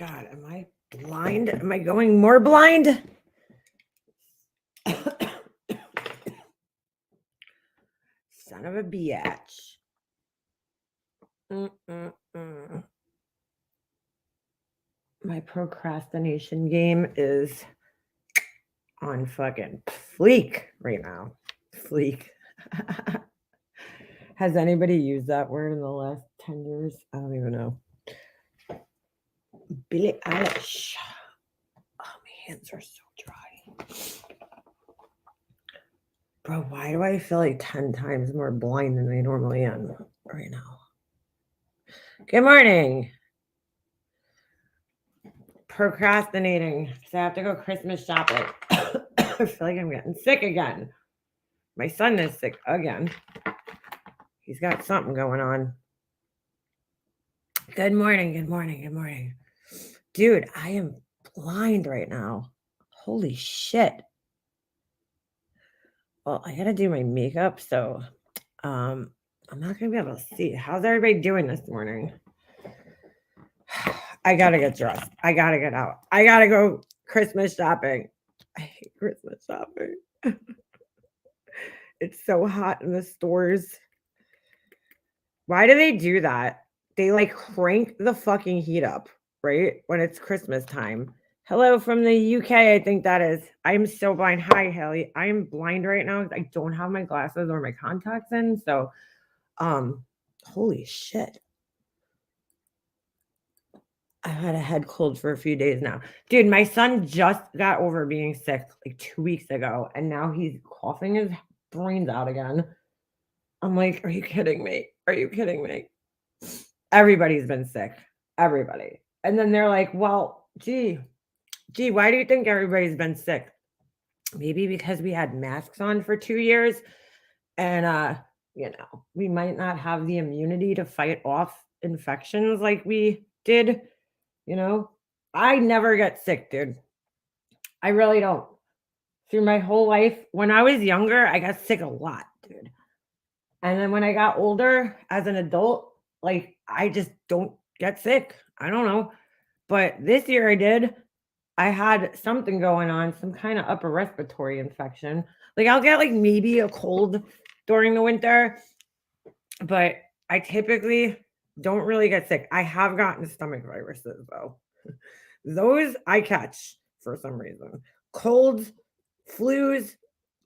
God, am I blind? Am I going more blind? Son of a biatch. My procrastination game is on fucking fleek right now. Fleek. Has anybody used that word in the last 10 years? I don't even know. Billie Eilish. Oh, my hands are so dry. Bro, why do I feel like 10 times more blind than I normally am right now? Good morning. Procrastinating because I have to go Christmas shopping. I feel like I'm getting sick again. My son is sick again. He's got something going on. Good morning, good morning, good morning. Dude, I am blind right now. Holy shit. Well, I gotta do my makeup, so I'm not gonna be able to see. How's everybody doing this morning? I gotta get dressed. I gotta get out. I gotta go Christmas shopping. I hate Christmas shopping. It's so hot in the stores. Why do they do that? They like crank the fucking heat up, right? When it's Christmas time. Hello from the UK, I think that is. I'm so blind. Hi, Haley. I am blind right now. I don't have my glasses or my contacts in. So, holy shit. I've had a head cold for a few days now. Dude, my son just got over being sick like 2 weeks ago, and now he's coughing his brains out again. I'm like, are you kidding me? Are you kidding me? Everybody's been sick. Everybody. And then they're like, well, gee, why do you think everybody's been sick? Maybe because we had masks on for 2 years and we might not have the immunity to fight off infections like we did. I never get sick, dude. I really don't. Through my whole life, when I was younger, I got sick a lot, dude. And then when I got older as an adult, like I just don't get sick. I don't know. But this year I did. I had something going on, some kind of upper respiratory infection. Like I'll get like maybe a cold during the winter, but I typically don't really get sick. I have gotten stomach viruses though. Those I catch for some reason. Colds, flus,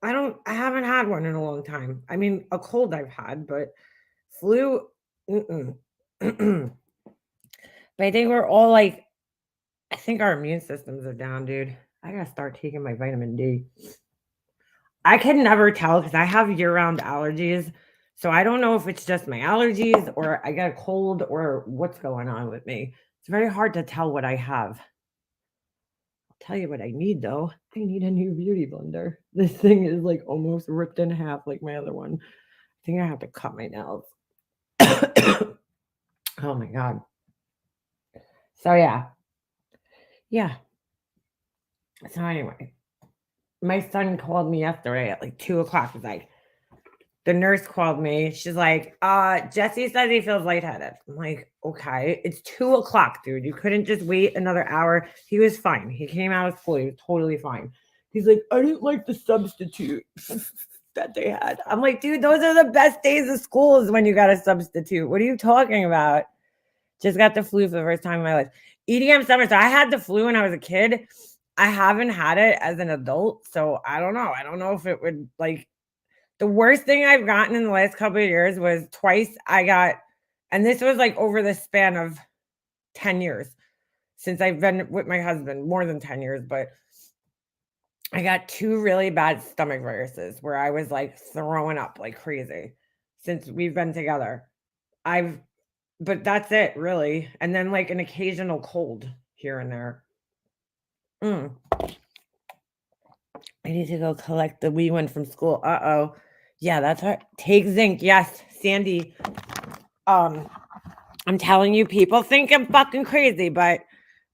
I haven't had one in a long time. I mean, a cold I've had, but flu, but I think we're all like, I think our immune systems are down, dude. I gotta start taking my vitamin D. I can never tell because I have year-round allergies. So I don't know if it's just my allergies or I get a cold or what's going on with me. It's very hard to tell what I have. I'll tell you what I need though. I need a new beauty blender. This thing is like almost ripped in half like my other one. I think I have to cut my nails. Oh my God. So yeah. So anyway, my son called me yesterday at like 2:00. He's like, the nurse called me. She's like, Jesse says he feels lightheaded. I'm like, okay, it's 2:00, dude. You couldn't just wait another hour. He was fine. He came out of school. He was totally fine. He's like, I didn't like the substitute that they had. I'm like, dude, those are the best days of school is when you got a substitute. What are you talking about? Just got the flu for the first time in my life. EDM summer. So I had the flu when I was a kid. I haven't had it as an adult. So I don't know. I don't know if it would like, the worst thing I've gotten in the last couple of years was twice I got, and this was like over the span of 10 years since I've been with my husband, more than 10 years, but I got 2 really bad stomach viruses where I was like throwing up like crazy since we've been together. But that's it really. And then like an occasional cold here and there. I need to go collect the wee one from school. Uh-oh. Yeah, that's right. Take zinc. Yes, Sandy. I'm telling you, people think I'm fucking crazy, but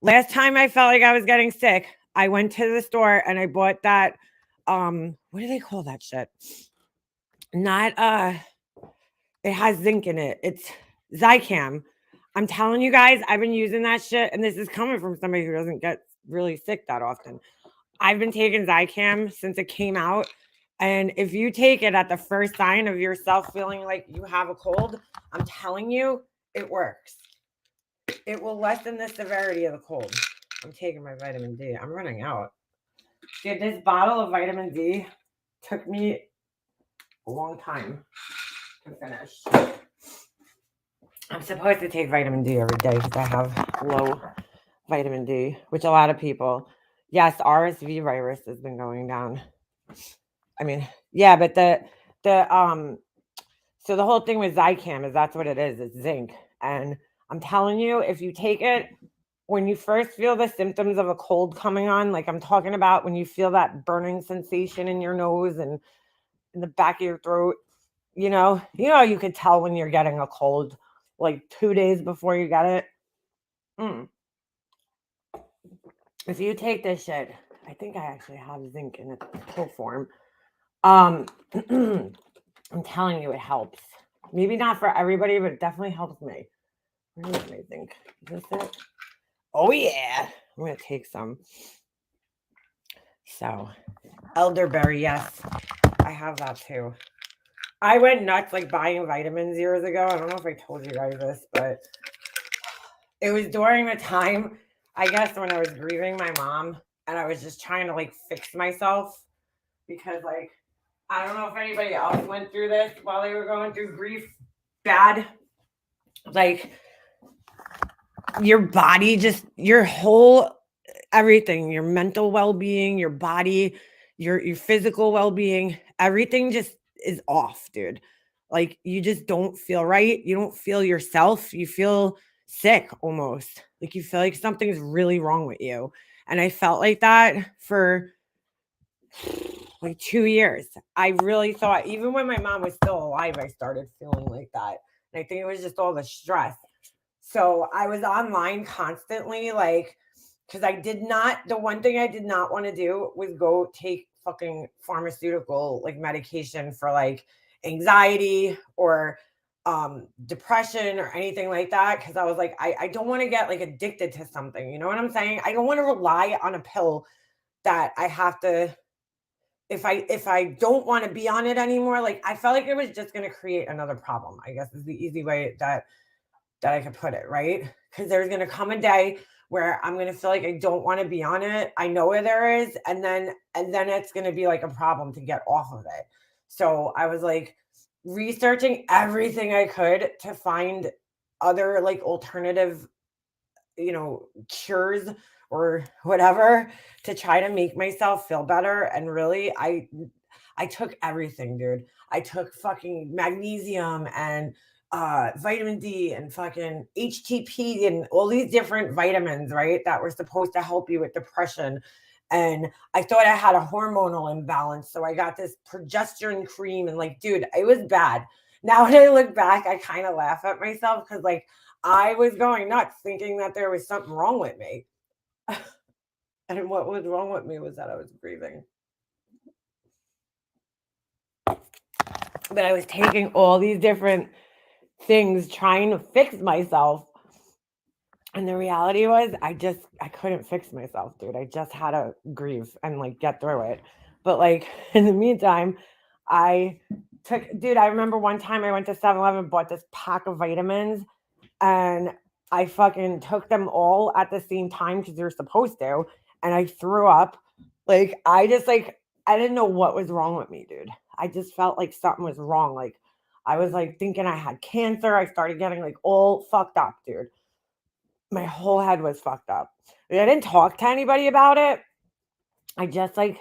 last time I felt like I was getting sick, I went to the store and I bought that, what do they call that shit? Not, it has zinc in it. It's Zicam. I'm telling you guys, I've been using that shit, and this is coming from somebody who doesn't get really sick that often. I've been taking Zicam since it came out, and if you take it at the first sign of yourself feeling like you have a cold, I'm telling you, it works. It will lessen the severity of the cold. I'm taking my vitamin D. I'm running out. Dude, this bottle of vitamin D took me a long time to finish. I'm supposed to take vitamin D every day because I have low vitamin D, which a lot of people, yes, RSV virus has been going down. I mean, yeah, but so the whole thing with Zicam is that's what it is. It's zinc. And I'm telling you, if you take it when you first feel the symptoms of a cold coming on, like I'm talking about when you feel that burning sensation in your nose and in the back of your throat, you could tell when you're getting a cold like 2 days before you get it. If you take this shit, I think I actually have zinc in its pill form. I'm telling you, it helps. Maybe not for everybody, but it definitely helps me. Where is my zinc? Is this it? Oh yeah, I'm gonna take some. So, elderberry, yes, I have that too. I went nuts like buying vitamins years ago. I don't know if I told you guys this, but it was during the time, I guess, when I was grieving my mom, and I was just trying to like fix myself because like I don't know if anybody else went through this while they were going through grief bad. Like your body, just your whole everything, your mental well-being, your body, your physical well-being, everything just is off, dude. Like you just don't feel right. You don't feel yourself. You feel sick almost. Like you feel like something's really wrong with you. And I felt like that for like 2 years. I really thought even when my mom was still alive, I started feeling like that. And I think it was just all the stress. So I was online constantly, like, because the one thing I did not want to do was go take fucking pharmaceutical like medication for like anxiety or depression or anything like that. Cause I was like, I don't want to get like addicted to something. You know what I'm saying? I don't want to rely on a pill that I have to if I don't want to be on it anymore. Like I felt like it was just gonna create another problem, I guess is the easy way that I could put it, right? Because there's going to come a day where I'm going to feel like I don't want to be on it. I know where there is, and then it's going to be like a problem to get off of it. So I was like researching everything I could to find other like alternative, cures or whatever to try to make myself feel better. And really, I took everything, dude. I took fucking magnesium and vitamin D and fucking HTP and all these different vitamins, right? That were supposed to help you with depression. And I thought I had a hormonal imbalance. So I got this progesterone cream and like, dude, it was bad. Now when I look back, I kind of laugh at myself because like I was going nuts thinking that there was something wrong with me. And what was wrong with me was that I was grieving. But I was taking all these different things trying to fix myself. And the reality was I couldn't fix myself, dude. I just had to grieve and like get through it. But like in the meantime, I I remember one time I went to 7-Eleven, bought this pack of vitamins, and I fucking took them all at the same time because you're supposed to. And I threw up. Like I didn't know what was wrong with me, dude. I just felt like something was wrong. Like I was like thinking I had cancer. I started getting like all fucked up, dude. My whole head was fucked up. I didn't talk to anybody about it. I just like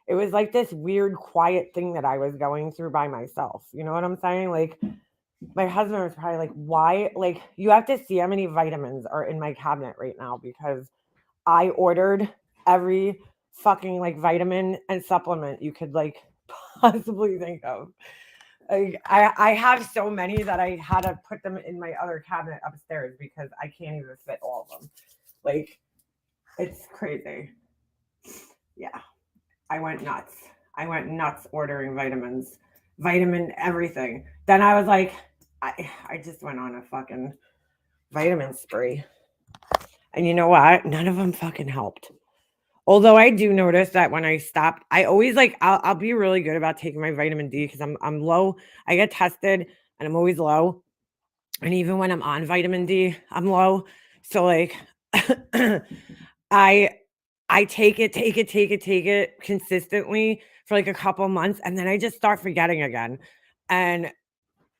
it was like this weird quiet thing that I was going through by myself. You know what I'm saying? Like my husband was probably like, why? Like, you have to see how many vitamins are in my cabinet right now because I ordered every fucking like vitamin and supplement you could like possibly think of. Like, I have so many that I had to put them in my other cabinet upstairs because I can't even fit all of them. Like, it's crazy. Yeah, I went nuts. I went nuts ordering vitamins, vitamin everything. Then I was like, I just went on a fucking vitamin spree. And you know what? None of them fucking helped. Although I do notice that when I stop, I always like I'll be really good about taking my vitamin D because I'm low. I get tested and I'm always low. And even when I'm on vitamin D, I'm low. So like I take it consistently for like a couple months and then I just start forgetting again. And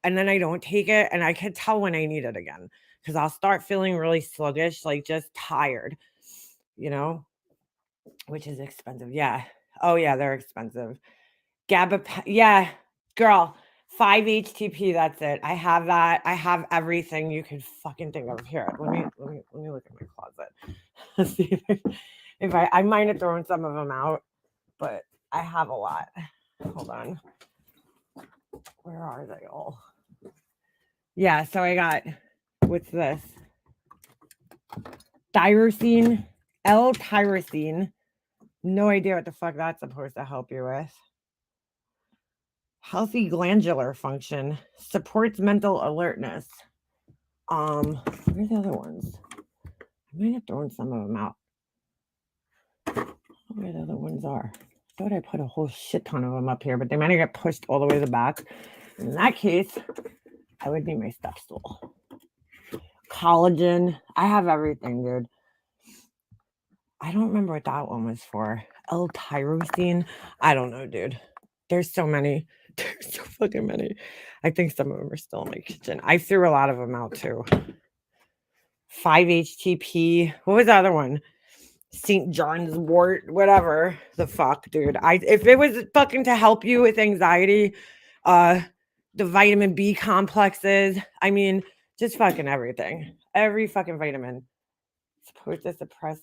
then I don't take it and I can tell when I need it again because I'll start feeling really sluggish, like just tired, you know, which is expensive. Yeah. Oh yeah, they're expensive. Yeah, girl, 5-HTP, that's it. I have that. I have everything you can fucking think of. Here, let me look at my closet. See if I might have thrown some of them out, but I have a lot. Hold on. Where are they all? Yeah, so I got, what's this? Tyrosine, L-tyrosine. No idea what the fuck that's supposed to help you with. Healthy glandular function, supports mental alertness. Where's the other ones? I might have thrown some of them out. I don't know where the other ones are. I thought I put a whole shit ton of them up here, but they might have got pushed all the way to the back. In that case, I would need my step stool. Collagen. I have everything, dude. I don't remember what that one was for. L-tyrosine. I don't know, dude. There's so many. There's so fucking many. I think some of them are still in my kitchen. I threw a lot of them out too. 5-HTP. What was the other one? St. John's wort, whatever the fuck, dude. If it was fucking to help you with anxiety, the vitamin B complexes, I mean, just fucking everything. Every fucking vitamin. Supposed to suppress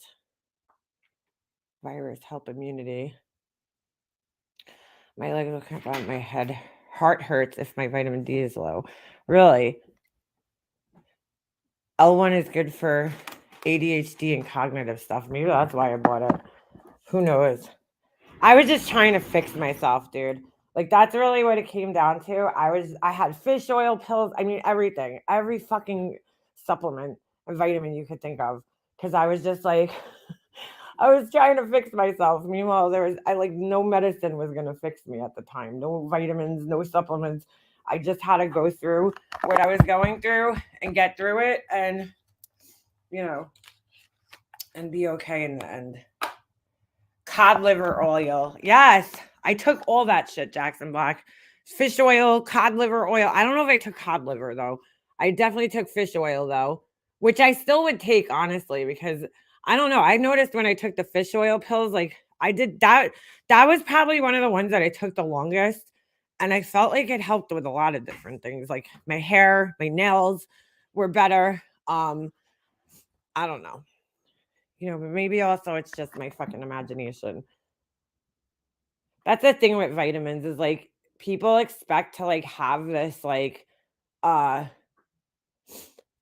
virus, help immunity. My legs will cramp out, my heart hurts if my vitamin D is low. Really? L1 is good for ADHD and cognitive stuff. Maybe that's why I bought it. Who knows? I was just trying to fix myself, dude. Like that's really what it came down to. I had fish oil pills. I mean, everything, every fucking supplement and vitamin you could think of. Cause I was just like, I was trying to fix myself. Meanwhile, no medicine was going to fix me at the time. No vitamins, no supplements. I just had to go through what I was going through and get through it and, you know, and be okay in the end. Cod liver oil. Yes. I took all that shit, Jackson Black. Fish oil, cod liver oil. I don't know if I took cod liver though. I definitely took fish oil though, which I still would take honestly because I don't know. I noticed when I took the fish oil pills, like I did that. That was probably one of the ones that I took the longest. And I felt like it helped with a lot of different things. Like my hair, my nails were better. I don't know. You know, but maybe also it's just my fucking imagination. That's the thing with vitamins is like people expect to like have this like I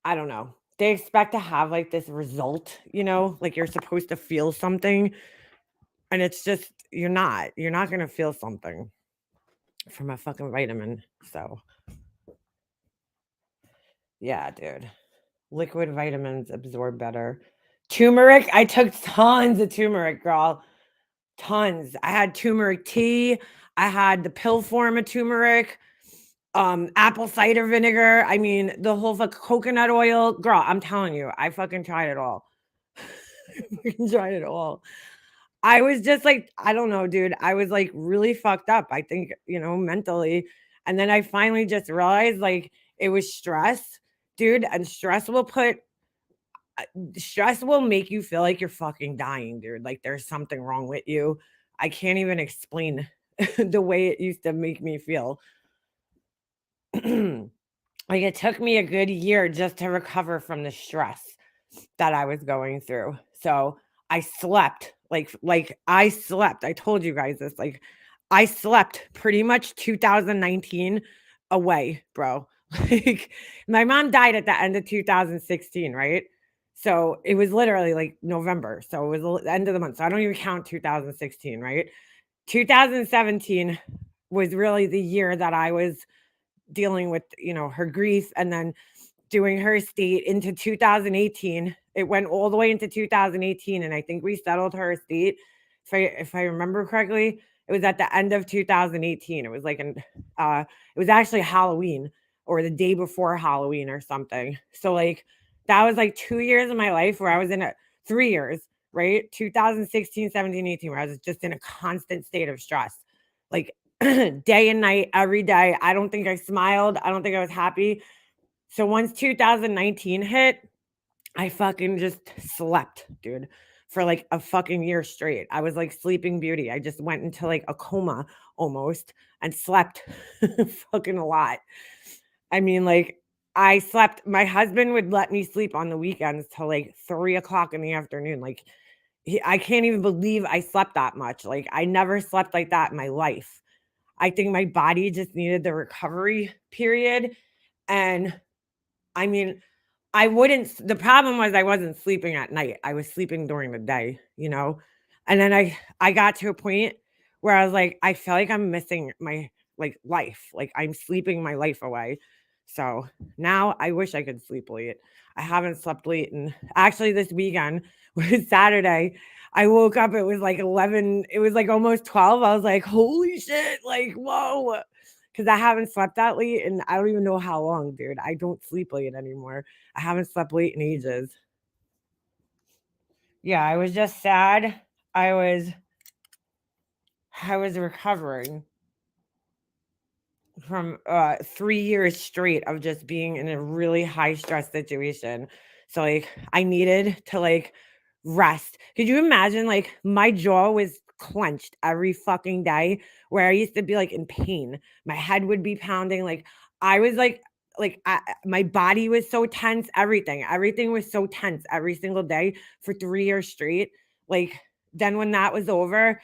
don't know. They expect to have like this result, you know, like you're supposed to feel something and it's just you're not. You're not going to feel something from a fucking vitamin. So, yeah, dude. Liquid vitamins absorb better. Turmeric, I took tons of turmeric, girl. Tons. I had turmeric tea. I had the pill form of turmeric, apple cider vinegar. I mean, the whole coconut oil. Girl, I'm telling you, I fucking tried it all. I fucking tried it all. I was just like, I don't know, dude. I was like really fucked up. I think, you know, mentally. And then I finally just realized like it was stress, dude. And stress will make you feel like you're fucking dying, dude. Like there's something wrong with you. I can't even explain the way it used to make me feel. Like it took me a good year just to recover from the stress that I was going through. So I slept like I slept. I told you guys this. Like I slept pretty much 2019 away, bro. Like my mom died at the end of 2016, right? So it was literally like November. So it was the end of the month. So I don't even count 2016, right? 2017 was really the year that I was dealing with, you know, her grief. And then doing her estate into 2018. It went all the way into 2018, and I think we settled her estate. If I remember correctly, it was at the end of 2018. It was like it was actually Halloween or the day before Halloween or something. So like that was like 2 years of my life where I was in a 3 years, right? 2016, 17, 18, where I was just in a constant state of stress. Like day and night, every day. I don't think I smiled. I don't think I was happy. So once 2019 hit, I fucking just slept, dude, for like a fucking year straight. I was like sleeping beauty. I just went into like a coma almost and slept fucking a lot. I mean, like I slept, my husband would let me sleep on the weekends till like 3 o'clock in the afternoon. Like I can't even believe I slept that much. Like I never slept like that in my life. I think my body just needed the recovery period. And I mean, I wouldn't the problem was I wasn't sleeping at night. I was sleeping during the day, you know? And then I got to a point where I was like, I feel like I'm missing my like life. Like I'm sleeping my life away. So now I wish I could sleep late. I haven't slept late and actually this weekend was Saturday. I woke up, it was like 11, it was like almost 12. I was like, holy shit, like, whoa. Because I haven't slept that late and I don't even know how long, dude. I don't sleep late anymore. I haven't slept late in ages. Yeah, I was just sad. I was I was recovering from 3 years straight of just being in a really high stress situation. So like I needed to like rest. Could you imagine like my jaw was clenched every fucking day where I used to be like in pain. My head would be pounding. Like I was my body was so tense, everything was so tense every single day for 3 years straight. Like then when that was over,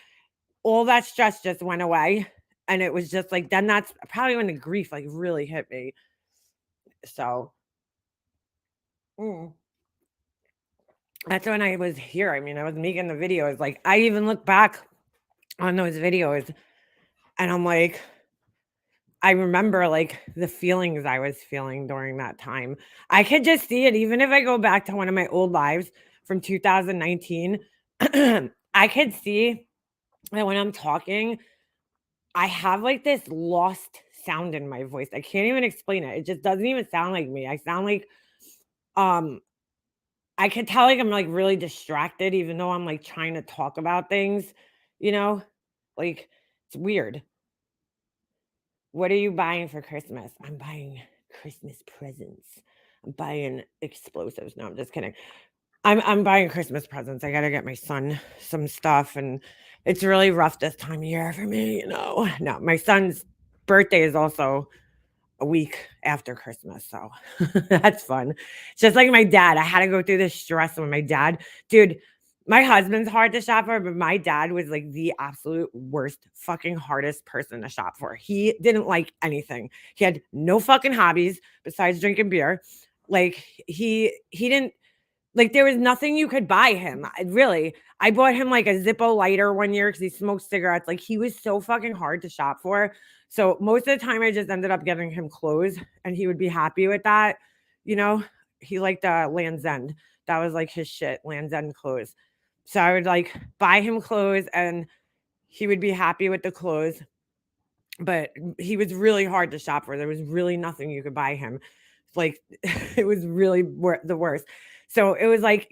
all that stress just went away, and it was just like then that's probably when the grief, like, really hit me. So, mm, that's when I was here. I mean, I was making the videos, like, I even look back on those videos, and I'm like I remember, like, the feelings I was feeling during that time. I could just see it even if I go back to one of my old lives from 2019, I could see that when I'm talking I have, like, this lost sound in my voice. I can't even explain it. It just doesn't even sound like me. I sound like, um I can tell, like, I'm, like, really distracted even though I'm, like, trying to talk about things, you know? Like, it's weird. "What are you buying for Christmas?" "I'm buying Christmas presents. I'm buying explosives." No, I'm just kidding. I'm buying Christmas presents. I gotta get my son some stuff, and it's really rough this time of year for me, you know? No, my son's birthday is also a week after Christmas, so that's fun. It's just like my dad. I had to go through this stress with my dad. Dude, my husband's hard to shop for, but my dad was like the absolute worst, fucking hardest person to shop for. He didn't like anything. He had no fucking hobbies besides drinking beer. Like he didn't like, there was nothing you could buy him, I bought him, like, a Zippo lighter one year because he smoked cigarettes, like, he was so fucking hard to shop for, so most of the time, I just ended up getting him clothes, and he would be happy with that, you know? He liked, Land's End. That was, like, his shit, Land's End clothes. So I would, like, buy him clothes, and he would be happy with the clothes, but he was really hard to shop for. There was really nothing you could buy him. Like, it was really the worst. So it was like,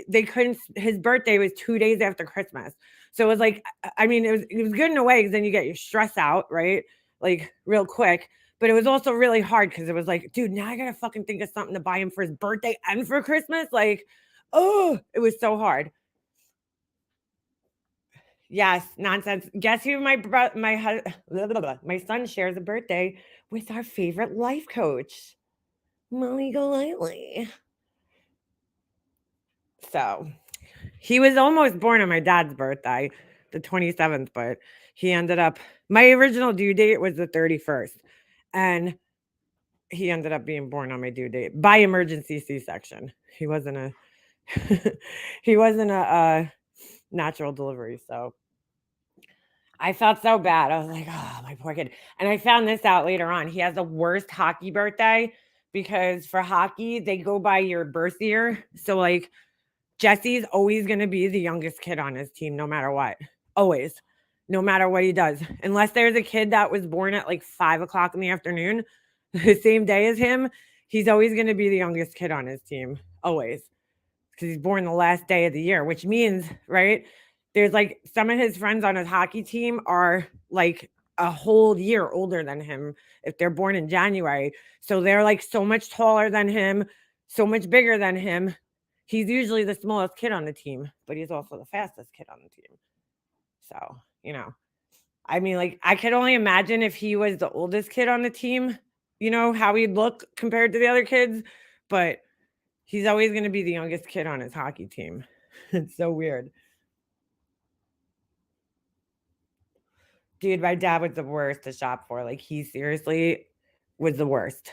they couldn't his birthday was 2 days after Christmas. So it was like, I mean, it was good in a way because then you get your stress out, right? Like, real quick, but it was also really hard because it was like, "Dude, now I gotta fucking think of something to buy him for his birthday and for Christmas." Like, oh, it was so hard. Yes, nonsense. Guess who my son shares a birthday with our favorite life coach, Molly Golightly. So he was almost born on my dad's birthday, the 27th, but he ended up my original due date was the 31st. And he ended up being born on my due date by emergency C-section. He wasn't a he wasn't a natural delivery. So I felt so bad. I was like, "Oh, my poor kid." And I found this out later on. He has the worst hockey birthday because for hockey, they go by your birth year. So, like, Jesse's always going to be the youngest kid on his team, no matter what. Always. No matter what he does. Unless there's a kid that was born at like 5 o'clock in the afternoon, the same day as him, he's always going to be the youngest kid on his team. Always. Because he's born the last day of the year, which means, right? There's like some of his friends on his hockey team are like a whole year older than him if they're born in January. So they're like so much taller than him, so much bigger than him. He's usually the smallest kid on the team, but he's also the fastest kid on the team. So, I mean, like, I could only imagine if he was the oldest kid on the team, how he'd look compared to the other kids. But he's always going to be the youngest kid on his hockey team. It's so weird. Dude, my dad was the worst to shop for. Like, he seriously was the worst.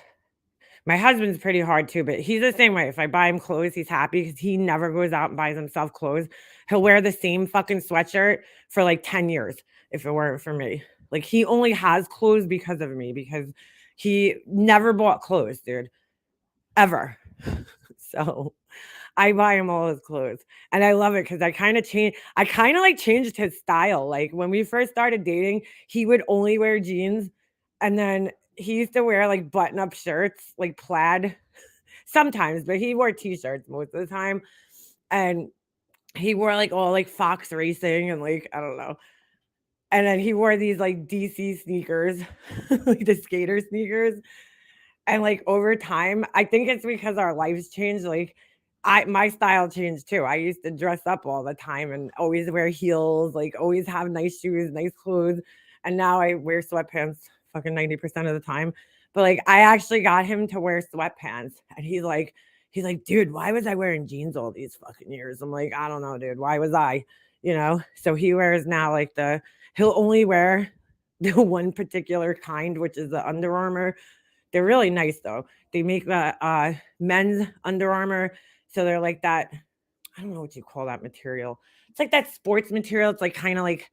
My husband's pretty hard too, but he's the same way. If I buy him clothes, he's happy because he never goes out and buys himself clothes. He'll wear the same fucking sweatshirt for like 10 years if it weren't for me. Like, he only has clothes because of me, because he never bought clothes, dude. Ever. So I buy him all his clothes, and I love it because I kind of changed his style. Like, when we first started dating, he would only wear jeans, and then he used to wear like button-up shirts, like plaid sometimes, but he wore t-shirts most of the time. And he wore like all like Fox Racing and like, I don't know. And then he wore these like DC sneakers, like the skater sneakers. And, like, over time, I think it's because our lives changed, like, my style changed too. I used to dress up all the time and always wear heels, like, always have nice shoes, nice clothes, and now I wear sweatpants fucking 90% of the time. But, like, I actually got him to wear sweatpants, and he's like, "Dude, why was I wearing jeans all these fucking years?" I'm like, "I don't know, dude. Why was I?" So he wears now, like, he'll only wear the one particular kind, which is the Under Armour. They're really nice though. They make the men's Under Armour, so they're like that. I don't know what you call that material. It's like that sports material. It's like kind of like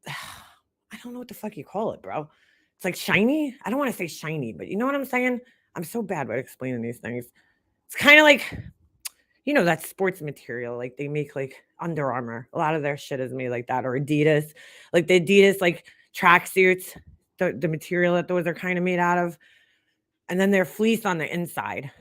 I don't know what the fuck you call it, bro. It's like shiny. I don't want to say shiny, but you know what I'm saying. I'm so bad at explaining these things. It's kind of like that sports material. Like they make like Under Armour. A lot of their shit is made like that, or Adidas. Like the Adidas like tracksuits. The material that those are kind of made out of. And then they're fleece on the inside.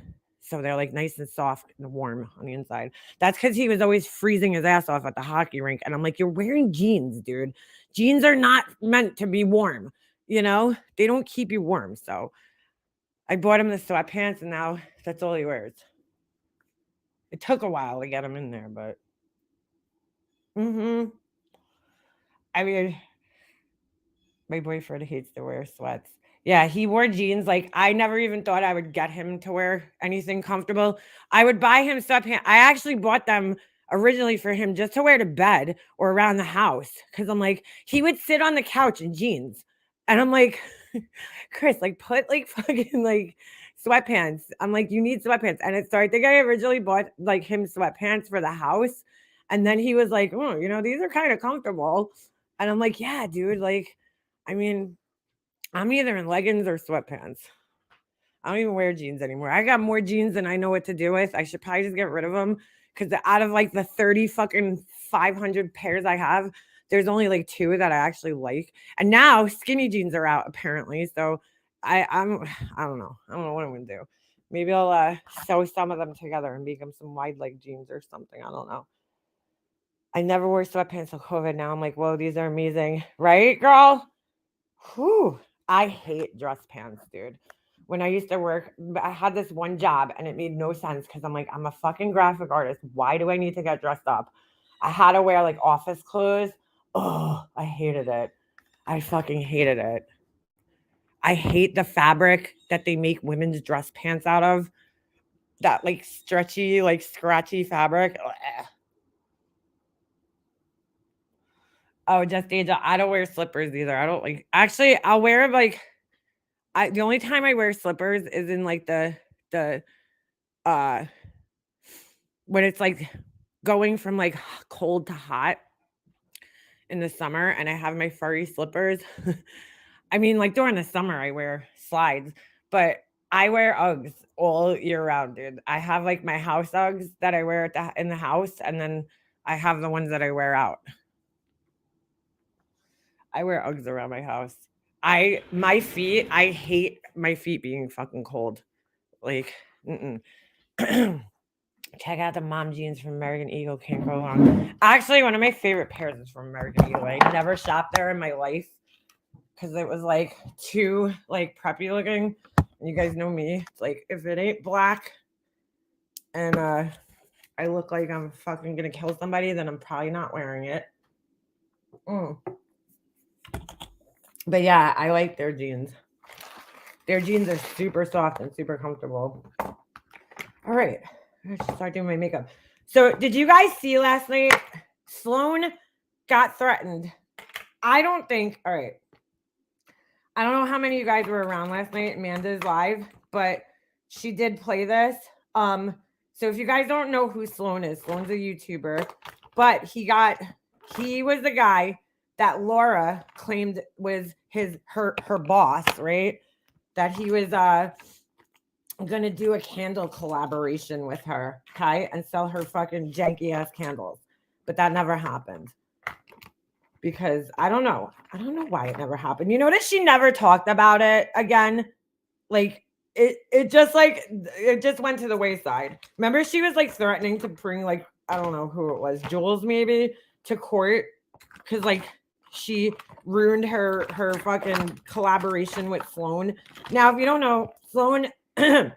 So they're like nice and soft and warm on the inside. That's because he was always freezing his ass off at the hockey rink. And I'm like, you're wearing jeans, dude. Jeans are not meant to be warm. They don't keep you warm. So I bought him the sweatpants, and now that's all he wears. It took a while to get him in there, but I mean, my boyfriend hates to wear sweats. Yeah, he wore jeans. Like, I never even thought I would get him to wear anything comfortable. I would buy him sweatpants. I actually bought them originally for him just to wear to bed or around the house. Cause I'm like, he would sit on the couch in jeans. And I'm like, Chris, like, put like fucking like sweatpants. I'm like, you need sweatpants. And I think I originally bought like him sweatpants for the house. And then he was like, oh, these are kind of comfortable. And I'm like, yeah, dude, like, I mean, I'm either in leggings or sweatpants. I don't even wear jeans anymore. I got more jeans than I know what to do with. I should probably just get rid of them because out of like the 30 fucking 500 pairs I have, there's only like two that I actually like. And now skinny jeans are out apparently. So I don't know. I don't know what I'm gonna do. Maybe I'll sew some of them together and make them some wide leg jeans or something. I don't know. I never wore sweatpants till COVID. Now I'm like, whoa, these are amazing, right, girl? Whew. I hate dress pants, dude. When I used to work, I had this one job and it made no sense because I'm like, I'm a fucking graphic artist. Why do I need to get dressed up? I had to wear like office clothes. Oh, I hated it. I fucking hated it. I hate the fabric that they make women's dress pants out of. That like stretchy, like scratchy fabric. Ugh. Oh, just Angel. I don't wear slippers either. I don't like. Actually, I'll wear like the only time I wear slippers is in like the uh when it's like going from like cold to hot in the summer and I have my furry slippers. I mean, like during the summer I wear slides, but I wear Uggs all year round, dude. I have like my house Uggs that I wear in the house, and then I have the ones that I wear out. I wear Uggs around my house. My feet, I hate my feet being fucking cold. Like, mm-mm. Check out the mom jeans from American Eagle. Can't go wrong. Actually, one of my favorite pairs is from American Eagle. I never shopped there in my life because it was like too like preppy looking. And you guys know me. It's like if it ain't black and I look like I'm fucking gonna kill somebody, then I'm probably not wearing it. Mm. But yeah, I like their jeans. Their jeans are super soft and super comfortable. All right, I should start doing my makeup. So, did you guys see last night? Sloan got threatened. I don't think. All right. I don't know how many of you guys were around last night, Amanda's live, but she did play this. So if you guys don't know who Sloan is, Sloan's a YouTuber, but he was the guy that Laura claimed was her boss, right? That he was gonna do a candle collaboration with her, okay, and sell her fucking janky ass candles. But that never happened. Because I don't know why it never happened. You notice she never talked about it again. Like it just went to the wayside. Remember, she was like threatening to bring like I don't know who it was, Jules maybe, to court because like she ruined her fucking collaboration with Sloan. Now, if you don't know, Sloan, I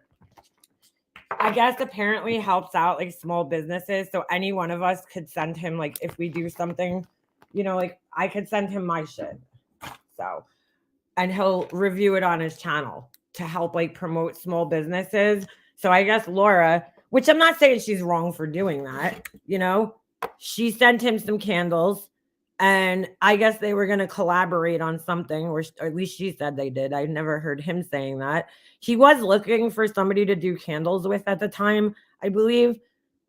guess apparently helps out like small businesses. So any one of us could send him like if we do something. You know, like I could send him my shit. So, and he'll review it on his channel to help like promote small businesses. So I guess Laura, which I'm not saying she's wrong for doing that, you know, she sent him some candles and I guess they were going to collaborate on something, or at least she said they did. I never heard him saying that. He was looking for somebody to do candles with at the time, I believe.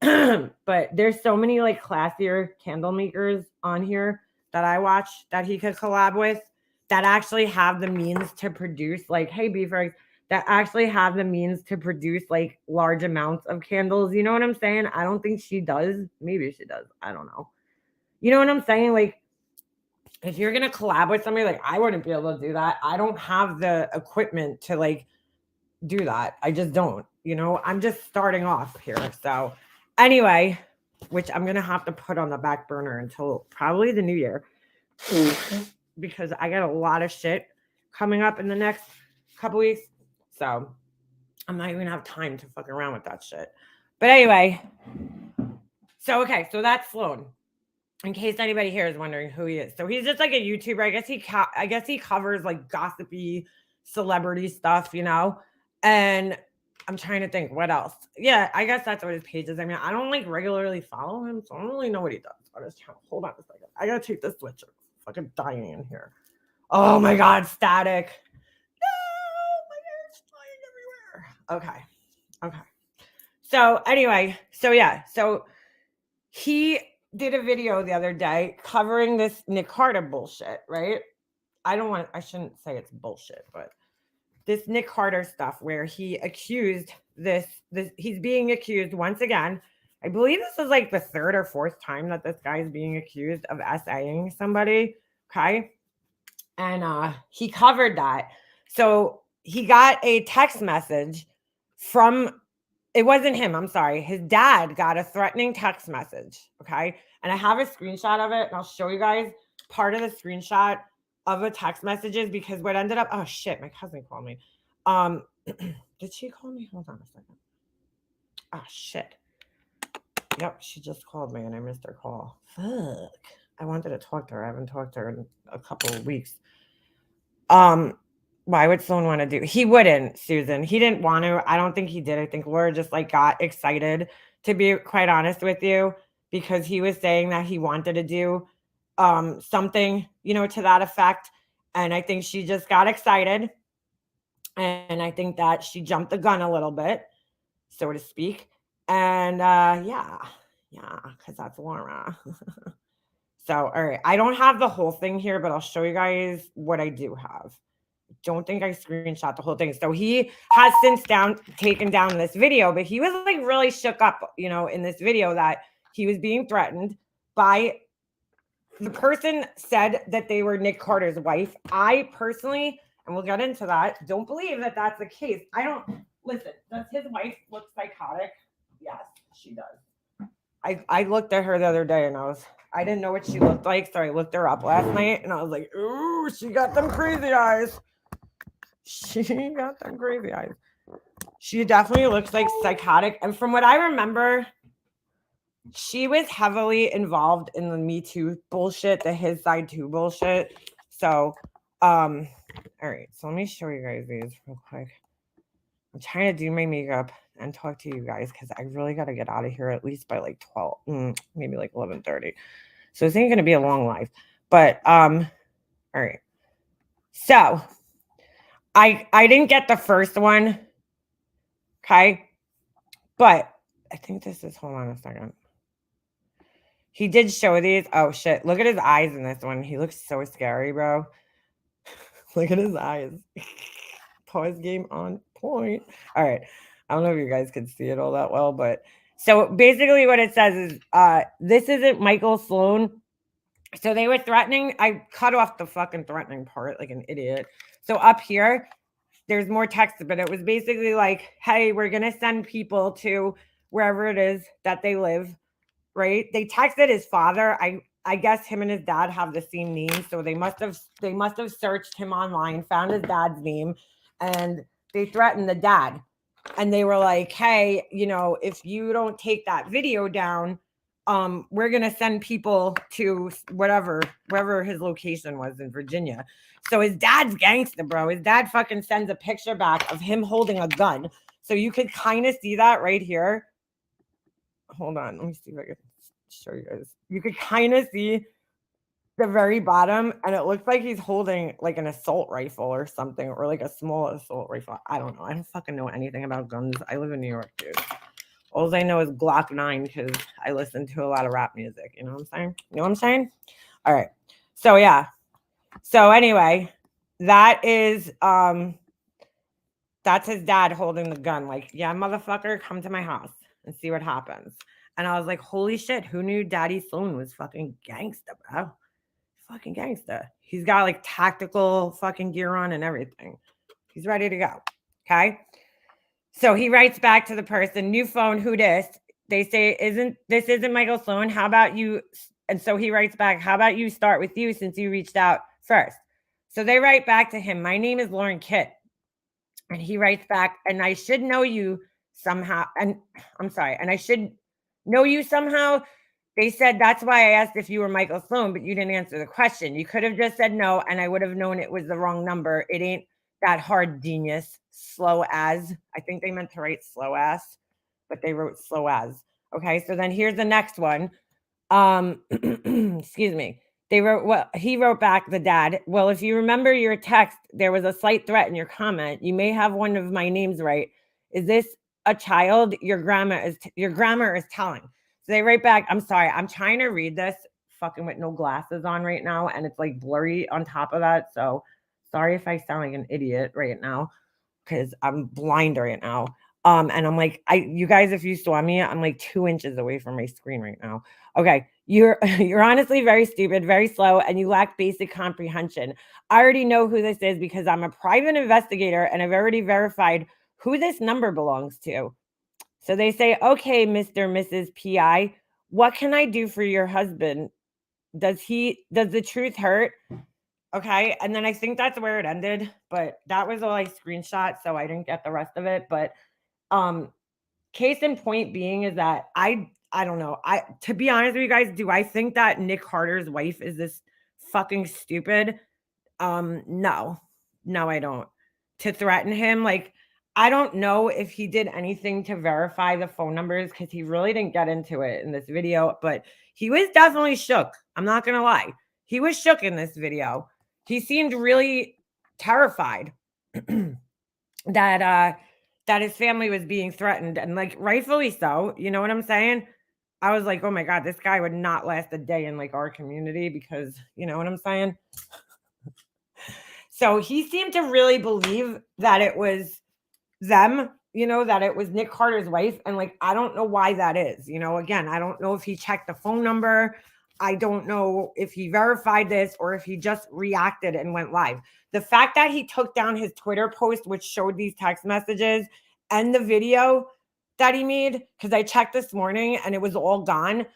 But there's so many like classier candle makers on here that I watch that he could collab with that actually have the means to produce like, hey, Beefers, that actually have the means to produce like large amounts of candles. You know what I'm saying? I don't think she does. Maybe she does. I don't know. You know what I'm saying? Like, if you're going to collab with somebody, like, I wouldn't be able to do that. I don't have the equipment to like do that. I just don't. You know, I'm just starting off here. So, anyway, which I'm going to have to put on the back burner until probably the new year because I got a lot of shit coming up in the next couple weeks. So I'm not even going to have time to fuck around with that shit. But anyway, so okay, so that's Sloan. In case anybody here is wondering who he is. So he's just like a YouTuber. I guess he covers like gossipy celebrity stuff, you know? And I'm trying to think what else. Yeah, I guess that's what his page is. I mean, I don't like regularly follow him, so I don't really know what he does on his channel. Hold on a second. I gotta take this switcher. I'm fucking dying in here. Oh my god, static. No, my hair's flying everywhere. Okay. So anyway, so yeah, so he did a video the other day covering this Nick Carter bullshit, right? I shouldn't say it's bullshit, but this Nick Carter stuff where he accused he's being accused once again. I believe this is like the third or fourth time that this guy is being accused of SAing somebody. Okay. And he covered that. So he got a text message from, it wasn't him, I'm sorry. His dad got a threatening text message. Okay. And I have a screenshot of it and I'll show you guys part of the screenshot of the text messages because what ended up, oh shit, my cousin called me. Did she call me? Hold on a second. Oh shit. Yep, she just called me and I missed her call. Fuck. I wanted to talk to her. I haven't talked to her in a couple of weeks. Why would someone want to do? He wouldn't, Susan. He didn't want to. I don't think he did. I think Laura just like got excited, to be quite honest with you, because he was saying that he wanted to do something, you know, to that effect. And I think she just got excited. And I think that she jumped the gun a little bit, so to speak. And yeah, because that's Laura. So, all right. I don't have the whole thing here, but I'll show you guys what I do have. don't think I screenshot the whole thing. So he has since taken down this video, but he was like really shook up, in this video that he was being threatened by the person said that they were Nick Carter's wife. I personally, and we'll get into that, don't believe that that's the case. I don't, listen, does his wife look psychotic? Yes, she does. I looked at her the other day and I didn't know what she looked like, so I looked her up last night and I was like, ooh, she got them crazy eyes. She got them crazy eyes. She definitely looks like psychotic. And from what I remember, she was heavily involved in the Me Too bullshit, the his side too bullshit. So, all right. So let me show you guys these real quick. I'm trying to do my makeup and talk to you guys because I really got to get out of here at least by like 12, maybe like 11:30. So this ain't going to be a long life. But, all right. So I didn't get the first one. Okay. But I think this is, hold on a second. He did show these. Oh shit. Look at his eyes in this one. He looks so scary, bro. Look at his eyes. Pause game on point. All right. I don't know if you guys can see it all that well, but so basically what it says is this isn't Michael Sloan. So they were threatening. I cut off the fucking threatening part like an idiot. So up here, there's more text, but it was basically like, hey, we're going to send people to wherever it is that they live, right? They texted his father. I guess him and his dad have the same name, so they must have searched him online, found his dad's name, and they threatened the dad. And they were like, hey, if you don't take that video down, we're gonna send people to wherever his location was in Virginia. So his dad's gangster, bro. His dad fucking sends a picture back of him holding a gun. So you could kind of see that right here. Hold on, let me see if I can show you guys. You could kind of see the very bottom, and it looks like he's holding like an assault rifle or something, or like a small assault rifle. I don't know. I don't fucking know anything about guns. I live in New York, dude. All I know is Glock 9 because I listen to a lot of rap music. You know what I'm saying? All right. So yeah. So anyway, that is that's his dad holding the gun. Like, yeah, motherfucker, come to my house and see what happens. And I was like, holy shit, who knew Daddy Sloan was fucking gangsta, bro? Fucking gangsta. He's got like tactical fucking gear on and everything. He's ready to go. Okay. So he writes back to the person, new phone, who this? They say, isn't Michael Sloan? How about you? And so he writes back, how about you start with you since you reached out first? So they write back to him, my name is Lauren Kitt. And he writes back, and I should know you somehow. And I'm sorry. And I should know you somehow. They said, that's why I asked if you were Michael Sloan, but you didn't answer the question. You could have just said no, and I would have known it was the wrong number. It ain't that hard, genius. Slow as. I think they meant to write slow ass, but they wrote slow as. Okay, so then here's the next one. Excuse me. He wrote back, the dad. Well, if you remember your text, there was a slight threat in your comment. You may have one of my names right. Is this a child? Your grammar is telling. So they write back, I'm sorry, I'm trying to read this fucking with no glasses on right now, and it's like blurry on top of that. So sorry if I sound like an idiot right now, because I'm blind right now. And I'm like, you guys, if you saw me, I'm like 2 inches away from my screen right now. Okay, you're honestly very stupid, very slow, and you lack basic comprehension. I already know who this is because I'm a private investigator, and I've already verified who this number belongs to. So they say, okay, Mr. and Mrs. PI, what can I do for your husband? Does the truth hurt? Okay. And then I think that's where it ended, but that was all I screenshot. So I didn't get the rest of it. But case in point being is that I don't know. To be honest with you guys, do I think that Nick Carter's wife is this fucking stupid? No, I don't. To threaten him, like, I don't know if he did anything to verify the phone numbers because he really didn't get into it in this video, but he was definitely shook. I'm not going to lie. He was shook in this video. He seemed really terrified that his family was being threatened, and like rightfully so. You know what I'm saying? I was like, oh my God, this guy would not last a day in like our community because you know what I'm saying? So he seemed to really believe that it was them, that it was Nick Carter's wife. And like, I don't know why that is. Again, I don't know if he checked the phone number. I don't know if he verified this or if he just reacted and went live. The fact that he took down his Twitter post, which showed these text messages and the video that he made, because I checked this morning and it was all gone,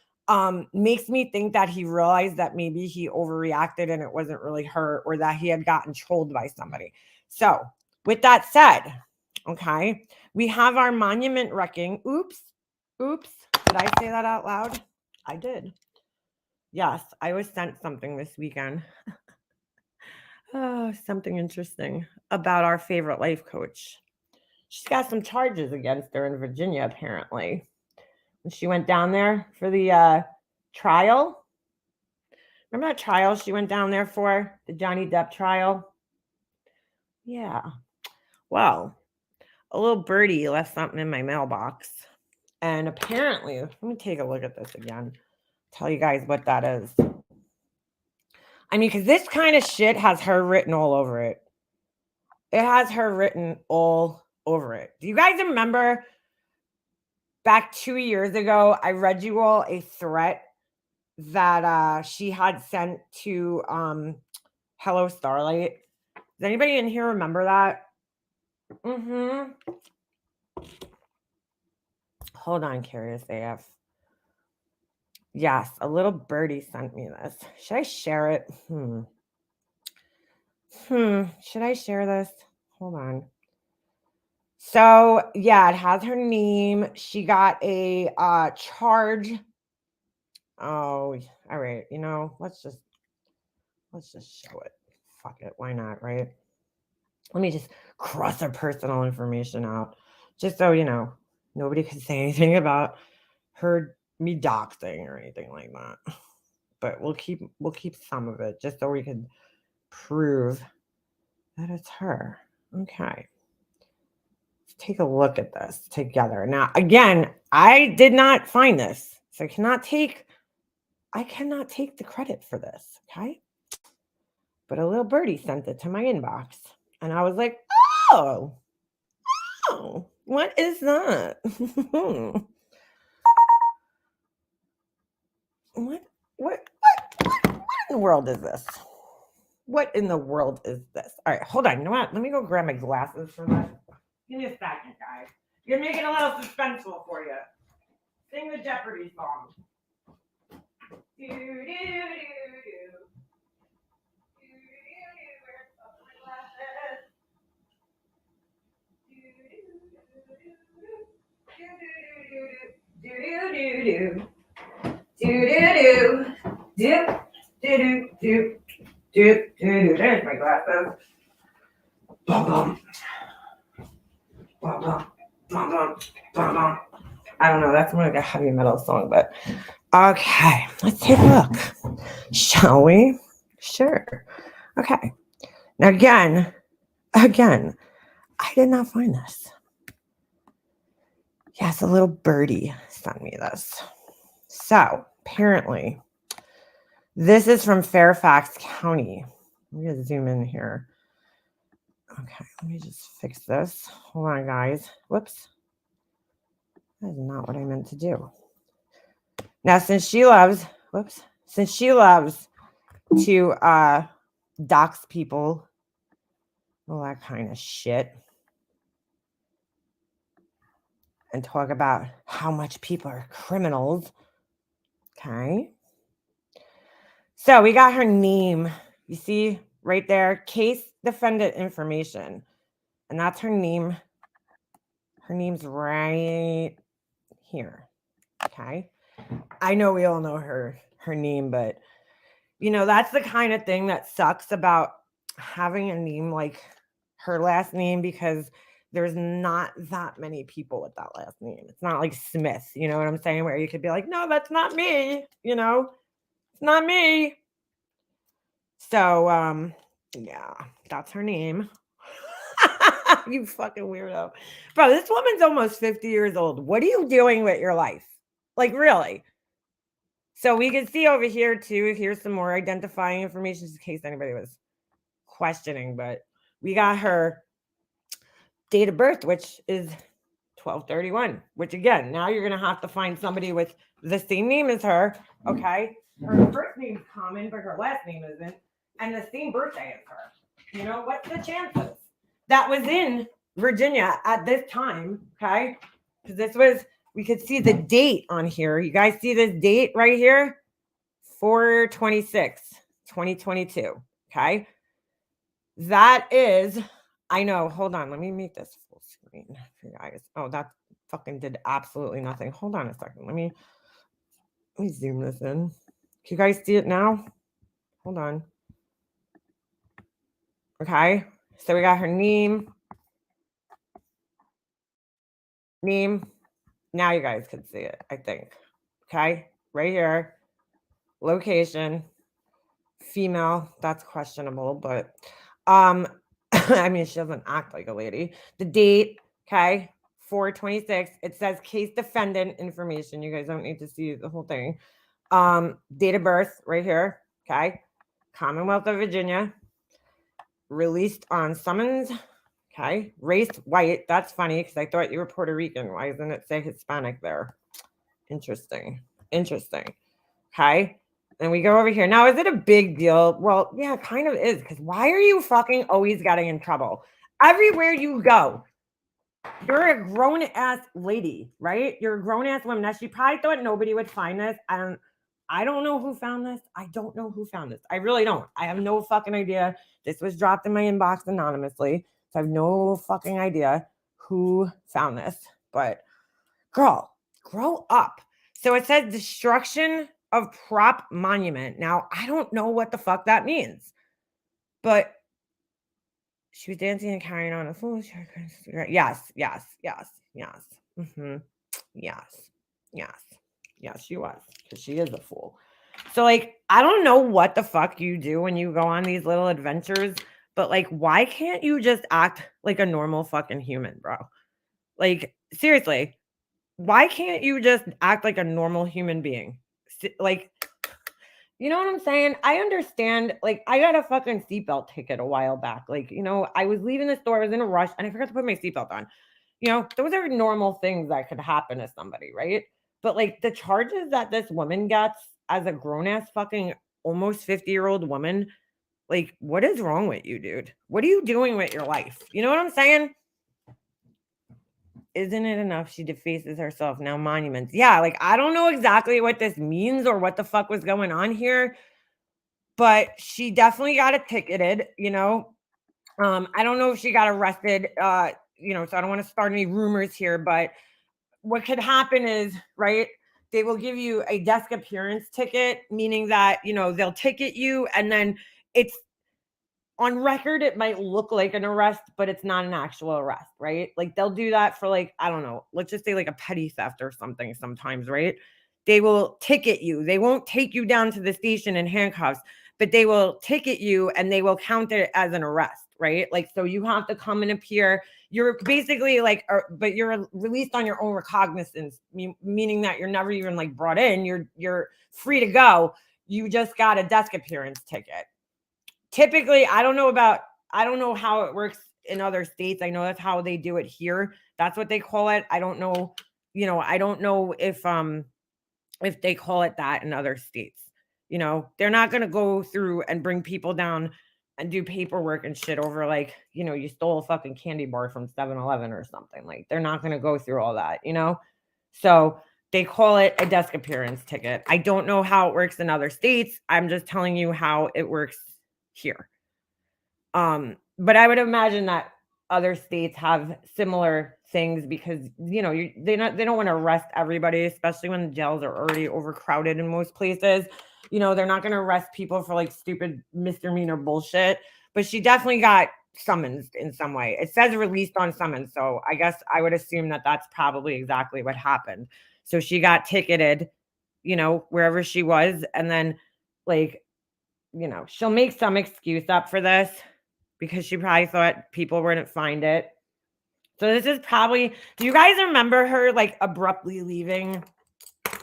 makes me think that he realized that maybe he overreacted and it wasn't really her, or that he had gotten trolled by somebody. So with that said, okay, we have our monument wrecking. Oops. Did I say that out loud? I did. Yes, I was sent something this weekend. Oh, something interesting about our favorite life coach. She's got some charges against her in Virginia, apparently. When she went down there for the trial. Remember that trial she went down there for? The Johnny Depp trial? Yeah. Well, a little birdie left something in my mailbox. And apparently, let me take a look at this again. Tell you guys what that is. I mean, because this kind of shit has her written all over it. It has her written all over it. Do you guys remember back 2 years ago, I read you all a threat that she had sent to Hello Starlight? Does anybody in here remember that? Hold on, Curious AF. Yes, a little birdie sent me this. Should I share it? Should I share this? Hold on. So yeah, it has her name. She got a charge. Oh, all right. Let's just show it. Fuck it. Why not, right? Let me just cross her personal information out. Just so nobody can say anything about me doxing or anything like that. But we'll keep some of it just so we can prove that it's her. Okay. Let's take a look at this together. Now, again, I did not find this. So I cannot take the credit for this. Okay. But a little birdie sent it to my inbox. And I was like, oh, what is that? What in the world is this? What in the world is this? All right, hold on. You know what? Let me go grab my glasses for that. Give me a second, guys. You're making a little suspenseful for you. Sing the Jeopardy song. Do, do, do, do, do. There's my glasses. Bum, bum. Bum, bum. Bum, bum. Bum, bum. I don't know. That's more like a heavy metal song, but okay. Let's take a look, shall we? Sure. Okay. Now again, I did not find this. Yes, a little birdie sent me this. So apparently, this is from Fairfax County. Let me just zoom in here. Okay, let me just fix this. Hold on, guys. Whoops. That is not what I meant to do. Now, since she loves to dox people, all that kind of shit, and talk about how much people are criminals. Okay. So we got her name. You see right there, case defendant information. And that's her name. Her name's right here. Okay. I know we all know her name, but that's the kind of thing that sucks about having a name like her last name, because there's not that many people with that last name. It's not like Smith, you know what I'm saying? Where you could be like, no, that's not me, it's not me. So, yeah, that's her name. You fucking weirdo. Bro, this woman's almost 50 years old. What are you doing with your life? Like, really? So we can see over here, too, here's some more identifying information, just in case anybody was questioning, but we got her date of birth, which is 12/31, which again, now you're going to have to find somebody with the same name as her. Okay. Her first name's common, but her last name isn't. And the same birthday as her. You know, what's the chances? That was in Virginia at this time. Okay. Because this was, we could see the date on here. You guys see this date right here? 4/26, 2022. Okay. That is, I know. Hold on. Let me make this full screen for you guys. Oh, that fucking did absolutely nothing. Hold on a second. Let me zoom this in. Can you guys see it now? Hold on. Okay. So we got her name. Now you guys can see it, I think. Okay. Right here. Location. Female. That's questionable, but I mean, she doesn't act like a lady. The date, okay, 4/26. It says case defendant information. You guys don't need to see the whole thing. Date of birth right here, okay. Commonwealth of Virginia. Released on summons, okay. Race white. That's funny because I thought you were Puerto Rican. Why doesn't it say Hispanic there? Interesting. Okay. And we go over here. Now, is it a big deal? Well, yeah, it kind of is. Because why are you fucking always getting in trouble? Everywhere you go, you're a grown-ass lady, right? You're a grown-ass woman. Now, she probably thought nobody would find this. I don't know who found this. I really don't. I have no fucking idea. This was dropped in my inbox anonymously. So I have no fucking idea who found this. But, girl, grow up. So it says destruction of prop monument. Now, I don't know what the fuck that means, but she was dancing and carrying on a fool. Yes. Mm-hmm. Yes, she was, because she is a fool. So, like, I don't know what the fuck you do when you go on these little adventures, but, like, why can't you just act like a normal fucking human, bro? Like, seriously, why can't you just act like a normal human being? Like, you know what I'm saying? I understand. Like, I got a fucking seatbelt ticket a while back. Like, you know, I was leaving the store, I was in a rush, and I forgot to put my seatbelt on. You know, those are normal things that could happen to somebody, right? But like the charges that this woman gets as a grown ass fucking almost 50-year-old woman, like, what is wrong with you, dude? What are you doing with your life? You know what I'm saying? Isn't it enough she defaces herself? Now monuments. Yeah, like, I don't know exactly what this means or what the fuck was going on here, but she definitely got it ticketed, you know. I don't know if she got arrested, you know, so I don't want to start any rumors here, but what could happen is, right, they will give you a desk appearance ticket, meaning that, you know, they'll ticket you and then it's on record, it might look like an arrest, but it's not an actual arrest, right? Like, they'll do that for, like, I don't know, let's just say like a petty theft or something sometimes, right? They will ticket you. They won't take you down to the station in handcuffs, but they will ticket you and they will count it as an arrest, right? Like, so you have to come and appear. You're basically like, but you're released on your own recognizance, meaning that you're never even like brought in. You're free to go. You just got a desk appearance ticket. Typically, I don't know how it works in other states. I know that's how they do it here. That's what they call it. I don't know, you know, I don't know if they call it that in other states. You know, they're not going to go through and bring people down and do paperwork and shit over, like, you know, you stole a fucking candy bar from 7-Eleven or something. Like, they're not going to go through all that, you know? So they call it a desk appearance ticket. I don't know how it works in other states. I'm just telling you how it works here. But I would imagine that other states have similar things because, you know, they don't want to arrest everybody, especially when the jails are already overcrowded in most places. You know, they're not going to arrest people for like stupid misdemeanor bullshit. But she definitely got summoned in some way. It says released on summons, so I guess I would assume that that's probably exactly what happened. So she got ticketed, you know, wherever she was, and then, like, you know, she'll make some excuse up for this because she probably thought people wouldn't find it. So this is probably, do you guys remember her like abruptly leaving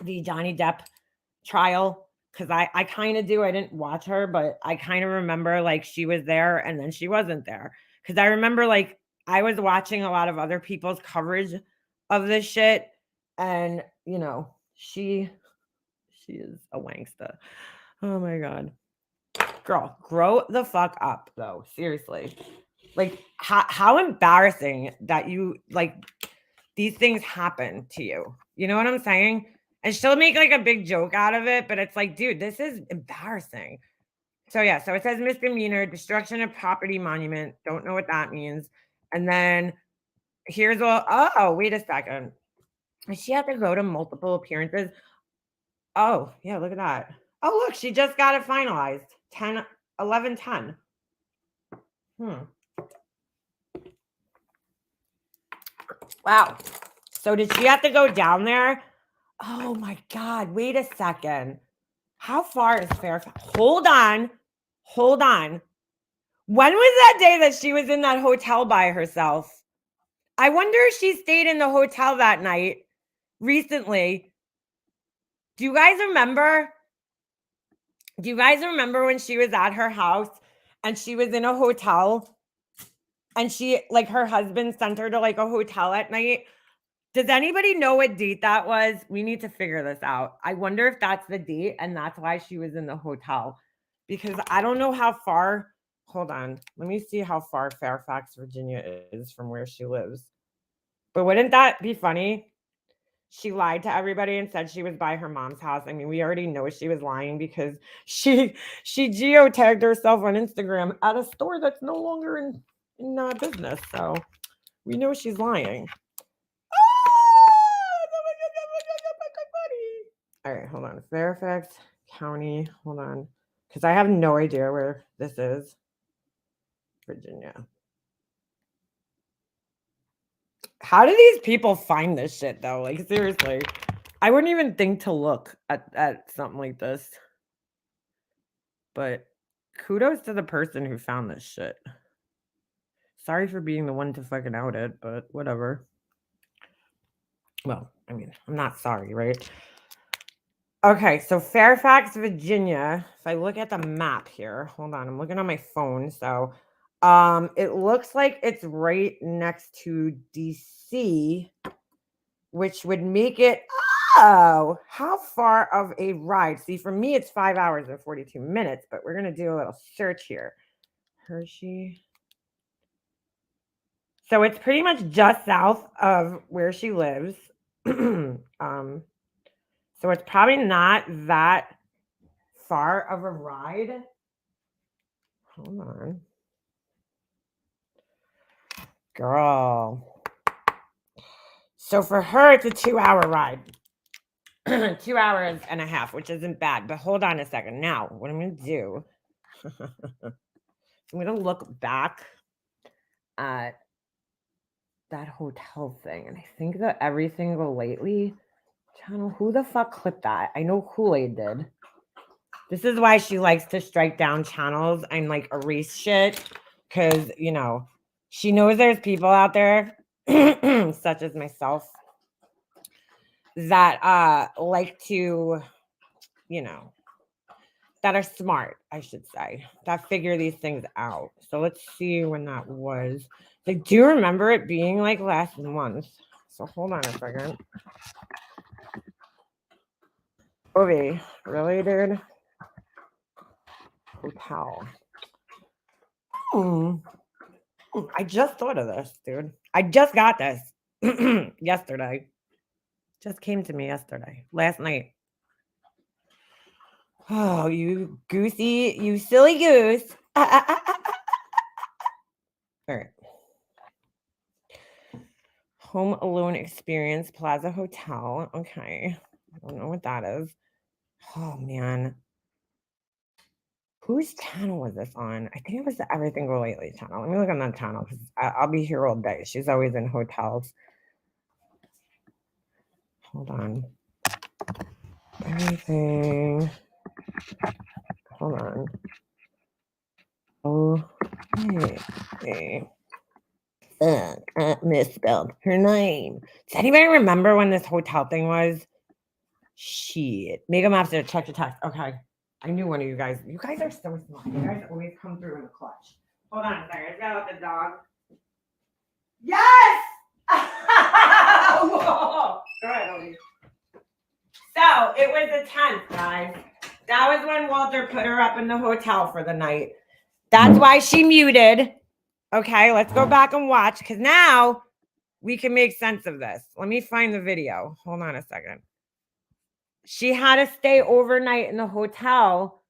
the Johnny Depp trial? because I kind of do. I didn't watch her, but I kind of remember like she was there and then she wasn't there. Because I remember like I was watching a lot of other people's coverage of this shit, and she is a wankster. Oh my god, girl, grow the fuck up though. Seriously, like how embarrassing that you like these things happen to you. You know what I'm saying? And she'll make like a big joke out of it, but it's like, dude, this is embarrassing. So yeah, so it says misdemeanor, destruction of property monument. Don't know what that means. And then here's all, oh, wait a second. She had to go to multiple appearances. Oh, yeah, look at that. Oh, look, she just got it finalized. 10, 11, 10. Wow. So did she have to go down there? Oh my God. Wait a second. How far is Fairfax? Hold on. Hold on. When was that day that she was in that hotel by herself? I wonder if she stayed in the hotel that night recently. Do you guys remember? Do you guys remember when she was at her house and she was in a hotel and she, like, her husband sent her to like a hotel at night? Does anybody know what date that was? We need to figure this out. I wonder if that's the date and that's why she was in the hotel. Because I don't know how far. Hold on. Let me see how far Fairfax, Virginia is from where she lives. But wouldn't that be funny? She lied to everybody and said she was by her mom's house. I mean, we already know she was lying because she geotagged herself on Instagram at a store that's no longer in business. So we know she's lying. All right, hold on. Fairfax County. Hold on. Because I have no idea where this is. Virginia. How do these people find this shit, though? Like, seriously. I wouldn't even think to look at something like this. But kudos to the person who found this shit. Sorry for being the one to fucking out it, but whatever. Well, I mean, I'm not sorry, right? Okay, so Fairfax, Virginia. If I look at the map here, hold on, I'm looking on my phone. So, it looks like it's right next to DC, which would make it. Oh, how far of a ride? See, for me, it's 5 hours and 42 minutes, but we're gonna do a little search here. Hershey. So it's pretty much just south of where she lives. So it's probably not that far of a ride. Hold on. Girl. So for her, it's a 2-hour ride. 2 hours and a half, which isn't bad. But hold on a second. Now, what I'm going to do, I'm going to look back at that hotel thing. And I think that everything Golightly channel, who the fuck clipped that? I know Kool-Aid did. This is why she likes to strike down channels and like erase shit. Because, she knows there's people out there, such as myself, that like to, that are smart, I should say, that figure these things out. So let's see when that was. I do remember it being like last month. So hold on a second. Ovi, really, dude? Hotel. I just thought of this, dude. I just got this yesterday. Just came to me yesterday, last night. Oh, you goosey, you silly goose. All right. Home Alone Experience Plaza Hotel. Okay. I don't know what that is. Oh, man. Whose channel was this on? I think it was the Everything Golightly channel. Let me look on that channel because I'll be here all day. She's always in hotels. Hold on. Everything. Hold on. Oh, hey. Misspelled her name. Does anybody remember when this hotel thing was? Shit. Make him have to check the text. Okay. I knew one of you guys. You guys are so smart. You guys always come through in the clutch. Hold on a second. I just gotta let the dog. Yes! Whoa. Go ahead, Odie. So it was the 10th, guys. That was when Walter put her up in the hotel for the night. That's why she muted. Okay, let's go back and watch because now we can make sense of this. Let me find the video. Hold on a second. She had to stay overnight in the hotel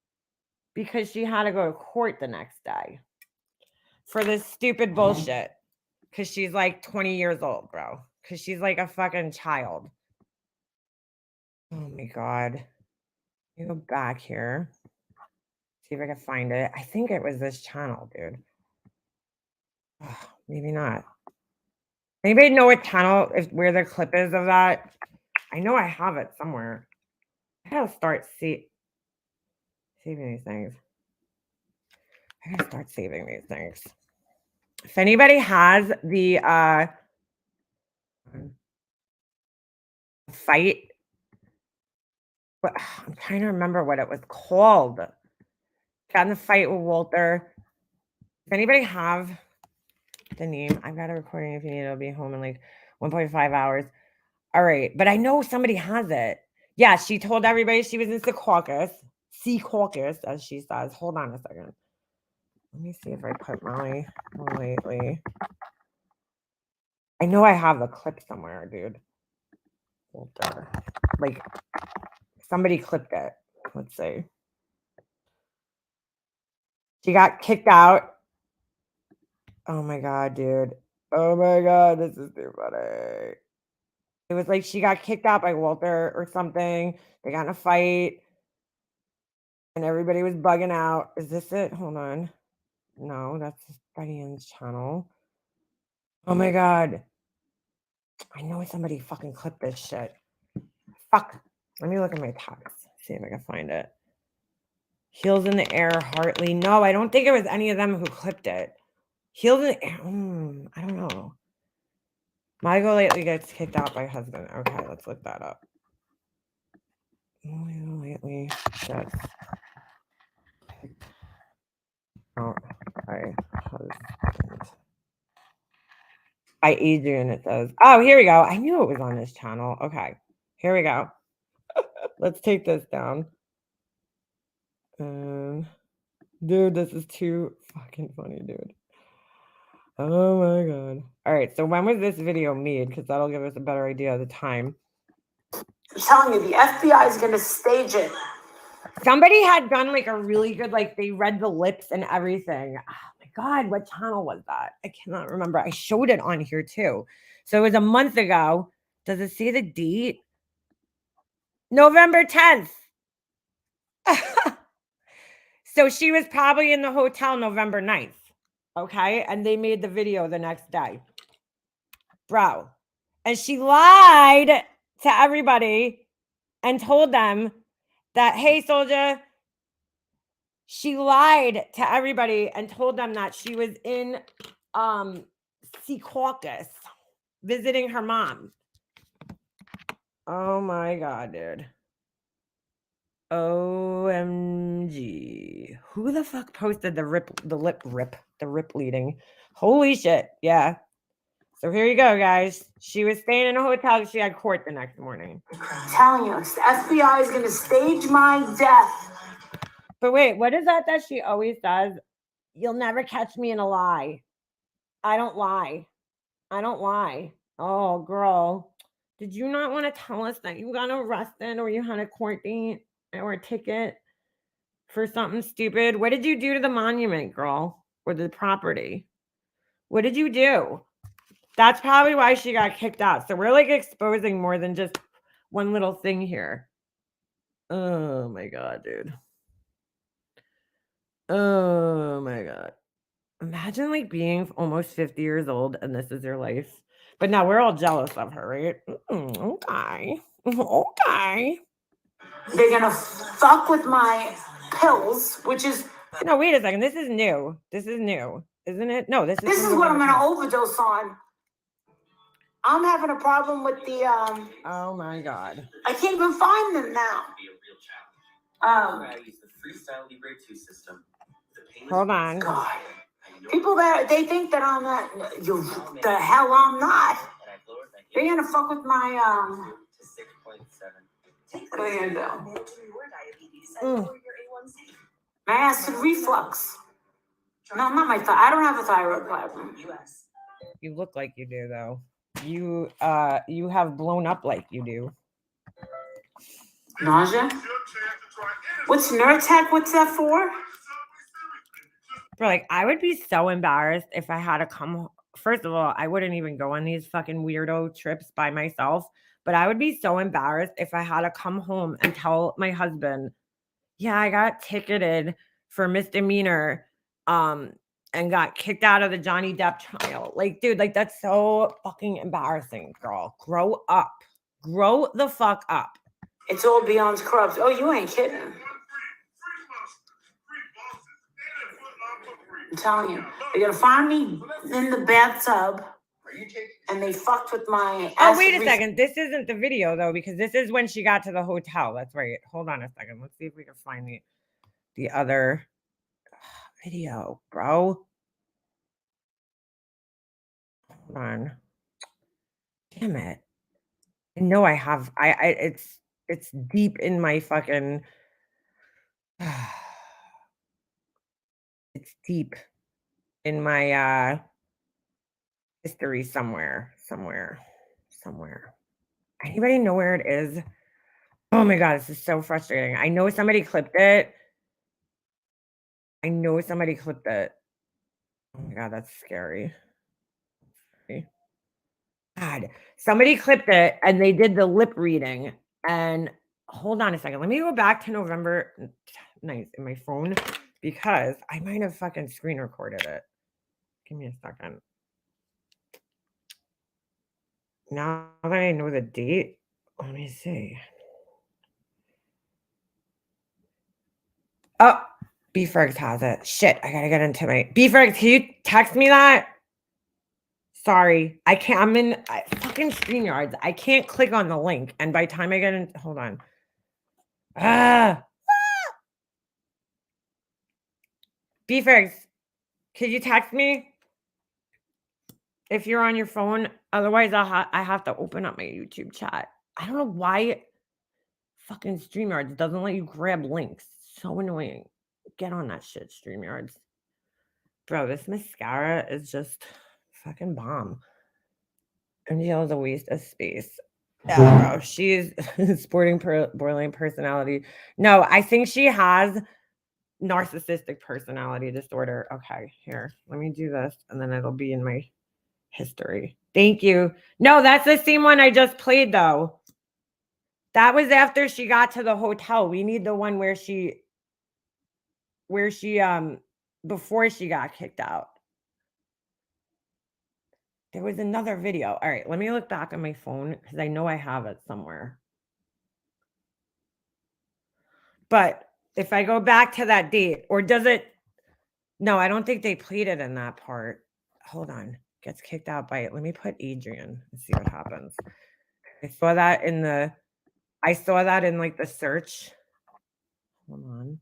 because she had to go to court the next day for this stupid bullshit. Because she's like 20 years old, bro. Because she's like a fucking child. Oh my God. Let me go back here. See if I can find it. I think it was this channel, dude. Oh, maybe not. Anybody know what channel, where the clip is of that? I know I have it somewhere. I gotta start saving these things. I gotta start saving these things. If anybody has the fight, but I'm trying to remember what it was called. Got in the fight with Walter. If anybody have the name, I've got a recording if you need. It'll be home in like 1.5 hours. All right, but I know somebody has it. Yeah, she told everybody she was in Sea Caucus, as she says. Hold on a second. Let me see if I put Molly lately. I know I have the clip somewhere, dude. Walter. Like, somebody clipped it. Let's see. She got kicked out. Oh my God, dude. Oh my God, this is too funny. It was like she got kicked out by Walter or something. They got in a fight. And everybody was bugging out. Is this it? Hold on. No, that's Diane's channel. Oh my God. I know somebody fucking clipped this shit. Fuck. Let me look at my text. See if I can find it. Heels in the air, Hartley. No, I don't think it was any of them who clipped it. Heels in the air. I don't know. My Golightly gets kicked out by husband. Okay, let's look that up. Golightly gets out by husband. By Adrian, it says. Oh, here we go. I knew it was on this channel. Okay, here we go. Let's take this down. Dude, this is too fucking funny, dude. Oh my God. All right, so when was this video made? Because that'll give us a better idea of the time. I'm telling you, the FBI is going to stage it. Somebody had done like a really good, like they read the lips and everything. Oh my God, what channel was that? I cannot remember. I showed it on here too. So it was a month ago. Does it say the date? November 10th. So she was probably in the hotel November 9th. Okay. And they made the video the next day. Bro. And she lied to everybody and told them that, hey, soldier. She lied to everybody and told them that she was in Sea Caucus visiting her mom. Oh my God, dude. OMG. Who the fuck posted the lip leading? Holy shit. Yeah. So here you go, guys. She was staying in a hotel. She had court the next morning. I'm telling you, the FBI is going to stage my death. But wait, what is that she always does? You'll never catch me in a lie. I don't lie. I don't lie. Oh, girl. Did you not want to tell us that you got arrested or you had a court date or a ticket for something stupid? What did you do to the monument, girl? Or the property? What did you do? That's probably why she got kicked out. So we're like exposing more than just one little thing here. Oh my God, dude. Oh my God. Imagine like being almost 50 years old and this is your life. But now we're all jealous of her, right? Okay. Okay. They're going to fuck with my pills, which is... No, wait a second. This is new. This is new. Isn't it? No, this is what I'm going to overdose on. I'm having a problem with the Oh my God. I can't even find them now. I use the Freestyle Libre 2 system. Hold on. God. People that they think that I'm not. You the hell I'm not. They're gonna fuck with my to 6.7. What are you gonna do? Managing your diabetes and lower your A1C. My acid reflux. No, not my thyroid. I don't have a thyroid problem. You look like you do though. You have blown up like you do. Nausea? What's Nurtec? What's that for? Bro, like I would be so embarrassed if I had to come. First of all, I wouldn't even go on these fucking weirdo trips by myself. But I would be so embarrassed if I had to come home and tell my husband, yeah, I got ticketed for misdemeanor, and got kicked out of the Johnny Depp trial. Like, dude, like that's so fucking embarrassing, girl. Grow up. Grow the fuck up. It's all beyond scrubs. Oh, you ain't kidding. I'm telling you, they're gonna find me in the bathtub, and they fucked with my. Oh, wait a second. This isn't the video though, because this is when she got to the hotel. That's right. Hold on a second. Let's see if we can find the other video, bro. Hold on. Damn it. I know I have. It's deep in my fucking. It's deep in my history somewhere. Anybody know where it is? Oh my God, this is so frustrating. I know somebody clipped it. Oh my God, that's scary. God, somebody clipped it and they did the lip reading. And hold on a second. Let me go back to November 9th in my phone because I might have fucking screen recorded it. Give me a second. Now that I know the date, let me see. Oh, B-Fergs has it. Shit, I gotta get into my... B-Fergs, can you text me that? Sorry, I can't. I'm in fucking StreamYards. I can't click on the link. And by the time I get in... Hold on. B-Fergs, could you text me? If you're on your phone. Otherwise, I have to open up my YouTube chat. I don't know why fucking StreamYards doesn't let you grab links. So annoying. Get on that shit, StreamYards. Bro, this mascara is just fucking bomb. Angel is a waste of space. Yeah, bro. She's sporting borderline personality. No, I think she has narcissistic personality disorder. Okay, here. Let me do this, and then it'll be in my history. Thank you. No, that's the same one I just played, though. That was after she got to the hotel. We need the one where she before she got kicked out. There was another video. All right, let me look back on my phone because I know I have it somewhere. But if I go back to that date, or does it? No, I don't think they played it in that part. Hold on. Gets kicked out by it. Let me put Adrian and see what happens. I saw that in like the search. Hold on.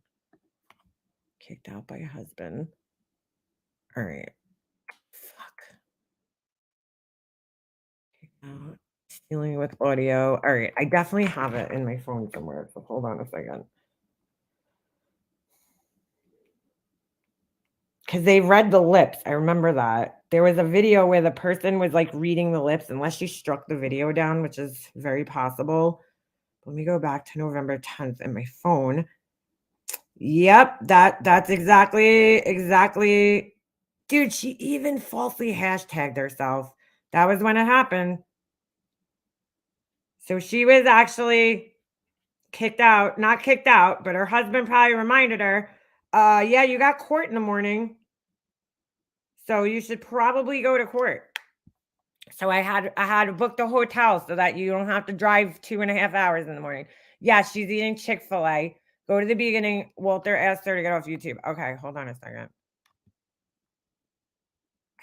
Kicked out by a husband. All right. Fuck. Kicked out. Stealing with audio. All right. I definitely have it in my phone somewhere. So hold on a second. Because they read the lips. I remember that. There was a video where the person was like reading the lips, unless you struck the video down, which is very possible. Let me go back to November 10th in my phone. Yep, that's exactly. Dude, she even falsely hashtagged herself. That was when it happened. So she was actually kicked out, not kicked out, but her husband probably reminded her, yeah, you got court in the morning. So you should probably go to court. So I had to book the hotel so that you don't have to drive 2.5 hours in the morning. Yeah, she's eating Chick-fil-A. Go to the beginning. Walter asked her to get off YouTube. Okay, hold on a second.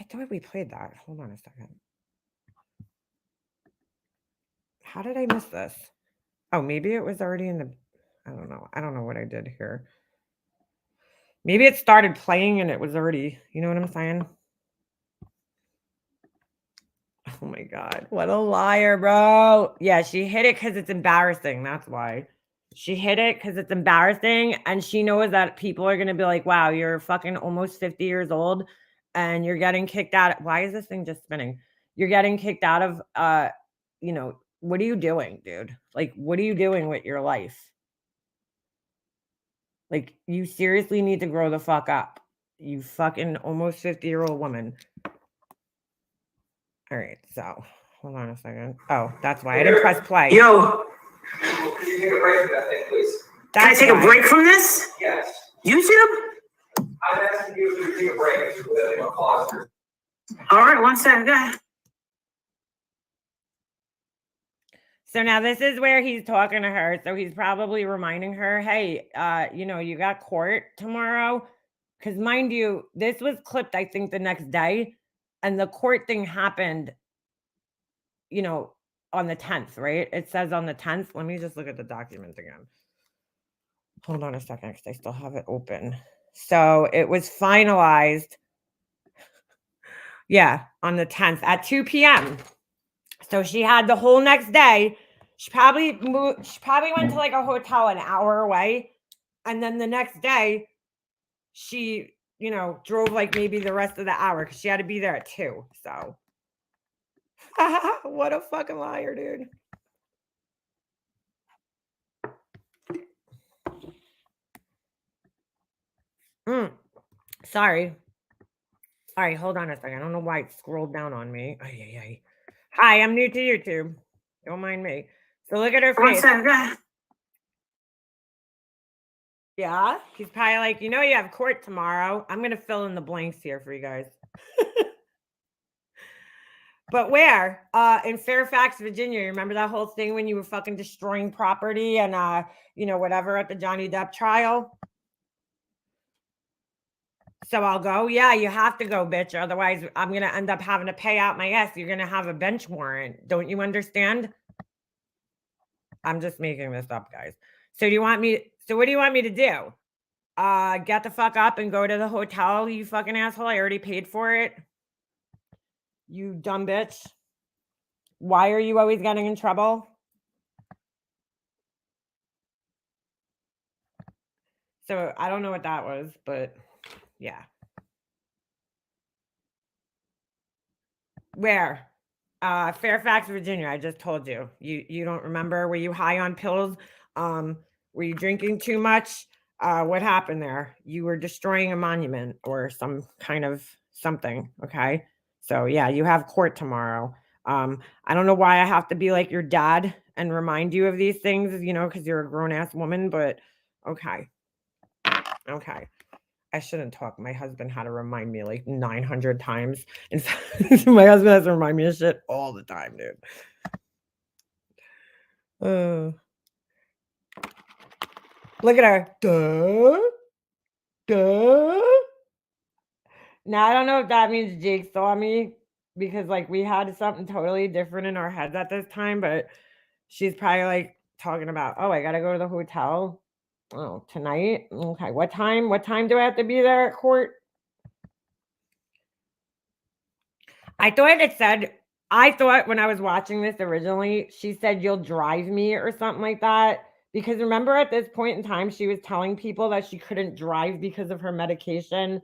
I thought we played that. Hold on a second. How did I miss this? Oh, maybe it was already in the, I don't know. I don't know what I did here. Maybe it started playing and it was already, you know what I'm saying? Oh my God. What a liar, bro. Yeah, she hid it because it's embarrassing. That's why. She hid it because it's embarrassing. And she knows that people are going to be like, wow, you're fucking almost 50 years old and you're getting kicked out. Why is this thing just spinning? You're getting kicked out of, you know, what are you doing, dude? Like, what are you doing with your life? Like, you seriously need to grow the fuck up. You fucking almost 50-year-old woman. All right, so hold on a second. Oh, that's why I didn't press play. Yo, Can you take a break from that thing, please? can I take a break from this? Yes. YouTube? I'm asking you to take a break with a pause. All right, one second. Go ahead. So now this is where he's talking to her. So he's probably reminding her, hey, you know, you got court tomorrow. Because mind you, this was clipped, I think, the next day. And the court thing happened, you know, on the 10th, right? It says on the 10th. Let me just look at the document again. Hold on a second, because I still have it open. So it was finalized. Yeah, on the 10th at 2 p.m. So she had the whole next day. She probably went to like a hotel an hour away. And then the next day, she, you know, drove like maybe the rest of the hour because she had to be there at 2. So what a fucking liar, dude. Sorry. All right, hold on a second. I don't know why it scrolled down on me. Hi, I'm new to YouTube. Don't mind me. So look at her One face. second. Go ahead. Yeah, he's probably like, you know, you have court tomorrow. I'm going to fill in the blanks here for you guys. But where? In Fairfax, Virginia. Remember that whole thing when you were fucking destroying property and, you know, whatever at the Johnny Depp trial? So I'll go. Yeah, you have to go, bitch. Otherwise, I'm going to end up having to pay out my ass. You're going to have a bench warrant. Don't you understand? I'm just making this up, guys. So what do you want me to do? Get the fuck up and go to the hotel, you fucking asshole. I already paid for it. You dumb bitch. Why are you always getting in trouble? So I don't know what that was, but yeah. Where? Fairfax, Virginia. I just told you. You don't remember? Were you high on pills? Were you drinking too much? What happened there? You were destroying a monument or some kind of something. Okay. So yeah, you have court tomorrow. I don't know why I have to be like your dad and remind you of these things, you know, because you're a grown-ass woman, but okay. Okay. I shouldn't talk. My husband had to remind me like 900 times. In fact, my husband has to remind me of shit all the time, dude. Look at her. Duh. Now, I don't know if that means Jake saw me because like we had something totally different in our heads at this time, but she's probably like talking about, oh, I got to go to the hotel. Oh, tonight? Okay. What time? What time do I have to be there at court? I thought when I was watching this originally, she said, you'll drive me or something like that. Because remember at this point in time, she was telling people that she couldn't drive because of her medication.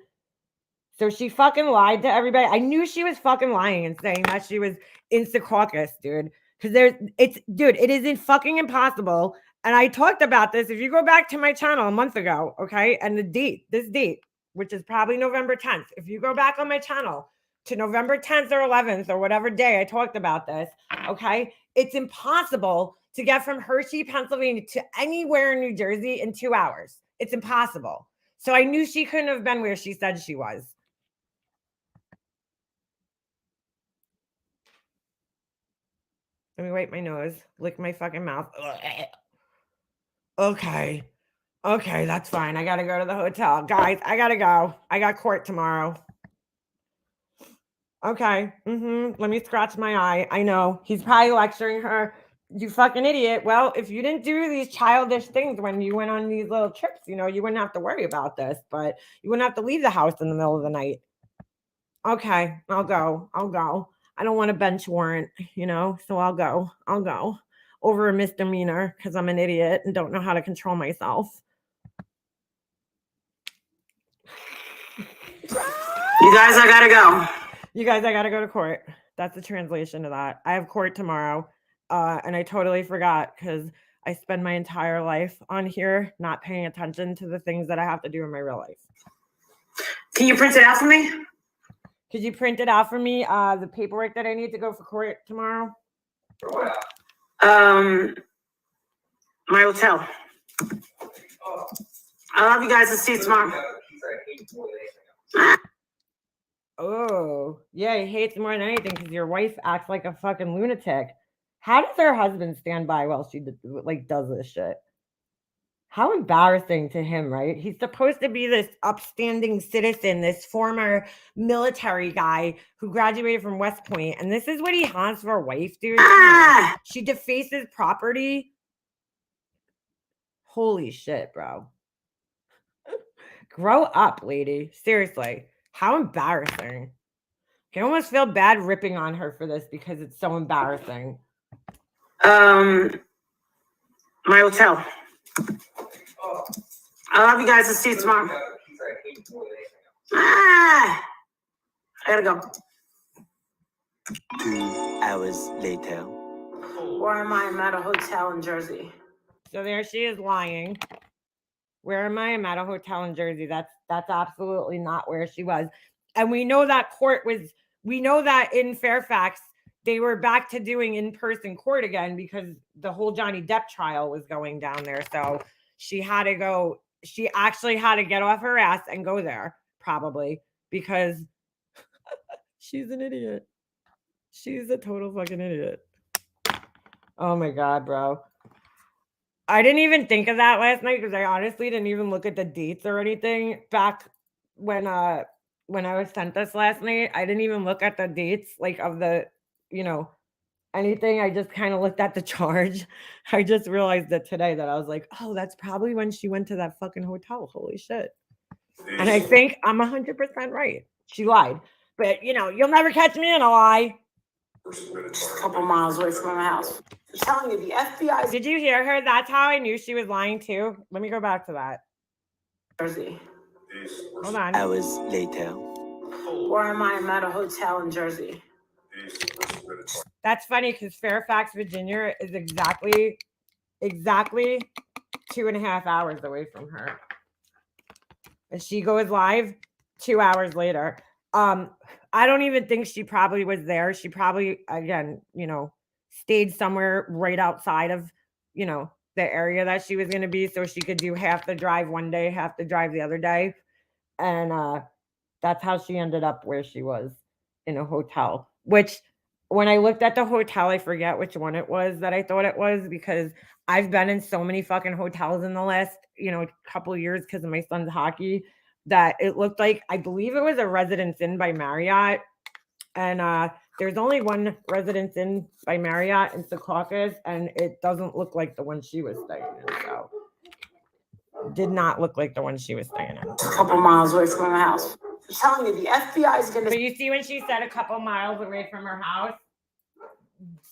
So she fucking lied to everybody. I knew she was fucking lying and saying that she was in Secaucus, dude. Because it isn't fucking impossible. And I talked about this. If you go back to my channel a month ago, okay, and this date, which is probably November 10th. If you go back on my channel to November 10th or 11th or whatever day I talked about this, okay, it's impossible to get from Hershey, Pennsylvania to anywhere in New Jersey in 2 hours. It's impossible. So I knew she couldn't have been where she said she was. Let me wipe my nose, lick my fucking mouth. Okay. Okay, that's fine. I gotta go to the hotel. Guys, I gotta go. I got court tomorrow. Okay. Let me scratch my eye. I know. He's probably lecturing her. You fucking idiot. Well, if you didn't do these childish things when you went on these little trips, you wouldn't have to worry about this, but you wouldn't have to leave the house in the middle of the night. Okay, I'll go. I don't want a bench warrant, so I'll go. Over a misdemeanor because I'm an idiot and don't know how to control myself. You guys, I gotta go. You guys, I gotta go to court. That's the translation of that. I have court tomorrow. And I totally forgot because I spend my entire life on here not paying attention to the things that I have to do in my real life. Can you print it out for me? Could you print it out for me? The paperwork that I need to go for court tomorrow? My hotel. I love you guys. I'll see you tomorrow. Oh, yeah, he hates more than anything because your wife acts like a fucking lunatic. How does her husband stand by while she does this shit? How embarrassing to him, right? He's supposed to be this upstanding citizen, this former military guy who graduated from West Point, and this is what he has for a wife, dude. She defaces property. Holy shit, bro. Grow up, lady. Seriously. How embarrassing. I almost feel bad ripping on her for this because it's so embarrassing. My hotel. I love you guys. I'll see you tomorrow. I gotta go. 2 hours later. Where am I? I'm at a hotel in Jersey. So there she is lying. Where am I? I'm at a hotel in Jersey. That's absolutely not where she was. And we know that we know that in Fairfax, they were back to doing in-person court again because the whole Johnny Depp trial was going down there. So she had to go. She actually had to get off her ass and go there, probably, because she's an idiot. She's a total fucking idiot. Oh my God, bro. I didn't even think of that last night because I honestly didn't even look at the dates or anything back when I was sent this last night. I didn't even look at the dates of the, anything. I just kind of looked at the charge. I just realized that today that I was like, oh, that's probably when she went to that fucking hotel. Holy shit. And I think I'm 100% right. She lied. But, you'll never catch me in a lie. Just a couple miles away from my house. I'm telling you, the FBI. Did you hear her? That's how I knew she was lying too. Let me go back to that. Jersey. Hold on. Hours later. Where am I? I'm at a hotel in Jersey. That's funny because Fairfax, Virginia is exactly 2.5 hours away from her. And she goes live 2 hours later. I don't even think she probably was there. She probably, again, stayed somewhere right outside of, the area that she was going to be. So she could do half the drive one day, half the drive the other day. And that's how she ended up where she was, in a hotel. Which, when I looked at the hotel, I forget which one it was that I thought it was, because I've been in so many fucking hotels in the last, couple of years because of my son's hockey, that it looked like, I believe it was a Residence Inn by Marriott. And there's only one Residence Inn by Marriott in Secaucus, and it doesn't look like the one she was staying in. So, did not look like the one she was staying in. A couple miles away from my house. I'm telling you, the FBI is going to. But you see when she said a couple miles away from her house?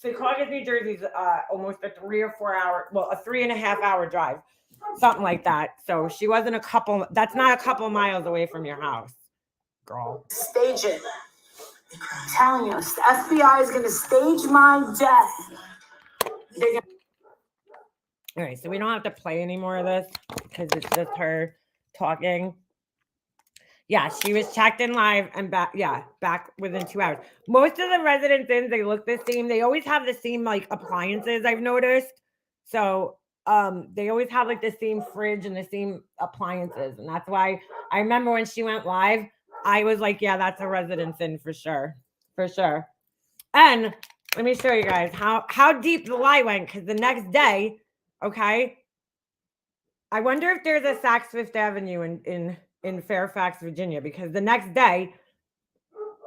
Secaucus, New Jersey is almost a 3 or 4 hour, a 3.5 hour drive. Something like that. So she wasn't that's not a couple miles away from your house, girl. Stage it. I'm telling you, the FBI is going to stage my death. All right, so we don't have to play any more of this because it's just her talking. Yeah, she was checked in live and back. Yeah, back within 2 hours. Most of the Residence Inns, they look the same. They always have the same appliances, I've noticed. So they always have the same fridge and the same appliances, and that's why I remember when she went live, I was like, yeah, that's a Residence Inn for sure. And let me show you guys how deep the lie went, because the next day, okay, I wonder if there's a Saks Fifth Avenue in Fairfax, Virginia, because the next day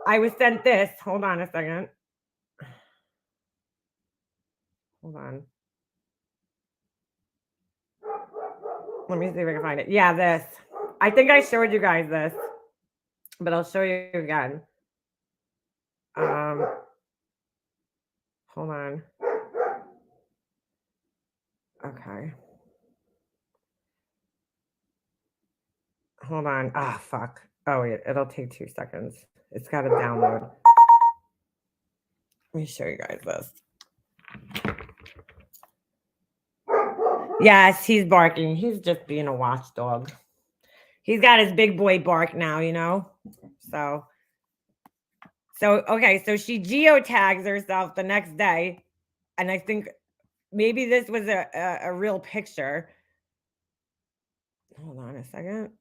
I was sent this. Hold on a second. Hold on. Let me see if I can find it. Yeah, this. I think I showed you guys this, but I'll show you again. Hold on. Okay. Hold on. Ah, fuck. Oh, wait. It'll take 2 seconds. It's got to download. Let me show you guys this. Yes, he's barking. He's just being a watchdog. He's got his big boy bark now, you know? So okay. So she geotags herself the next day. And I think maybe this was a real picture. Hold on a second.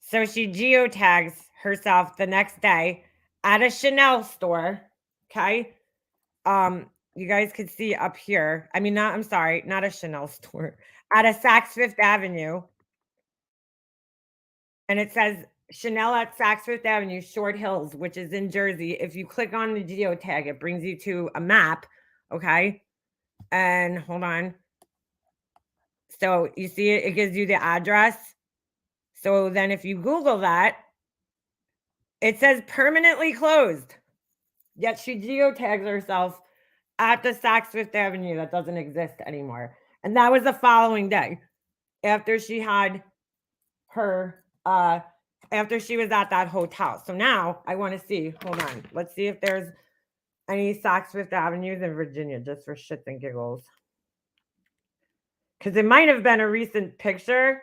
So she geotags herself the next day at a Chanel store. Okay. You guys could see up here. I mean, I'm sorry, not a Chanel store, at a Saks Fifth Avenue. And it says Chanel at Saks Fifth Avenue, Short Hills, which is in Jersey. If you click on the geotag, it brings you to a map. Okay. And hold on. So you see it gives you the address. So then if you Google that, it says permanently closed. Yet she geotags herself at the Saks Fifth Avenue that doesn't exist anymore. And that was the following day after she had her, after she was at that hotel. So now I want to see, hold on. Let's see if there's any Saks Fifth Avenues in Virginia, just for shits and giggles. Because it might have been a recent picture.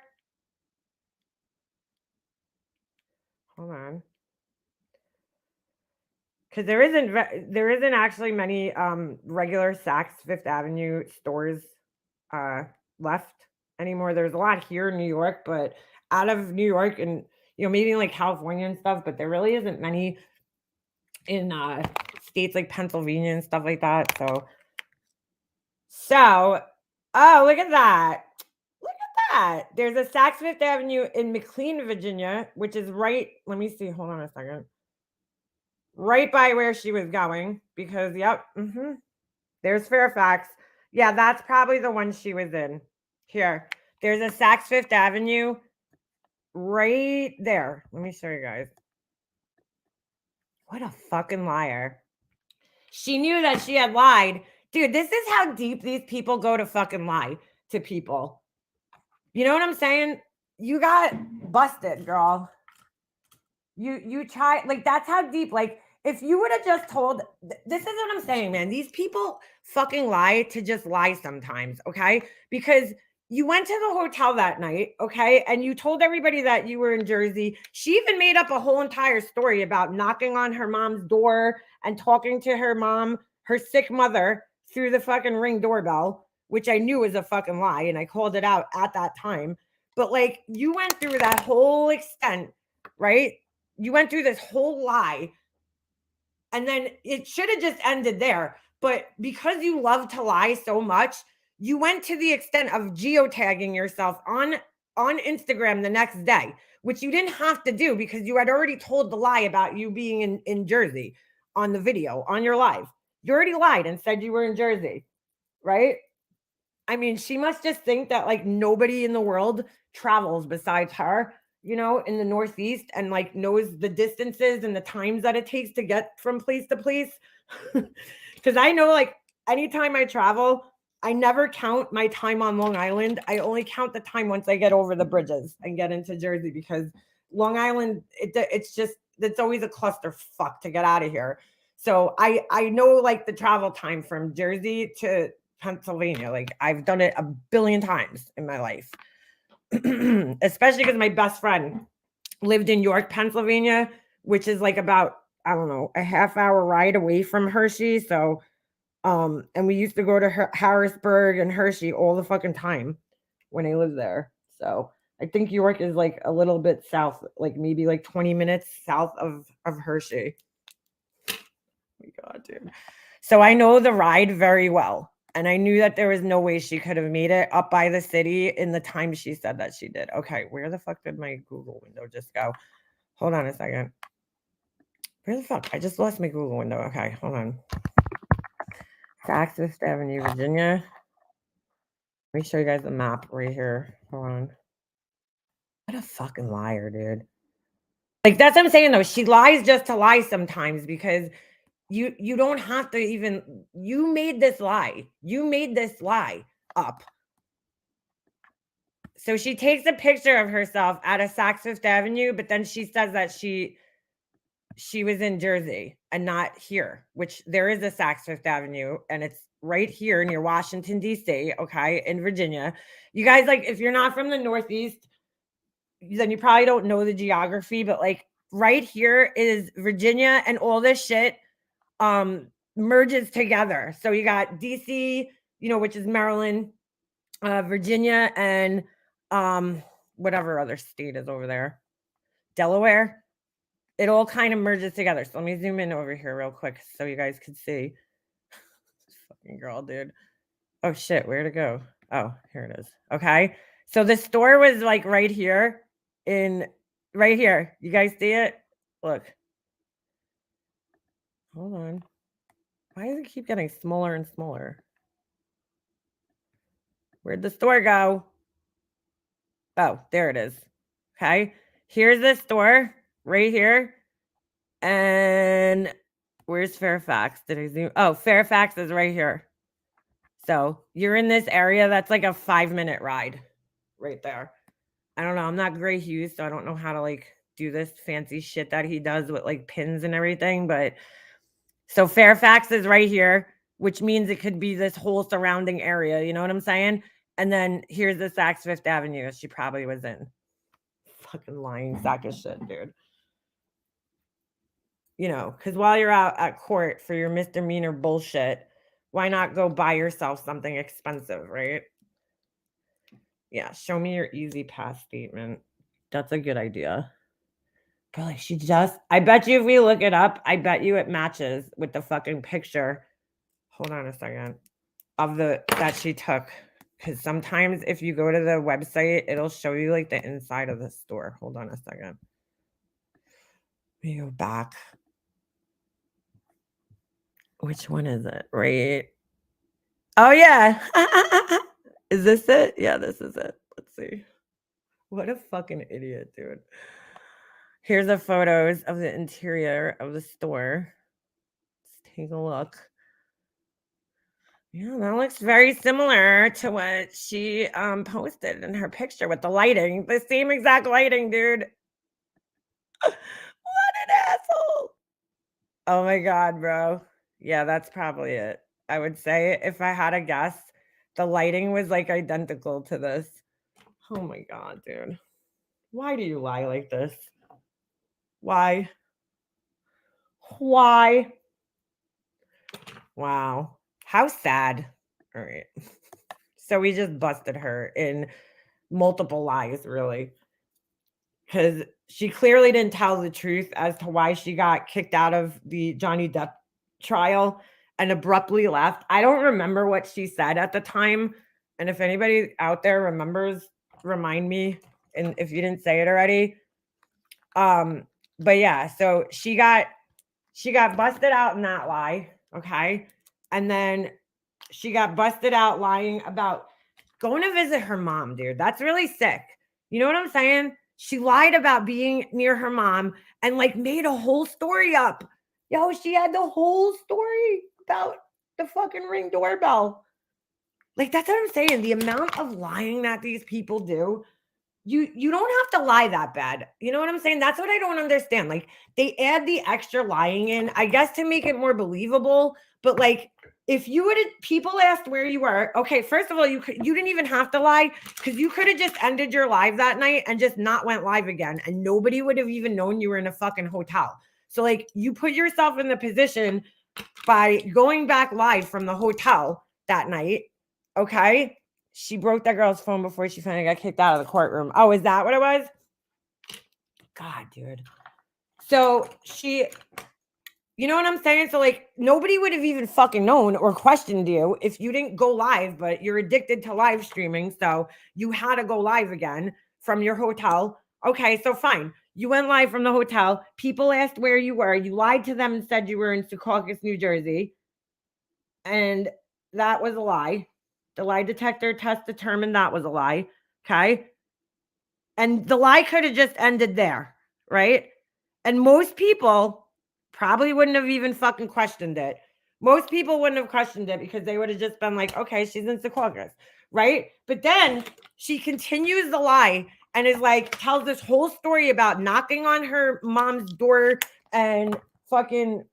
Hold on. Because there isn't actually many regular Saks Fifth Avenue stores left anymore. There's a lot here in New York, but out of New York and maybe like California and stuff, but there really isn't many in states like Pennsylvania and stuff like that. So oh, look at that. Look at that. There's a Saks Fifth Avenue in McLean, Virginia, which is right. Let me see. Hold on a second. Right by where she was going, because yep, there's Fairfax. Yeah, that's probably the one she was in. Here, there's a Saks Fifth Avenue right there. Let me show you guys. What a fucking liar. She knew that she had lied. Dude, this is how deep these people go to fucking lie to people. You know what I'm saying? You got busted, girl. You try, like, that's how deep, like, if you would have just told, this is what I'm saying, man. These people fucking lie to just lie sometimes, okay? Because you went to the hotel that night, okay? And you told everybody that you were in Jersey. She even made up a whole entire story about knocking on her mom's door and talking to her mom, her sick mother, through the fucking Ring doorbell, which I knew was a fucking lie. And I called it out at that time. But like, you went through that whole extent, right? You went through this whole lie, and then it should have just ended there. But because you love to lie so much, you went to the extent of geotagging yourself on Instagram the next day, which you didn't have to do because you had already told the lie about you being in Jersey on the video, on your live. You already lied and said you were in Jersey, right? I mean, she must just think that like nobody in the world travels besides her, in the Northeast, and like knows the distances and the times that it takes to get from place to place. Because I know, like, anytime I travel, I never count my time on Long Island. I only count the time once I get over the bridges and get into Jersey, because Long Island, it's always a clusterfuck to get out of here. So I know like the travel time from Jersey to Pennsylvania. Like, I've done it a billion times in my life. Especially because my best friend lived in York, Pennsylvania, which is like about, I don't know, a half-hour ride away from Hershey. So, and we used to go to Harrisburg and Hershey all the fucking time when I lived there. So I think York is like a little bit south, like maybe like 20 minutes south of Hershey. Oh my God, dude. So I know the ride very well. And I knew that there was no way she could have made it up by the city in the time she said that she did. Okay, where the fuck did my Google window just go? Hold on a second. Where the fuck? I just lost my Google window. Okay, hold on. Saks Fifth Avenue, Virginia. Let me show you guys the map right here. Hold on. What a fucking liar, dude. Like, that's what I'm saying, though. She lies just to lie sometimes because you don't have to even... You made this lie. You made this lie up. So she takes a picture of herself at a Saks Fifth Avenue, but then she says that she was in Jersey and not here, which there is a Saks Fifth Avenue, and it's right here near Washington, D.C., okay, in Virginia. You guys, like, if you're not from the Northeast, then you probably don't know the geography, but, like, right here is Virginia, and all this shit merges together. So you got D.C., which is Maryland, Virginia, and whatever other state is over there, Delaware. It all kind of merges together. So let me zoom in over here real quick so you guys can see. This fucking girl, dude. Oh shit, where'd it go? Oh, here it is. Okay. So the store was like right here. Right here. You guys see it? Look. Hold on. Why does it keep getting smaller and smaller? Where'd the store go? Oh, there it is. Okay. Here's the store right here. And where's Fairfax? Did I zoom? Oh, Fairfax is right here. So you're in this area. That's like a 5-minute ride right there. I don't know. I'm not Gray Hughes, so I don't know how to like do this fancy shit that he does with like pins and everything. But so Fairfax is right here, which means it could be this whole surrounding area. You know what I'm saying? And then here's the Saks Fifth Avenue she probably was in. Fucking lying sack of shit, dude. Because while you're out at court for your misdemeanor bullshit, why not go buy yourself something expensive, right? Yeah, show me your easy pass statement. That's a good idea. But like I bet you if we look it up, I bet you it matches with the fucking picture. Hold on a second. That she took. Because sometimes if you go to the website, it'll show you like the inside of the store. Hold on a second. Let me go back. Which one is it? Right. Oh, yeah. Is this it? Yeah, this is it. Let's see. What a fucking idiot, dude. Here's the photos of the interior of the store. Let's take a look. Yeah, that looks very similar to what she posted in her picture with the lighting. The same exact lighting, dude. What an asshole. Oh my God, bro. Yeah, that's probably it. I would say if I had a guess, the lighting was like identical to this. Oh my God, dude. Why do you lie like this? Why? Why? Wow. How sad. All right. So we just busted her in multiple lies, really. Because she clearly didn't tell the truth as to why she got kicked out of the Johnny Depp trial and abruptly left. I don't remember what she said at the time. And if anybody out there remembers, remind me. And if you didn't say it already. But yeah, so she got busted out in that lie. Okay. And then she got busted out lying about going to visit her mom, dude. That's really sick. You know what I'm saying? She lied about being near her mom and like made a whole story up. Yo, she had the whole story about the fucking Ring doorbell. Like, that's what I'm saying. The amount of lying that these people do, you don't have to lie that bad. You know what I'm saying? That's what I don't understand. Like, they add the extra lying in, I guess, to make it more believable. But like, if you would have, people asked where you were. Okay, first of all, you didn't even have to lie because you could have just ended your live that night and just not went live again, and nobody would have even known you were in a fucking hotel. So like, you put yourself in the position by going back live from the hotel that night. Okay. She broke that girl's phone before she finally got kicked out of the courtroom. Oh, is that what it was? God, dude. So you know what I'm saying? So like, nobody would have even fucking known or questioned you if you didn't go live, but you're addicted to live streaming. So you had to go live again from your hotel. Okay, so fine. You went live from the hotel. People asked where you were. You lied to them and said you were in Secaucus, New Jersey. And that was a lie. The lie detector test determined that was a lie. Okay. And the lie could have just ended there. Right. And most people probably wouldn't have even fucking questioned it. Most people wouldn't have questioned it because they would have just been like, okay, she's in Secaucus. Right. But then she continues the lie and is like, tells this whole story about knocking on her mom's door and fucking,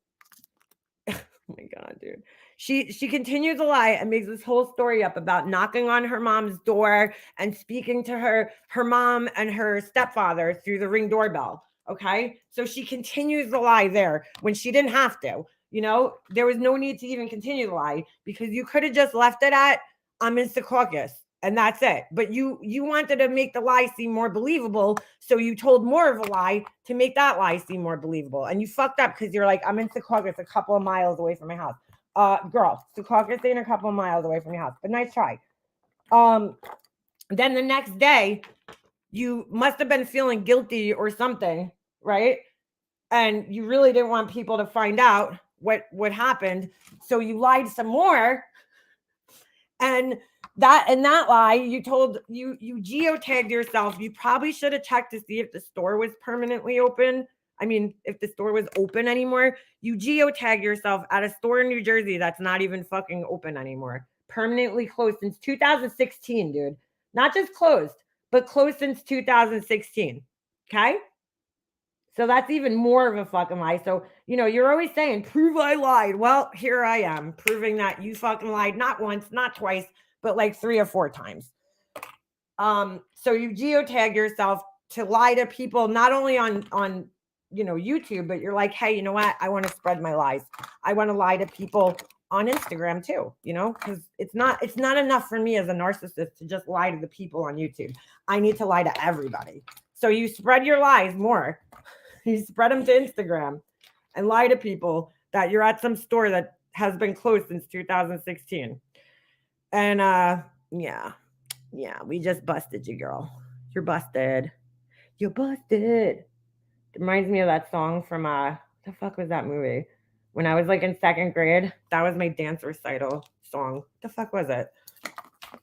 oh my God, dude. She continues a lie and makes this whole story up about knocking on her mom's door and speaking to her mom and her stepfather through the Ring doorbell. Okay. So she continues the lie there when she didn't have to. You know, there was no need to even continue the lie because you could have just left it at I'm in Secaucus and that's it. But you wanted to make the lie seem more believable, so you told more of a lie to make that lie seem more believable. And you fucked up because you're like, I'm in Secaucus, a couple of miles away from my house. Girl, Secaucus ain't a couple of miles away from your house, but nice try. Then the next day, you must have been feeling guilty or something, right? And you really didn't want people to find out what happened, so you lied some more. And that lie, you told you geotagged yourself. You probably should have checked to see if the store was permanently open. I mean, if the store was open anymore. You geotag yourself at a store in New Jersey that's not even fucking open anymore. Permanently closed since 2016, dude. Not just closed, but closed since 2016. Okay? So that's even more of a fucking lie. So, you know, you're always saying, prove I lied. Well, here I am proving that you fucking lied, not once, not twice, but like 3 or 4 times. So you geotag yourself to lie to people, not only on you know, YouTube, but you're like, hey, you know what? I want to spread my lies. I want to lie to people on Instagram too, you know, because it's not enough for me as a narcissist to just lie to the people on YouTube. I need to lie to everybody. So you spread your lies more. You spread them to Instagram and lie to people that you're at some store that has been closed since 2016. And yeah, we just busted you, girl. You're busted. You're busted. It reminds me of that song from the fuck was that movie? When I was like in 2nd grade, that was my dance recital song. The fuck was it?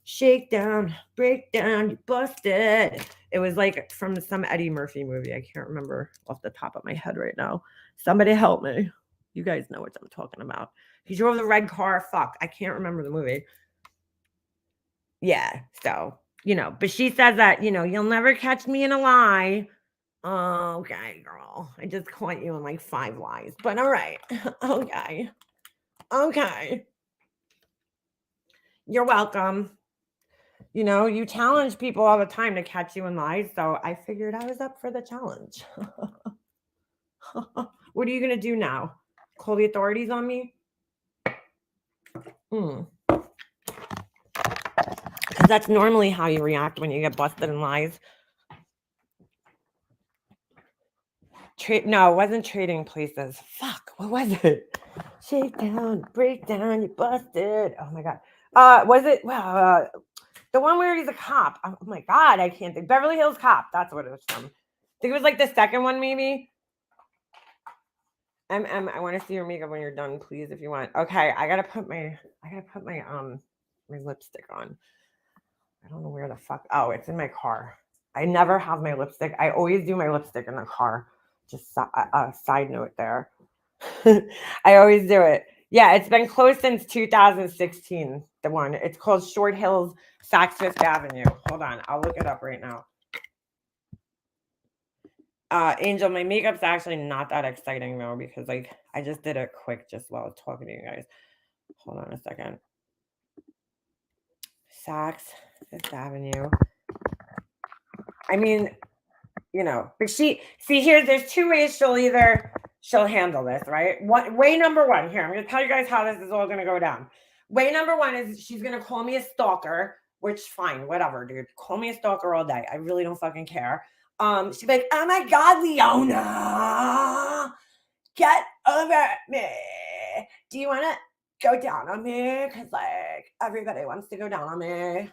Shake down, break down, you busted. It was like from some Eddie Murphy movie. I can't remember off the top of my head right now. Somebody help me. You guys know what I'm talking about. He drove the red car. Fuck, I can't remember the movie. Yeah, so, you know, but she says that, you know, you'll never catch me in a lie. Okay, girl. I just caught you in like 5 lies, but all right. Okay. You're welcome. You know, you challenge people all the time to catch you in lies, so I figured I was up for the challenge. What are you going to do now? Call the authorities on me? Because that's normally how you react when you get busted in lies. No, it wasn't Trading Places. Fuck, what was it? Shake down, break down, you busted. Oh my God. Was it the one where he's a cop? Oh my God, I can't think. Beverly Hills Cop. That's what it was from. I think it was like the second one, maybe. I want to see your makeup when you're done, please, if you want. Okay, I gotta put my my lipstick on. I don't know where the fuck. Oh, it's in my car. I never have my lipstick. I always do my lipstick in the car. Just a side note there. I always do it. Yeah, it's been closed since 2016. The one. It's called Short Hills, Saks Fifth Avenue. Hold on, I'll look it up right now. Angel, my makeup's actually not that exciting though, because like I just did it quick just while I was talking to you guys. Hold on a second. Saks Fifth Avenue. I mean, you know, but there's 2 ways she'll handle this, right? Way number 1, here, I'm going to tell you guys how this is all going to go down. Way number 1 is she's going to call me a stalker, which fine, whatever, dude. Call me a stalker all day. I really don't fucking care. She'd be like, oh my God, Leona, get over me. Do you want to go down on me? Because like everybody wants to go down on me.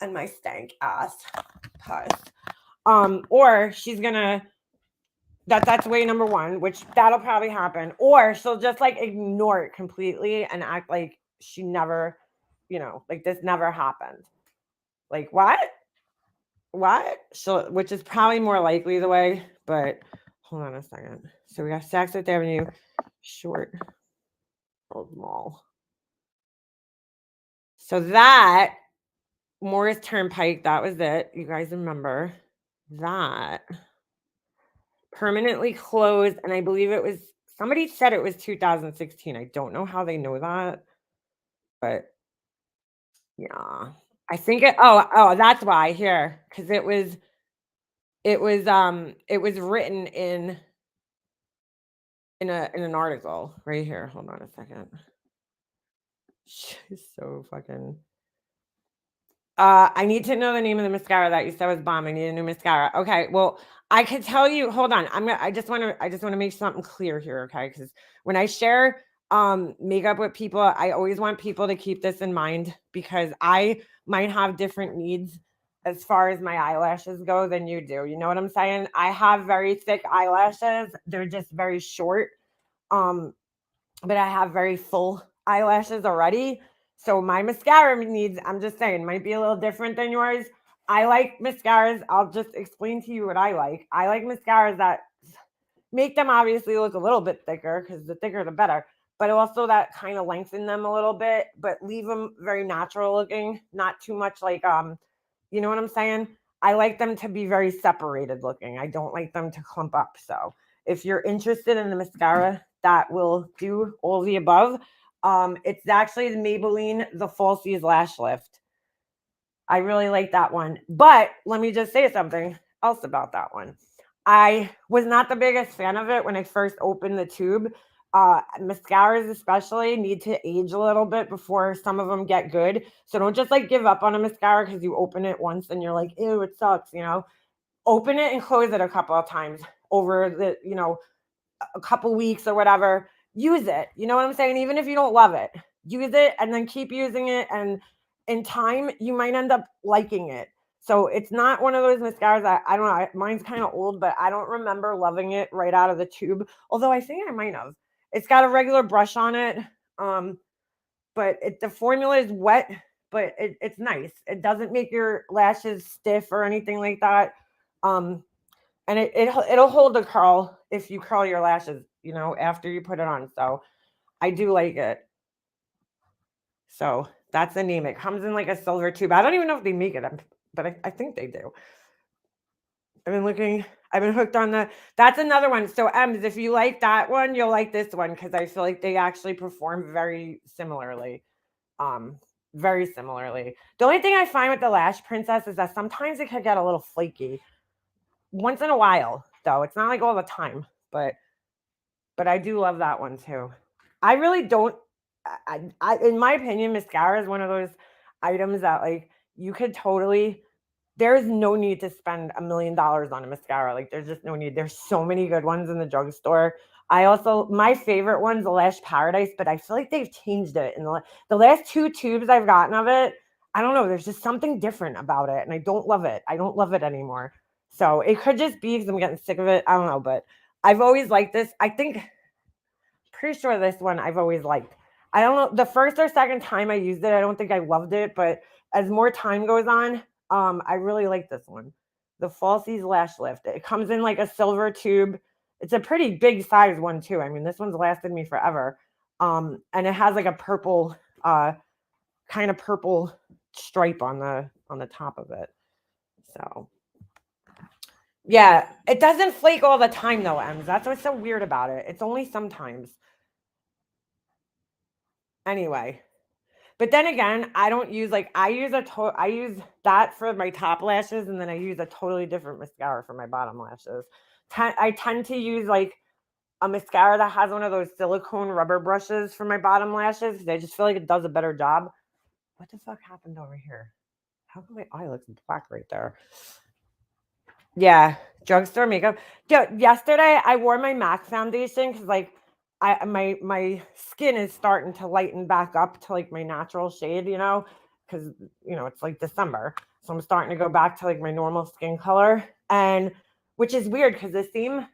And my stank ass puss. Or she's gonna that's way number one, which that'll probably happen. Or she'll just like ignore it completely and act like she never, like this never happened. Like what? Which is probably more likely the way, but hold on a second. So we got Saks Fifth Avenue, short, Old Mall. So that Morris Turnpike, that was it. You guys remember that permanently closed, and I believe it was somebody said it was 2016. I don't know how they know that, but yeah, I think it. Oh, that's why here, because it was written in an article right here. Hold on a second. She's so fucking. I need to know the name of the mascara that you said was bomb. I need a new mascara. Okay, well, I could tell you. Hold on, I just want to make something clear here, okay? Because when I share makeup with people, I always want people to keep this in mind because I might have different needs as far as my eyelashes go than you do. You know what I'm saying? I have very thick eyelashes. They're just very short. But I have very full eyelashes already. So my mascara needs, I'm just saying, might be a little different than yours. I like mascaras. I'll just explain to you what I like. I like mascaras that make them obviously look a little bit thicker because the thicker the better, but also that kind of lengthen them a little bit, but leave them very natural looking, not too much like, you know what I'm saying? I like them to be very separated looking. I don't like them to clump up. So if you're interested in the mascara that will do all the above, it's actually the Maybelline The Falsies Lash Lift. I really like that one. But let me just say something else about that one. I was not the biggest fan of it when I first opened the tube. Mascaras especially need to age a little bit before some of them get good. So don't just like give up on a mascara because you open it once and you're like, ew, it sucks, Open it and close it a couple of times over the, a couple weeks or whatever. Use it. You know what I'm saying? Even if you don't love it, use it and then keep using it. And in time, you might end up liking it. So it's not one of those mascaras that I don't know. Mine's kind of old, but I don't remember loving it right out of the tube. Although I think I might have. It's got a regular brush on it. But the formula is wet, but it's nice. It doesn't make your lashes stiff or anything like that. And it'll hold a curl if you curl your lashes, after you put it on. So I do like it. So that's the name. It comes in like a silver tube. I don't even know if they make it, but I think they do. I've been hooked on that's another one. So Ems, if you like that one, you'll like this one because I feel like they actually perform very similarly. Very similarly. The only thing I find with the Lash Princess is that sometimes it could get a little flaky. Once in a while, though. It's not like all the time, but I do love that one too. I really don't. I in my opinion, mascara is one of those items that like you could totally. There's no need to spend $1 million on a mascara. Like there's just no need. There's so many good ones in the drugstore. My favorite one's the Lash Paradise, but I feel like they've changed it in the last 2 tubes I've gotten of it. I don't know. There's just something different about it, and I don't love it. I don't love it anymore. So it could just be because I'm getting sick of it. I don't know, but I've always liked this. Pretty sure this one I've always liked. I don't know. The first or second time I used it, I don't think I loved it, but as more time goes on, I really like this one. The Falsies Lash Lift. It comes in like a silver tube. It's a pretty big size one too. I mean, this one's lasted me forever. And it has like a purple, kind of purple stripe on the top of it. So yeah, it doesn't flake all the time though, Ems. That's what's so weird about it. It's only sometimes. Anyway, but then again, I don't use I use that for my top lashes, and then I use a totally different mascara for my bottom lashes. I tend to use like a mascara that has one of those silicone rubber brushes for my bottom lashes because I just feel like it does a better job. What the fuck happened over here? How come my eye looks black right there? Yeah, drugstore makeup. Yesterday I wore my MAC foundation because my skin is starting to lighten back up to like my natural shade, because it's like December. So I'm starting to go back to like my normal skin color. And which is weird because the same,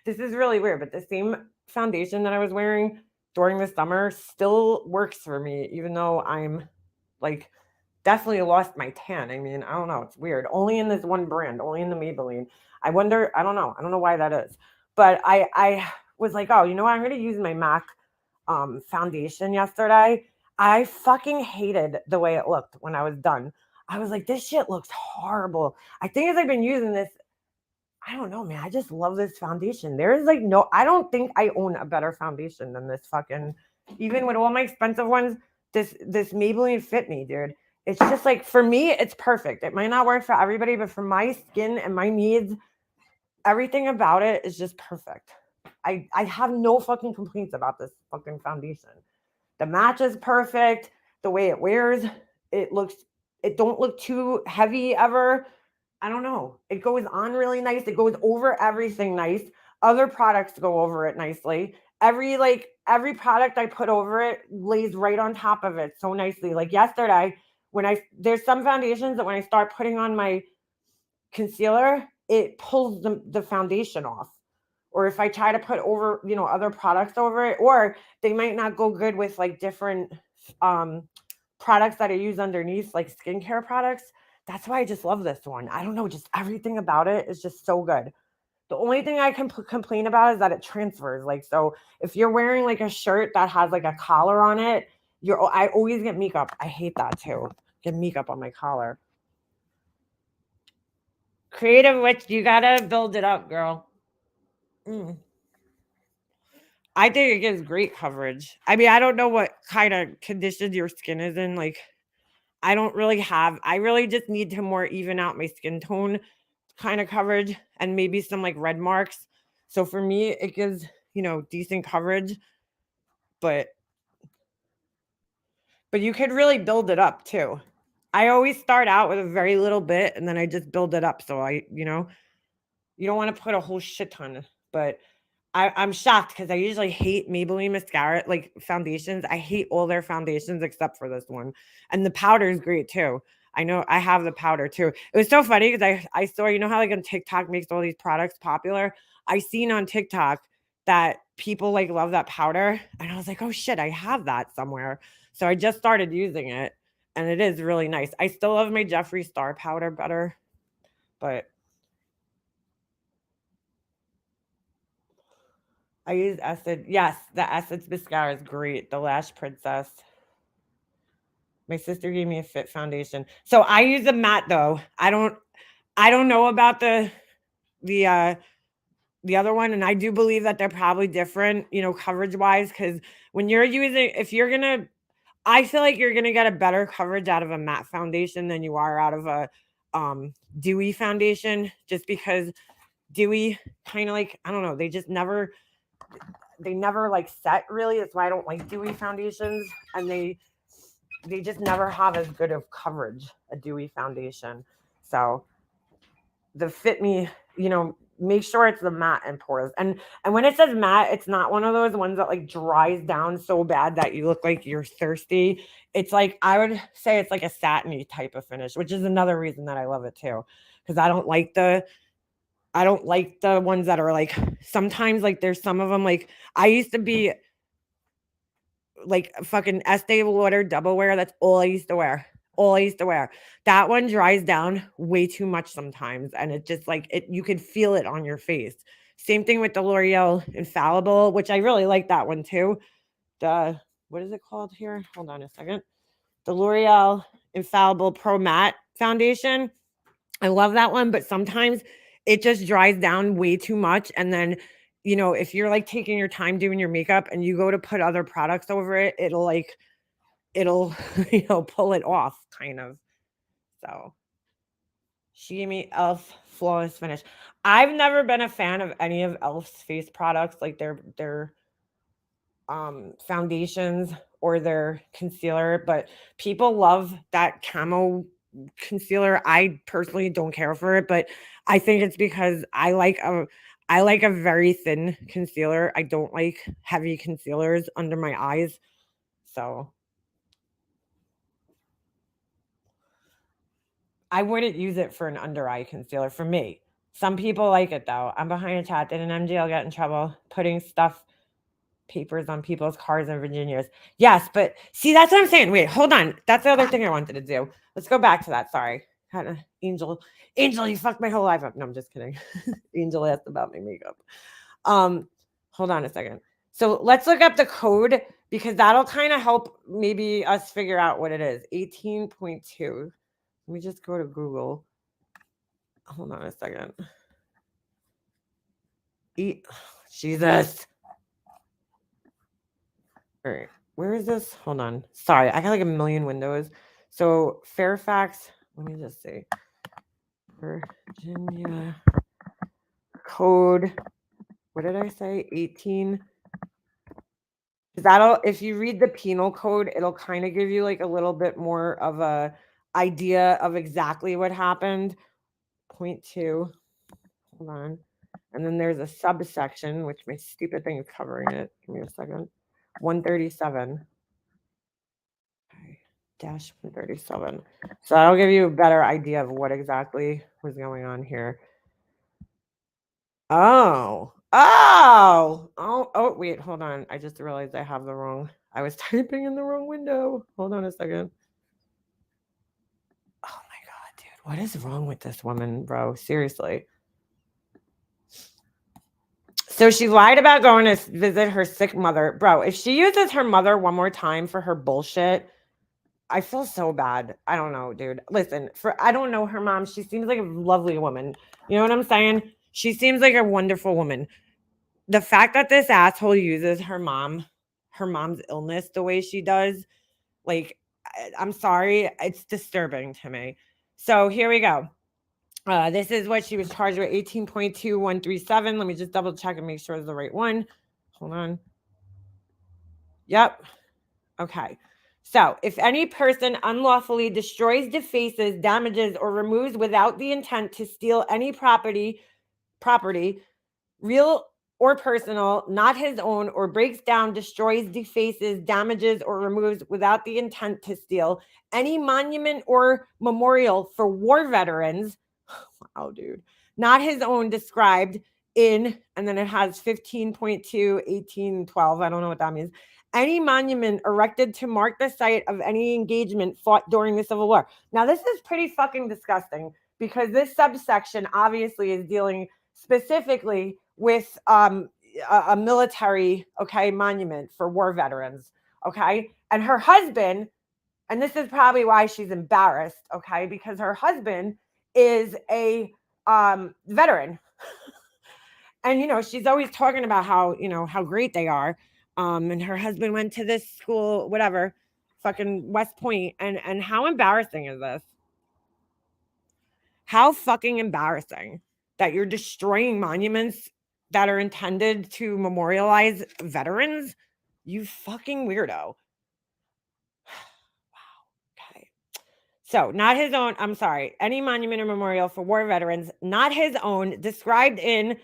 this is really weird, but the same foundation that I was wearing during the summer still works for me, even though I'm like definitely lost my tan. I mean, I don't know. It's weird. Only in this one brand, only in the Maybelline. I wonder, I don't know. I don't know why that is. But I was like, oh, you know what? I'm going to use my MAC foundation yesterday. I fucking hated the way it looked when I was done. I was like, this shit looks horrible. I think as I've been using this, I don't know, man. I just love this foundation. There is like no, I don't think I own a better foundation than this fucking, even with all my expensive ones, this Maybelline Fit Me, dude. It's just like, for me, it's perfect. It might not work for everybody, but for my skin and my needs, everything about it is just perfect. I have no fucking complaints about this fucking foundation. The match is perfect. The way it wears, it don't look too heavy ever. I don't know. It goes on really nice. It goes over everything nice. Other products go over it nicely. Every product I put over it lays right on top of it so nicely. Like yesterday, there's some foundations that when I start putting on my concealer, it pulls the foundation off. Or if I try to put over, other products over it, or they might not go good with like different products that I use underneath, like skincare products. That's why I just love this one. I don't know, just everything about it is just so good. The only thing I can complain about is that it transfers. Like, so if you're wearing like a shirt that has like a collar on it, I always get makeup. I hate that too. Get makeup on my collar. Creative Witch, you gotta build it up, girl. I think it gives great coverage. I mean, I don't know what kind of condition your skin is in. Like, I really just need to more even out my skin tone kind of coverage and maybe some like red marks. So for me, it gives, decent coverage, but you could really build it up too. I always start out with a very little bit and then I just build it up. So you don't want to put a whole shit ton, but I'm shocked because I usually hate Maybelline mascara, like foundations. I hate all their foundations except for this one. And the powder is great too. I know I have the powder too. It was so funny because I saw, how like on TikTok makes all these products popular. I seen on TikTok that people like love that powder. And I was like, oh shit, I have that somewhere. So I just started using it and it is really nice. I still love my Jeffree Star powder better, but I use Essence. Yes, the Essence mascara is great. The Lash Princess. My sister gave me a Fit foundation. So I use a matte though. I don't know about the other one, and I do believe that they're probably different, coverage wise. Because when you're using, I feel like you're gonna get a better coverage out of a matte foundation than you are out of a dewy foundation, just because dewy kind of like, I don't know, they never like set really. That's why I don't like dewy foundations, and they just never have as good of coverage, a dewy foundation. So the Fit Me, make sure it's the matte and pores. And when it says matte, it's not one of those ones that like dries down so bad that you look like you're thirsty. It's like, I would say it's like a satiny type of finish, which is another reason that I love it too. Because I don't like the ones that are like, sometimes like there's some of them, like I used to be like fucking Estee Lauder double wear. That's all I used to wear. That one dries down way too much sometimes. And it just like you could feel it on your face. Same thing with the L'Oreal Infallible, which I really like that one too. What is it called here? Hold on a second. The L'Oreal Infallible Pro Matte Foundation. I love that one, but sometimes it just dries down way too much. And then, if you're like taking your time doing your makeup and you go to put other products over it, it'll pull it off kind of. So she gave me e.l.f. Flawless Finish. I've never been a fan of any of e.l.f.'s face products, like their foundations or their concealer, but people love that camo concealer. I personally don't care for it, but I think it's because I like a very thin concealer. I don't like heavy concealers under my eyes. So I wouldn't use it for an under eye concealer for me. Some people like it though. I'm behind a chat. Did an MGL get in trouble putting papers on people's cars in Virginia's? Yes, but see, that's what I'm saying. Wait, hold on. That's the other thing I wanted to do. Let's go back to that. Sorry. Angel, you fucked my whole life up. No, I'm just kidding. Angel asked about my makeup. Hold on a second. So let's look up the code because that'll kind of help maybe us figure out what it is. 18.2. Let me just go to Google. Hold on a second. Jesus. All right. Where is this? Hold on. Sorry. I got like a million windows. So Fairfax. Let me just see. Virginia code. What did I say? 18. That'll, if you read the penal code, it'll kind of give you like a little bit more of a idea of exactly what happened. 0.2. Hold on. And then there's a subsection, which my stupid thing is covering it. Give me a second. 137. Okay. Dash 137. So that'll give you a better idea of what exactly was going on here. Oh, wait, hold on. I just realized I have the wrong, I was typing in the wrong window. Hold on a second. Oh my God, dude. What is wrong with this woman, bro? Seriously. So she lied about going to visit her sick mother. Bro, if she uses her mother one more time for her bullshit, I feel so bad. I don't know, dude. Listen, I don't know her mom. She seems like a lovely woman. You know what I'm saying? She seems like a wonderful woman. The fact that this asshole uses her mom's illness the way she does, like, I'm sorry, it's disturbing to me. So here we go. This is what she was charged with, 18.2137. Let me just double check and make sure it's the right one. Hold on. Yep. Okay. So if any person unlawfully destroys, defaces, damages, or removes without the intent to steal any property, real or personal, not his own, or breaks down, destroys, defaces, damages, or removes without the intent to steal any monument or memorial for war veterans, wow, dude, not his own, described in, and then it has 15.2, 18, 12, I don't know what that means, any monument erected to mark the site of any engagement fought during the Civil War. Now, this is pretty fucking disgusting because this subsection obviously is dealing specifically with a military, okay, monument for war veterans, okay? And her husband, and this is probably why she's embarrassed, okay, because her husband is a veteran. And, you know, she's always talking about how, you know, how great they are. And her husband went to this school, whatever, fucking West Point. And how embarrassing is this? How fucking embarrassing that you're destroying monuments that are intended to memorialize veterans? You fucking weirdo. Wow. Okay. So, not his own, I'm sorry, any monument or memorial for war veterans, not his own, described in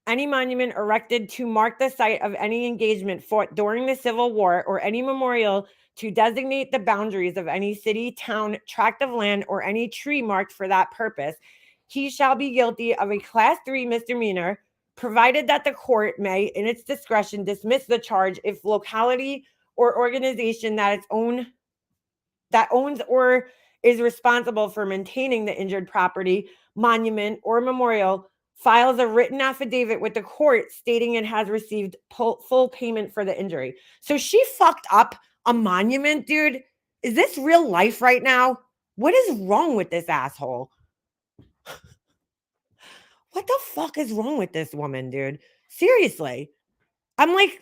any monument erected to mark the site of any engagement fought during the Civil War, or any memorial to designate the boundaries of any city, town, tract of land, or any tree marked for that purpose, he shall be guilty of a Class 3 misdemeanor, provided that the court may, in its discretion, dismiss the charge if locality or organization that owns or is responsible for maintaining the injured property, monument, or memorial files a written affidavit with the court stating it has received full payment for the injury. So she fucked up a monument, dude. Is this real life right now? What is wrong with this asshole? What the fuck is wrong with this woman, dude? Seriously. I'm like,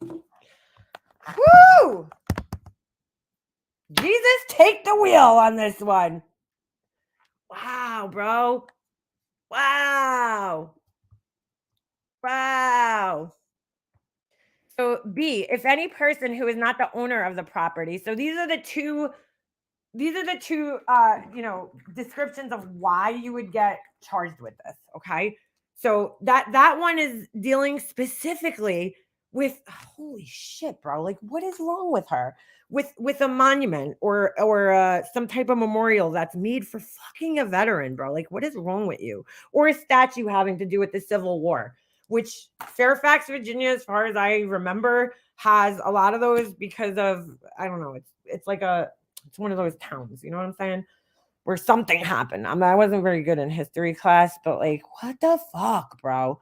woo! Jesus, take the wheel on this one. Wow, bro. Wow. So B, if any person who is not the owner of the property. So these are the two you know, descriptions of why you would get charged with this, okay? So that one is dealing specifically with holy shit, bro. Like, what is wrong with her? With a monument or some type of memorial that's made for fucking a veteran, bro. Like, what is wrong with you? Or a statue having to do with the Civil War, which Fairfax, Virginia, as far as I remember, has a lot of those because of, I don't know, it's like it's one of those towns, you know what I'm saying? Where something happened. I mean, I wasn't very good in history class, but like, what the fuck, bro?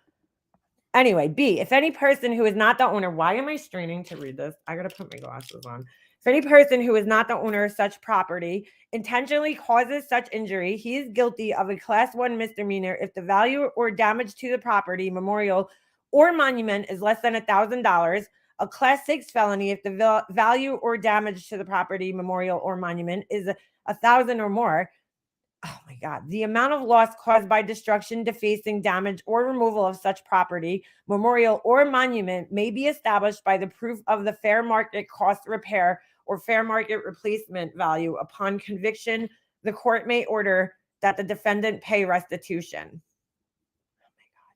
Anyway, B, if any person who is not the owner, why am I straining to read this? I gotta put my glasses on. If any person who is not the owner of such property intentionally causes such injury, he is guilty of a class 1 misdemeanor if the value or damage to the property, memorial, or monument is less than $1,000, a class 6 felony if the value or damage to the property, memorial, or monument is 1,000 or more. Oh my God. The amount of loss caused by destruction, defacing, damage, or removal of such property, memorial, or monument may be established by the proof of the fair market cost repair or fair market replacement value. Upon conviction, the court may order that the defendant pay restitution. Oh my God,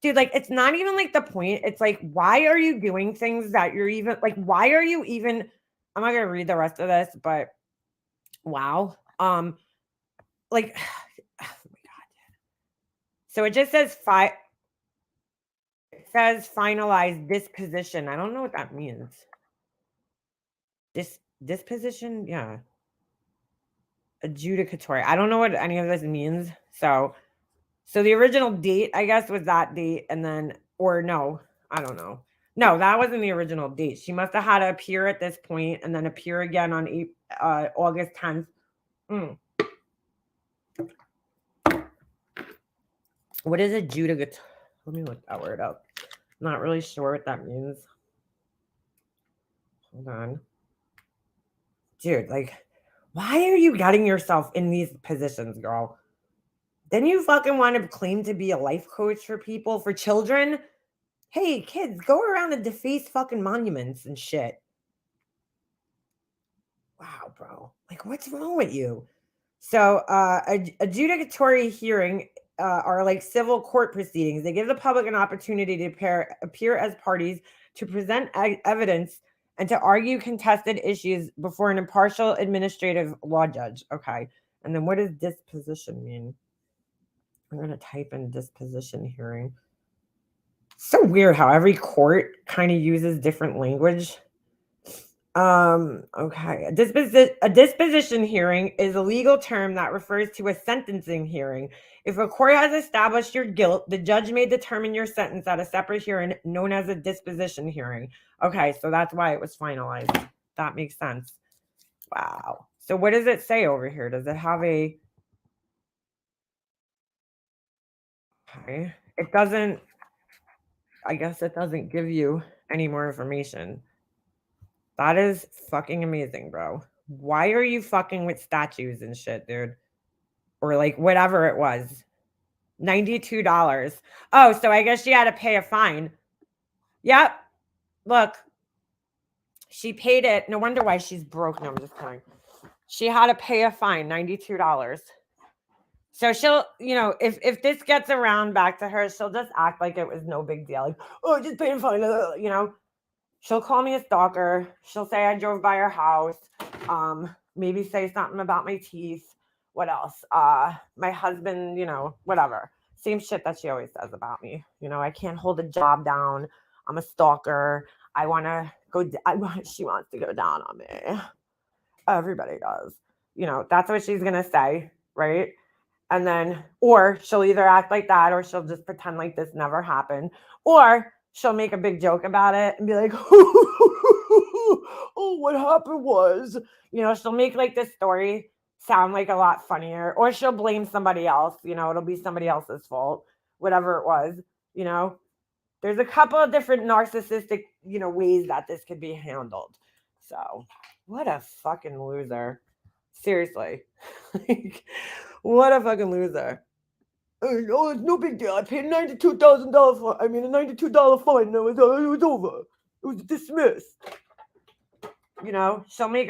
dude, like, it's not even like the point. It's like, why are you doing things that you're even like, why are you even, I'm not going to read the rest of this, but wow. Like, oh my God. So it just says finalized disposition. I don't know what that means. Disposition, yeah. Adjudicatory. I don't know what any of this means. So the original date, I guess, was that date, and then, or no, I don't know. No, that wasn't the original date. She must have had to appear at this point and then appear again on August 10th. What is adjudicatory? Let me look that word up. I'm not really sure what that means. Hold on. Dude, like, why are you getting yourself in these positions, girl? Then you fucking want to claim to be a life coach for people, for children? Hey, kids, go around and deface fucking monuments and shit. Wow, bro. Like, what's wrong with you? So, adjudicatory hearing are like civil court proceedings. They give the public an opportunity to appear as parties, to present evidence, and to argue contested issues before an impartial administrative law judge. Okay. And then what does disposition mean? I'm going to type in disposition hearing. So weird how every court kind of uses different language. Okay. A disposition hearing is a legal term that refers to a sentencing hearing. If a court has established your guilt, the judge may determine your sentence at a separate hearing known as a disposition hearing. Okay, so that's why it was finalized. That makes sense. Wow. So what does it say over here? Does it have a... Okay. It doesn't... I guess it doesn't give you any more information. That is fucking amazing, bro. Why are you fucking with statues and shit, dude? Or like whatever it was. $92. Oh, so I guess she had to pay a fine. Yep. Look. She paid it. No wonder why she's broke. No, I'm just kidding. She had to pay a fine, $92. So she'll, if this gets around back to her, she'll just act like it was no big deal. Like, oh, just pay a fine, She'll call me a stalker. She'll say I drove by her house. Maybe say something about my teeth. What else? My husband, whatever. Same shit that she always says about me. I can't hold a job down. I'm a stalker. She wants to go down on me. Everybody does. That's what she's going to say, right? And then, or she'll either act like that, or she'll just pretend like this never happened. Or she'll make a big joke about it and be like, oh, what happened was, she'll make like this story sound like a lot funnier, or she'll blame somebody else, it'll be somebody else's fault, whatever it was, there's a couple of different narcissistic, ways that this could be handled. So what a fucking loser. Seriously. What a fucking loser. Oh, it's no big deal. I paid $92,000 fine. I mean, a $92 fine. It was over. It was dismissed. She'll make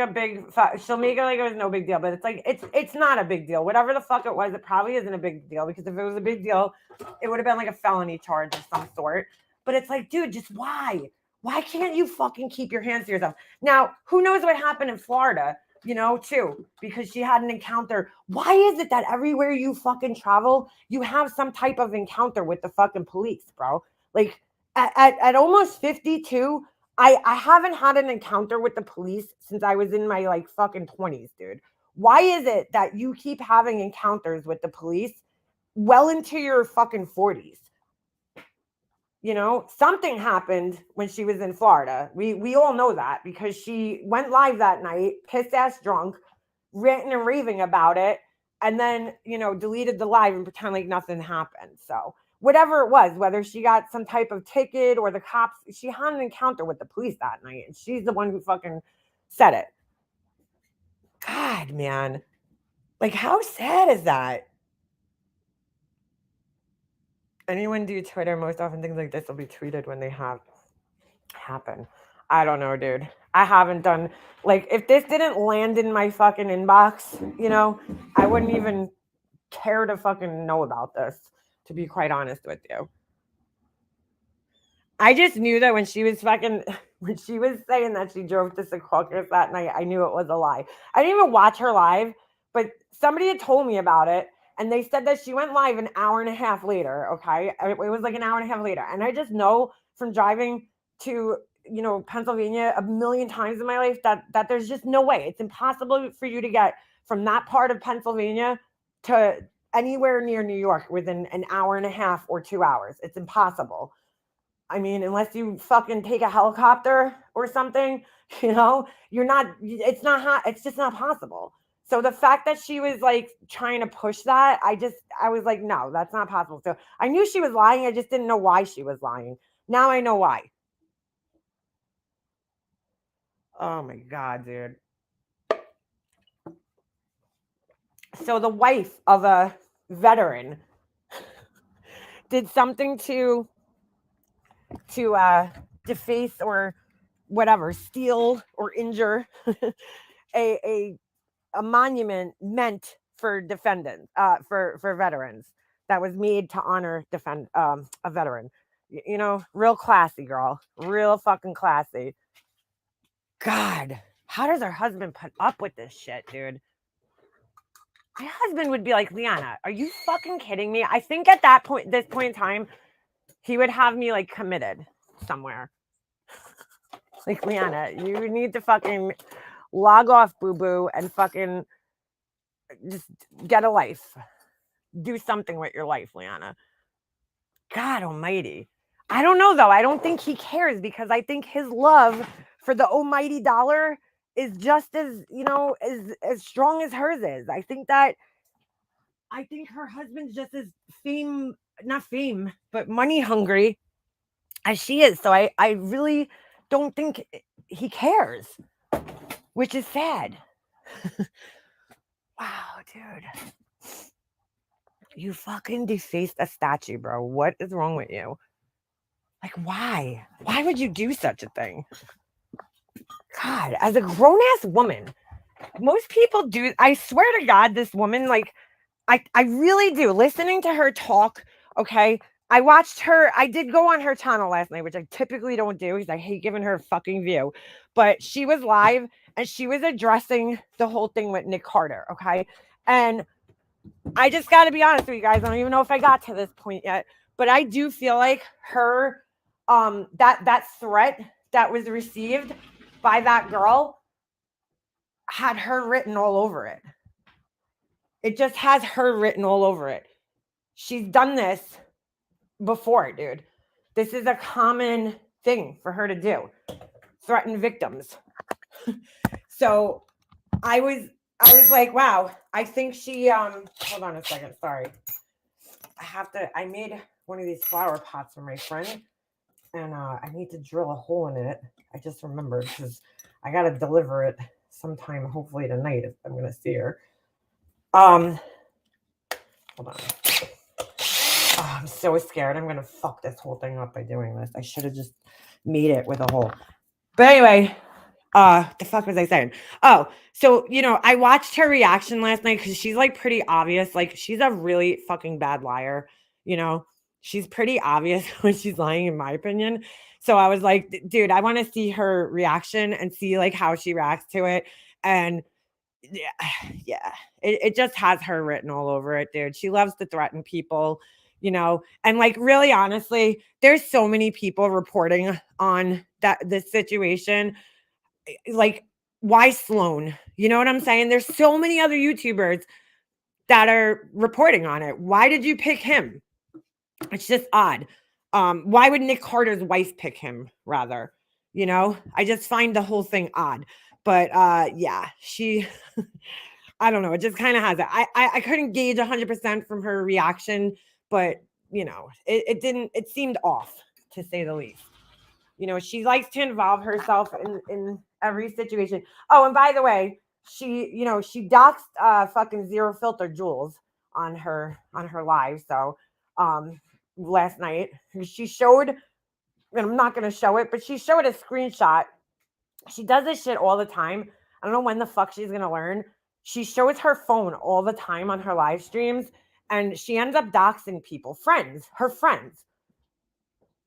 she'll make it like it was no big deal, but it's like, it's not a big deal. Whatever the fuck it was, it probably isn't a big deal, because if it was a big deal, it would have been like a felony charge of some sort. But it's like, dude, just why? Why can't you fucking keep your hands to yourself? Now, who knows what happened in Florida, too, because she had an encounter. Why is it that everywhere you fucking travel, you have some type of encounter with the fucking police, bro? Like at almost 52, I haven't had an encounter with the police since I was in my like fucking 20s, dude. Why is it that you keep having encounters with the police well into your fucking 40s? Something happened when she was in Florida. We all know that because she went live that night, pissed ass drunk, ranting and raving about it, and then, deleted the live and pretend like nothing happened. So whatever it was, whether she got some type of ticket or the cops, she had an encounter with the police that night, and she's the one who fucking said it. God, man. Like, how sad is that? Anyone do Twitter? Most often things like this will be tweeted when they happen. I don't know, dude. I haven't done, like, if this didn't land in my fucking inbox, I wouldn't even care to fucking know about this, to be quite honest with you. I just knew that when she was saying that she drove to Secaucus that night, I knew it was a lie. I didn't even watch her live, but somebody had told me about it, and they said that she went live an hour and a half later, okay? It was like an hour and a half later, and I just know from driving to, Pennsylvania a million times in my life that there's just no way. It's impossible for you to get from that part of Pennsylvania to anywhere near New York within an hour and a half or 2 hours. It's impossible. I mean, unless you fucking take a helicopter or something, it's just not possible. So the fact that she was like trying to push that, I was like, no, that's not possible. So I knew she was lying. I just didn't know why she was lying. Now I know why. Oh my God, dude. So the wife of a veteran did something to deface or whatever, steal or injure a monument meant for for veterans that was made to honor a veteran. Real classy, girl. Real fucking classy. God, how does her husband put up with this shit, dude? My husband would be like, Liana, are you fucking kidding me? I think at this point in time, he would have me like committed somewhere. Like, Liana, you need to fucking log off, boo-boo, and fucking just get a life. Do something with your life, Liana. God almighty. I don't know, though. I don't think he cares because I think his love for the almighty dollar is just as, as strong as hers is. I think her husband's just as not fame, but money hungry as she is. So I really don't think he cares, which is sad. Wow, dude. You fucking defaced a statue, bro. What is wrong with you? Like, why? Why would you do such a thing? God, as a grown-ass woman, most people do. I swear to God, this woman, like, I really do. Listening to her talk, okay? I watched her. I did go on her channel last night, which I typically don't do because I hate giving her a fucking view. But she was live and she was addressing the whole thing with Nick Carter, okay? And I just got to be honest with you guys. I don't even know if I got to this point yet, but I do feel like her, that threat that was received by that girl had her written all over it. It just has her written all over it. She's done this before, dude. This is a common thing for her to do. Threaten victims. So I was like, wow, I think she, hold on a second. Sorry. I made one of these flower pots for my friend and I need to drill a hole in it. I just remembered because I got to deliver it sometime, hopefully tonight if I'm going to see her. Hold on. Oh, I'm so scared. I'm going to fuck this whole thing up by doing this. I should have just made it with a hole. But anyway, the fuck was I saying? Oh, so, I watched her reaction last night because she's like pretty obvious. Like she's a really fucking bad liar, She's pretty obvious when she's lying, in my opinion. So I was like, dude, I want to see her reaction and see like how she reacts to it. And yeah, yeah, it just has her written all over it, dude. She loves to threaten people, and like really honestly, there's so many people reporting on this situation. Like, why Sloan? You know what I'm saying? There's so many other YouTubers that are reporting on it. Why did you pick him? It's just odd. Why would Nick Carter's wife pick him rather? I just find the whole thing odd. But yeah, she I don't know. It just kind of has it. I couldn't gauge 100% from her reaction, but it seemed off to say the least. She likes to involve herself in every situation. Oh, and by the way, she doxed fucking Zero Filter Jules on her live. So last night she showed, and I'm not gonna show it, but she showed a screenshot. She does this shit all the time. I don't know when the fuck she's gonna learn. She shows her phone all the time on her live streams, and she ends up doxing people, her friends.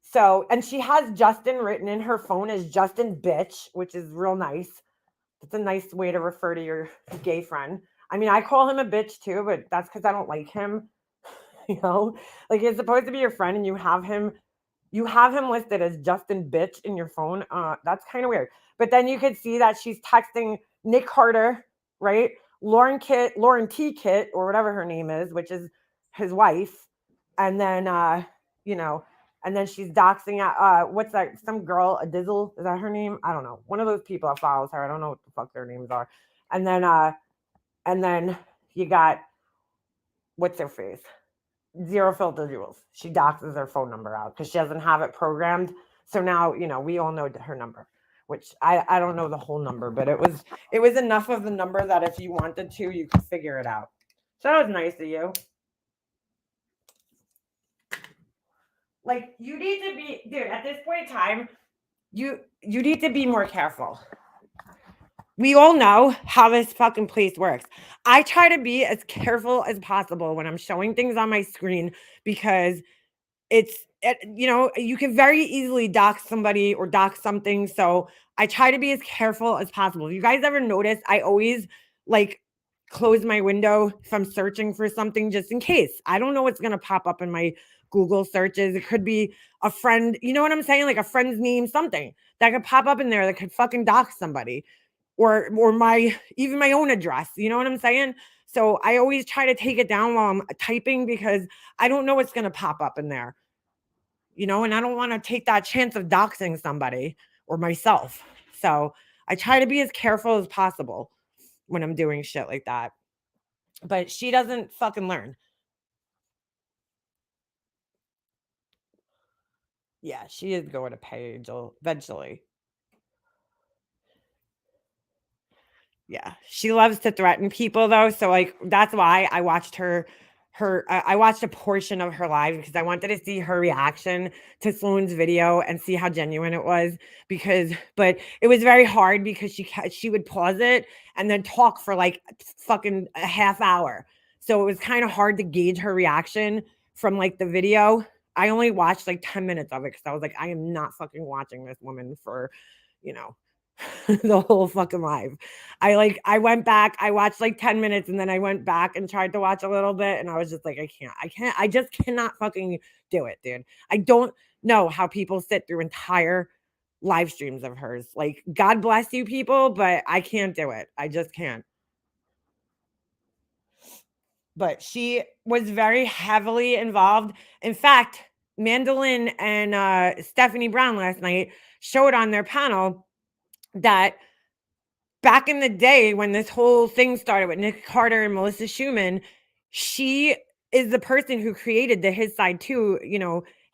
So, and she has Justin written in her phone as Justin bitch, which is real nice. It's a nice way to refer to your gay friend. I mean, I call him a bitch too, but that's because I don't like him. Like he's supposed to be your friend and you have him listed as Justin bitch in your phone. That's kind of weird. But then you could see that she's texting Nick Carter, right? Lauren T. Kit, or whatever her name is, which is his wife. And then and then she's doxing what's that? Some girl, a Dizzle, is that her name? I don't know. One of those people that follows her. I don't know what the fuck their names are. And then you got, what's her face? Zero Filter Jules. She doxes her phone number out because she doesn't have it programmed. So now, we all know her number, which I don't know the whole number, but it was enough of the number that if you wanted to, you could figure it out. So that was nice of you. Like, you need to be, dude, at this point in time, you need to be more careful. We all know how this fucking place works. I try to be as careful as possible when I'm showing things on my screen because you can very easily dox somebody or dox something. So I try to be as careful as possible. If you guys ever notice, I always like close my window if I'm searching for something just in case. I don't know what's going to pop up in my Google searches. It could be a friend, you know what I'm saying? Like a friend's name, something that could pop up in there that could fucking dox somebody or even my own address. You know what I'm saying? So I always try to take it down while I'm typing because I don't know what's going to pop up in there. And I don't want to take that chance of doxing somebody or myself. So I try to be as careful as possible when I'm doing shit like that. But she doesn't fucking learn. Yeah, she is going to pay eventually. Yeah, she loves to threaten people though. So like that's why I watched I watched a portion of her live because I wanted to see her reaction to Sloan's video and see how genuine it was but it was very hard because she would pause it and then talk for like fucking a half hour. So it was kind of hard to gauge her reaction from like the video. I only watched like 10 minutes of it because I was like, I am not fucking watching this woman for, the whole fucking live. I went back, I watched like 10 minutes and then I went back and tried to watch a little bit and I was just like, I just cannot fucking do it, dude. I don't know how people sit through entire live streams of hers. Like, God bless you people, but I can't do it. I just can't. But she was very heavily involved. In fact, Mandolin and Stephanie Brown last night showed on their panel that back in the day when this whole thing started with Nick Carter and Melissa Schumann, she is the person who created the His Side Too,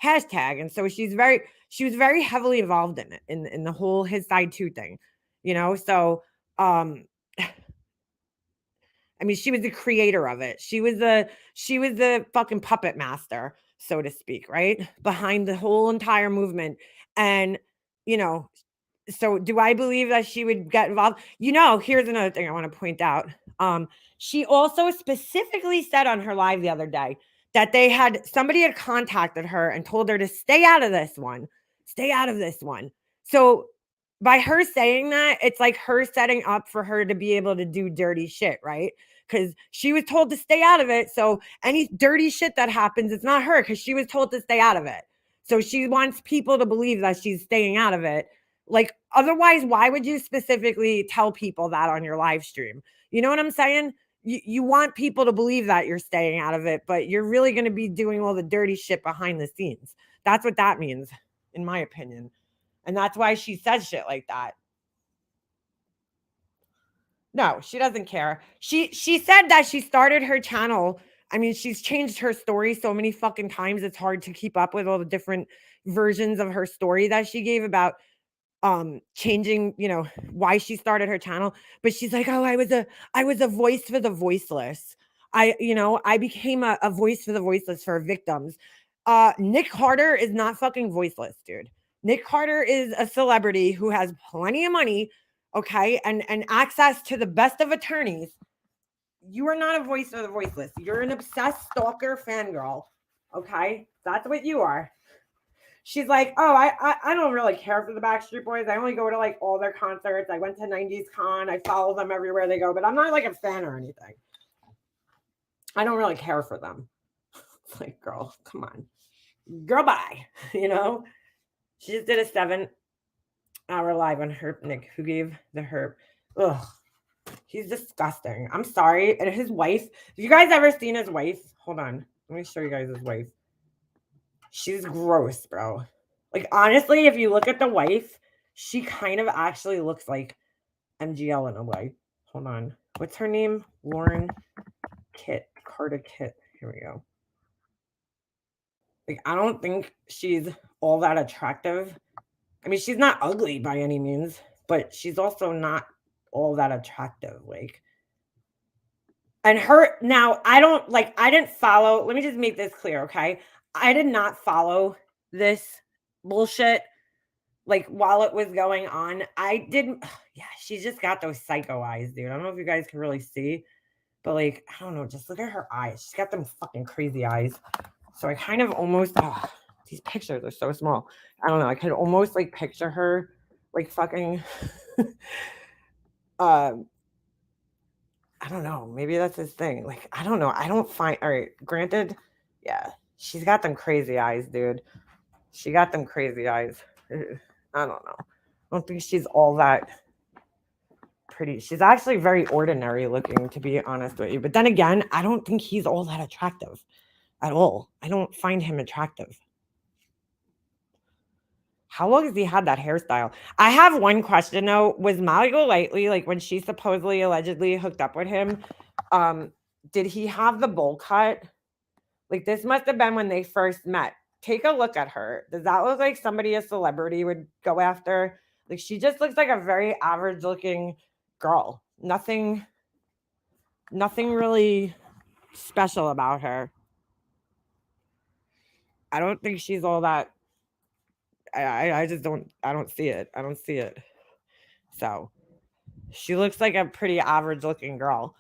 hashtag. And so she was very heavily involved in it, in the whole His Side Too thing, so I mean, she was the creator of it. She was the fucking puppet master, so to speak, right? Behind the whole entire movement. And, so do I believe that she would get involved? Here's another thing I want to point out. She also specifically said on her live the other day that somebody had contacted her and told her to stay out of this one. Stay out of this one. So by her saying that, it's like her setting up for her to be able to do dirty shit, right? Because she was told to stay out of it. So any dirty shit that happens, it's not her because she was told to stay out of it. So she wants people to believe that she's staying out of it. Like, otherwise, why would you specifically tell people that on your live stream? You know what I'm saying? You want people to believe that you're staying out of it, but you're really going to be doing all the dirty shit behind the scenes. That's what that means, in my opinion. And that's why she says shit like that. No, she doesn't care. She said that she started her channel. I mean, she's changed her story so many fucking times. It's hard to keep up with all the different versions of her story that she gave about changing, why she started her channel. But she's like, oh, I was a voice for the voiceless. I became a voice for the voiceless for victims. Nick Carter is not fucking voiceless, dude. Nick Carter is a celebrity who has plenty of money, okay, and access to the best of attorneys. You are not a voice for the voiceless. You're an obsessed stalker fangirl, okay? That's what you are. She's like, oh, I don't really care for the Backstreet Boys. I only go to like all their concerts. I went to 90s Con. I follow them everywhere they go, but I'm not like a fan or anything. I don't really care for them. It's like, girl, come on. Girl, bye. She just did a 7-hour live on Herp Nick, who gave the Herp. Ugh. He's disgusting. I'm sorry. And his wife, have you guys ever seen his wife? Hold on. Let me show you guys his wife. She's gross, bro. Like, honestly, if you look at the wife, she kind of actually looks like MGL in a way. Hold on. What's her name? Lauren Carter Kit. Here we go. Like, I don't think she's all that attractive. I mean, she's not ugly by any means, but she's also not all that attractive. Like, and her, now, I didn't follow, let me just make this clear, okay? I did not follow this bullshit, like, while it was going on. I didn't, yeah, she's just got those psycho eyes, dude. I don't know if you guys can really see, but, like, I don't know, just look at her eyes. She's got them fucking crazy eyes. So I kind of almost, these pictures are so small. I don't know, I could almost, like, picture her, like, fucking, I don't know, maybe that's his thing. Like, I don't know. I don't find, all right, granted, yeah. She's got them crazy eyes, dude. She got them crazy eyes. I don't know. I don't think she's all that pretty. She's actually very ordinary looking, to be honest with you. But then again, I don't think he's all that attractive at all. I don't find him attractive. How long has he had that hairstyle? I have one question, though. Was Molly Golightly, like, when she supposedly, allegedly hooked up with him, did he have the bowl cut? Like, this must have been when they first met. Take a look at her. Does that look like somebody a celebrity would go after? Like, she just looks like a very average looking girl. Nothing really special about her. I don't think she's all that. I just don't see it. I don't see it. So she looks like a pretty average looking girl.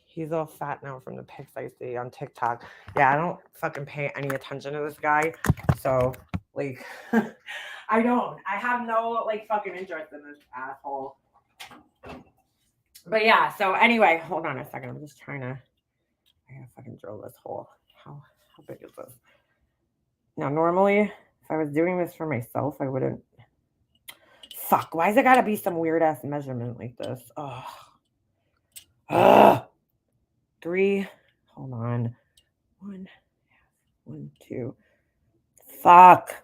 He's all fat now from the pics I see on TikTok. Yeah, I don't fucking pay any attention to this guy. So, like, I don't. I have no, like, fucking interest in this asshole. But yeah, so anyway, hold on a second. I'm just trying to, I gotta fucking drill this hole. How big is this? Now, normally, if I was doing this for myself, I wouldn't. Fuck, why's it gotta be some weird ass measurement like this? Oh. Ugh. 3, hold on, 1, 2. Fuck,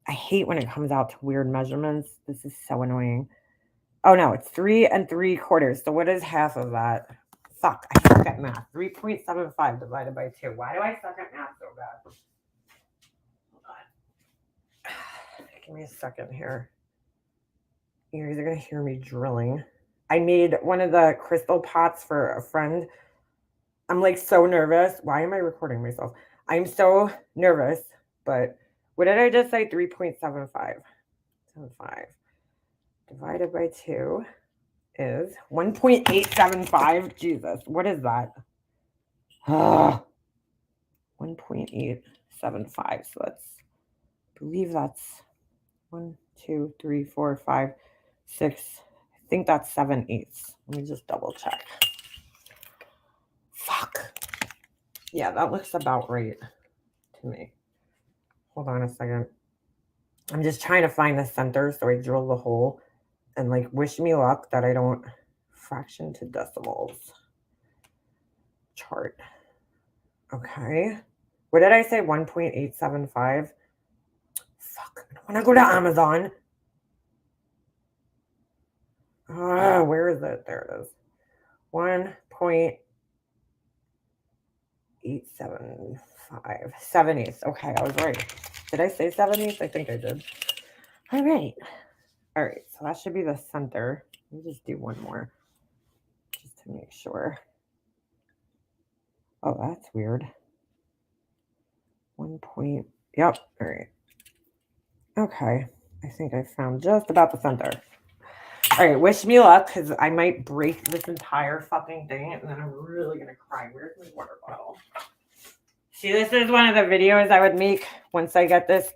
I hate when it comes out to weird measurements. This is so annoying. Oh no, it's 3 3/4. So what is half of that? Fuck, I suck at math. 3.75 divided by 2. Why do I suck at math so bad? Hold on. Give me a second here. You guys are gonna hear me drilling. I made one of the crystal pots for a friend. I'm like so nervous. Why am I recording myself? I'm so nervous, but what did I just say? 3.75. 75 divided by 2 is 1.875. Jesus, what is that? 1.875. So let's believe that's 1, 2, 3, 4, 5, 6. I think that's 7/8. Let me just double check. Fuck. Yeah, that looks about right to me. Hold on a second. I'm just trying to find the center, so I drill the hole and like wish me luck that I don't fraction to decimals chart. Okay. What did I say? 1.875. Fuck. I don't want to go to Amazon. Where is it? There it is. 1.875. 7/8. Okay, I was right. Did I say 7/8? I think I did. All right. All right. So that should be the center. Let me just do one more just to make sure. Oh, that's weird. 1 point. Yep. All right. Okay. I think I found just about the center. All right. Wish me luck because I might break this entire fucking thing and then I'm really going to cry. Where's my water bottle? See, this is one of the videos I would make once I get this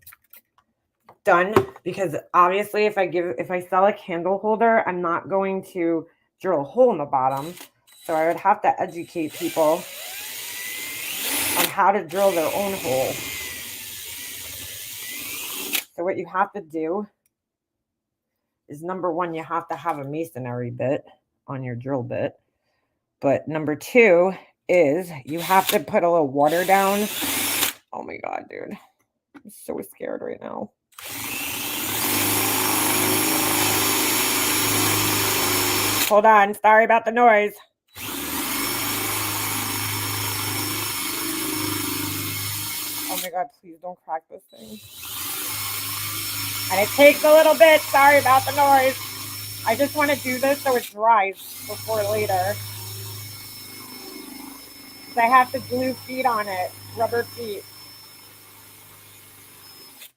done because obviously if I sell a candle holder, I'm not going to drill a hole in the bottom. So I would have to educate people on how to drill their own hole. So what you have to do is number one, you have to have a masonry bit on your drill bit. But number two is you have to put a little water down. Oh my God, dude. I'm so scared right now. Hold on. Sorry about the noise. Oh my God, please don't crack this thing. And it takes a little bit. Sorry about the noise. I just want to do this so it dries before later. I have to glue feet on it. Rubber feet.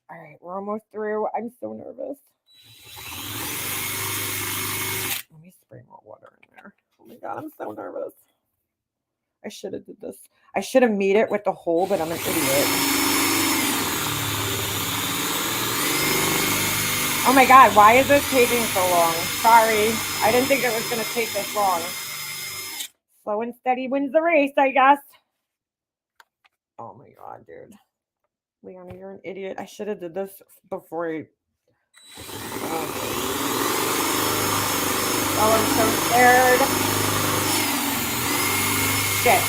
All right, we're almost through. I'm so nervous. Let me spray more water in there. Oh my God, I'm so nervous. I should have did this. I should have made it with the hole, but I'm an idiot. Oh my God, why is this taking so long? Sorry, I didn't think it was going to take this long. Slow and steady wins the race, I guess. Oh my God, dude. Leona, you're an idiot. I should have did this before I... Oh, I'm so scared. Shit.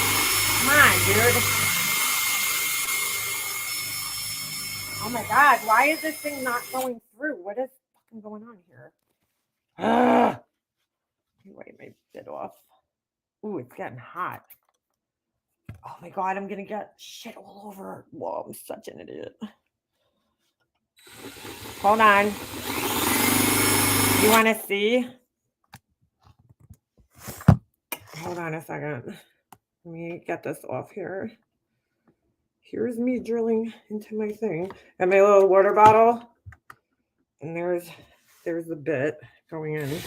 Come on, dude. Oh my God, why is this thing not going through? What is fucking going on here? Let me wipe my bit off. Ooh, it's getting hot. Oh my God, I'm gonna get shit all over. Whoa, I'm such an idiot. Hold on. You want to see? Hold on a second. Let me get this off here. Here's me drilling into my thing. And my little water bottle. And there's the bit going in.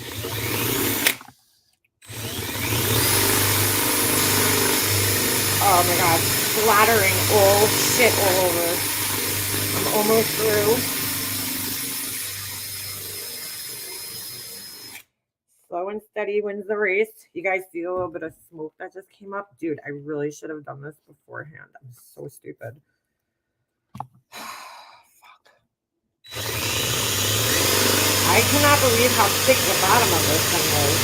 Oh my God, splattering all shit all over. I'm almost through. Slow and steady wins the race. You guys see a little bit of smoke that just came up? Dude, I really should have done this beforehand. I'm so stupid. Fuck. I cannot believe how thick the bottom of this thing is.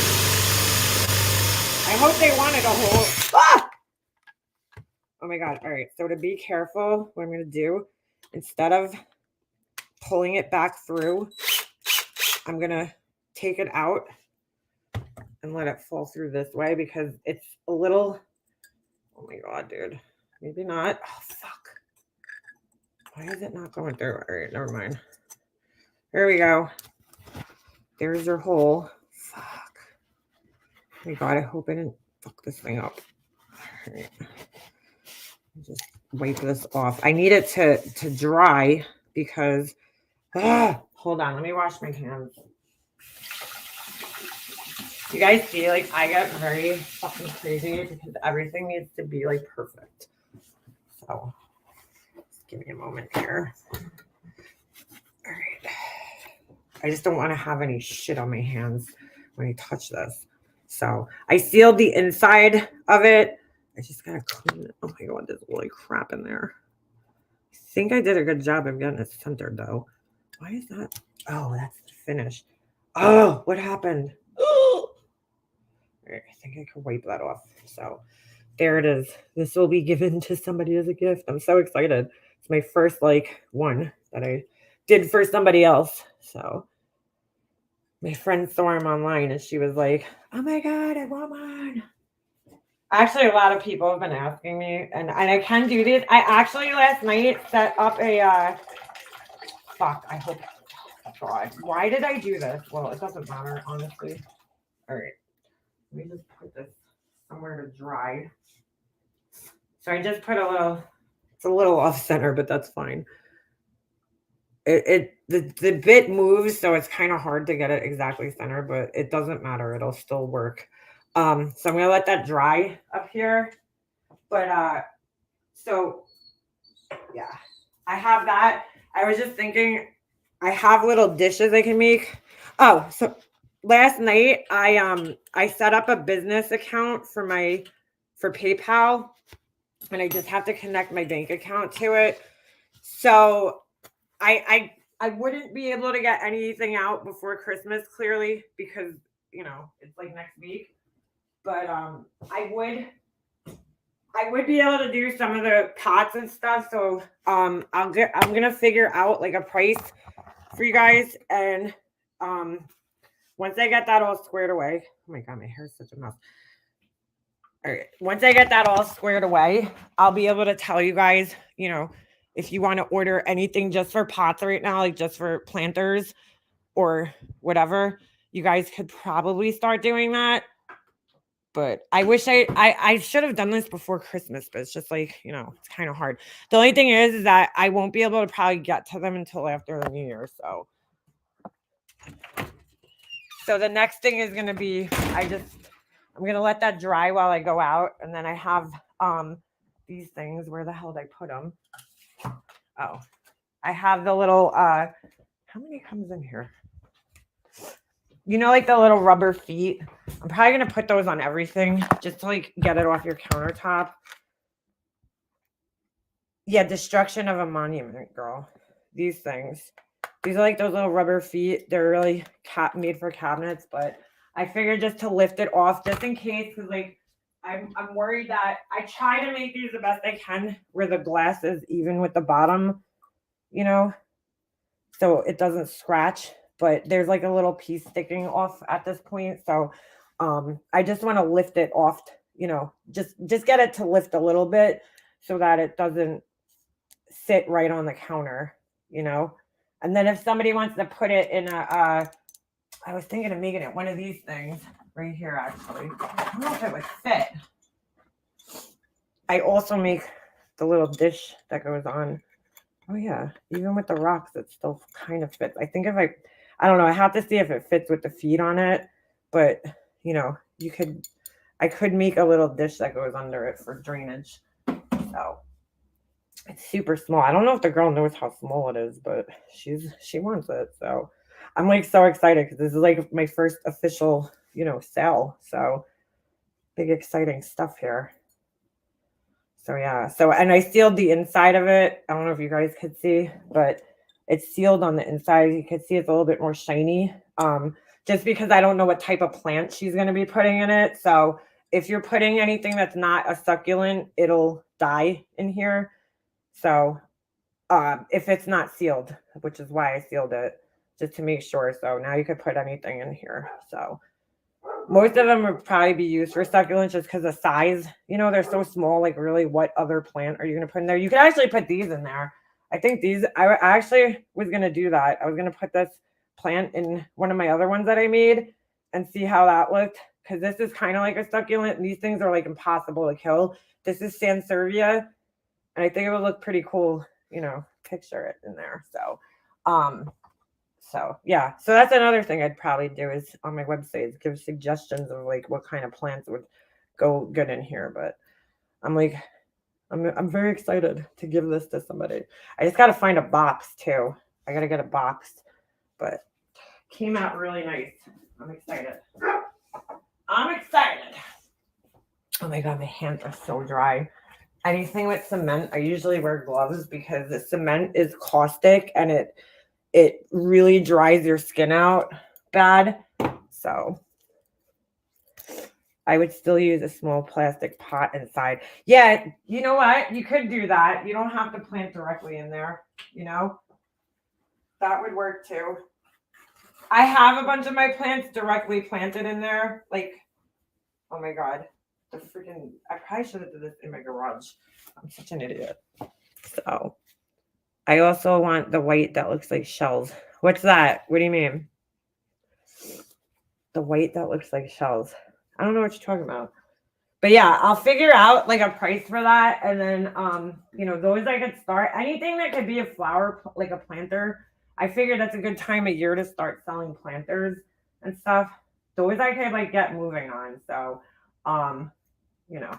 I hope they wanted a hole. Ah! Oh my God. All right. So to be careful, what I'm going to do, instead of pulling it back through, I'm going to take it out and let it fall through this way because it's a little, oh my God, dude. Maybe not. Oh, fuck. Why is it not going through? All right, never mind. There we go. There's your hole. Fuck. Oh my God, I hope I didn't fuck this thing up. All right. Just wipe this off. I need it to dry because, hold on, let me wash my hands. You guys see, like, I get very fucking fucking crazy because everything needs to be like perfect. So just give me a moment here. All right. I just don't want to have any shit on my hands when I touch this. So I sealed the inside of it. I just gotta clean it. Oh my god, there's really crap in there. I think I did a good job of getting it centered though. Why is that? Oh, that's the finish. Oh, what happened? Oh, I think I can wipe that off. So there it is. This will be given to somebody as a gift. I'm so excited. It's my first like one that I did for somebody else. So my friend saw him online and she was like, oh my god, I want one. Actually, a lot of people have been asking me, and I can do this. I actually last night set up a fuck. I hope. God, why did I do this? Well, it doesn't matter, honestly. All right, let me just put this somewhere to dry. So I just put a little. It's a little off center, but that's fine. The bit moves, so it's kind of hard to get it exactly centered, but it doesn't matter. It'll still work. So I'm gonna let that dry up here. But so yeah, I have that. I was just thinking I have little dishes I can make. Oh, so last night I set up a business account for PayPal, and I just have to connect my bank account to it. So I wouldn't be able to get anything out before Christmas, clearly, because it's like next week. But I would be able to do some of the pots and stuff. So I'm gonna figure out like a price for you guys, and once I get that all squared away. Oh my god, my hair is such a mess. All right, once I get that all squared away, I'll be able to tell you guys, if you want to order anything just for pots right now, like just for planters or whatever, you guys could probably start doing that. But I wish I should have done this before Christmas, but it's just like, it's kind of hard. The only thing is that I won't be able to probably get to them until after the New Year. So the next thing is going to be, I'm going to let that dry while I go out. And then I have these things. Where the hell did I put them? Oh, I have the little, how many comes in here? Like the little rubber feet. I'm probably going to put those on everything just to like get it off your countertop. Yeah, destruction of a monument, girl. These things. These are like those little rubber feet. They're really made for cabinets, but I figured just to lift it off just in case, because like I'm worried that I try to make these the best I can where the glass is even with the bottom, so it doesn't scratch. But there's like a little piece sticking off at this point. So I just want to lift it off, just get it to lift a little bit so that it doesn't sit right on the counter, And then if somebody wants to put it in I was thinking of making it one of these things right here, actually. I don't know if it would fit. I also make the little dish that goes on. Oh yeah, even with the rocks, it still kind of fits. I think if I don't know, I have to see if it fits with the feet on it, but I could make a little dish that goes under it for drainage. So it's super small. I don't know if the girl knows how small it is, but she wants it. So I'm like so excited because this is like my first official, sale. So big exciting stuff here. So yeah. And I sealed the inside of it. I don't know if you guys could see, but it's sealed on the inside. You can see it's a little bit more shiny. Just because I don't know what type of plant she's going to be putting in it. So if you're putting anything that's not a succulent, it'll die in here. So if it's not sealed, which is why I sealed it, just to make sure. So now you could put anything in here. So most of them would probably be used for succulents just because of size. They're so small. Like really, what other plant are you going to put in there? You could actually put these in there. I think these, I actually was going to do that. I was going to put this plant in one of my other ones that I made and see how that looked. Because this is kind of like a succulent. And these things are like impossible to kill. This is Sansevieria. And I think it would look pretty cool, picture it in there. So yeah. So that's another thing I'd probably do is on my website is give suggestions of like what kind of plants would go good in here. But I'm like, I'm very excited to give this to somebody. I just got to find a box too. I got to get a box, but came out really nice. I'm excited. I'm excited. Oh my God, my hands are so dry. Anything with cement, I usually wear gloves because the cement is caustic and it really dries your skin out bad. So I would still use a small plastic pot inside. Yeah, you know what? You could do that. You don't have to plant directly in there, you know? That would work too. I have a bunch of my plants directly planted in there. Like, oh my God. The freaking, I probably should have done this in my garage. I'm such an idiot. So I also want the white that looks like shells. What's that? What do you mean? The white that looks like shells. I don't know what you're talking about. But yeah, I'll figure out like a price for that. And then, you know, those I could start. Anything that could be a flower, like a planter. I figure that's a good time of year to start selling planters and stuff. Those I could like get moving on. So, you know.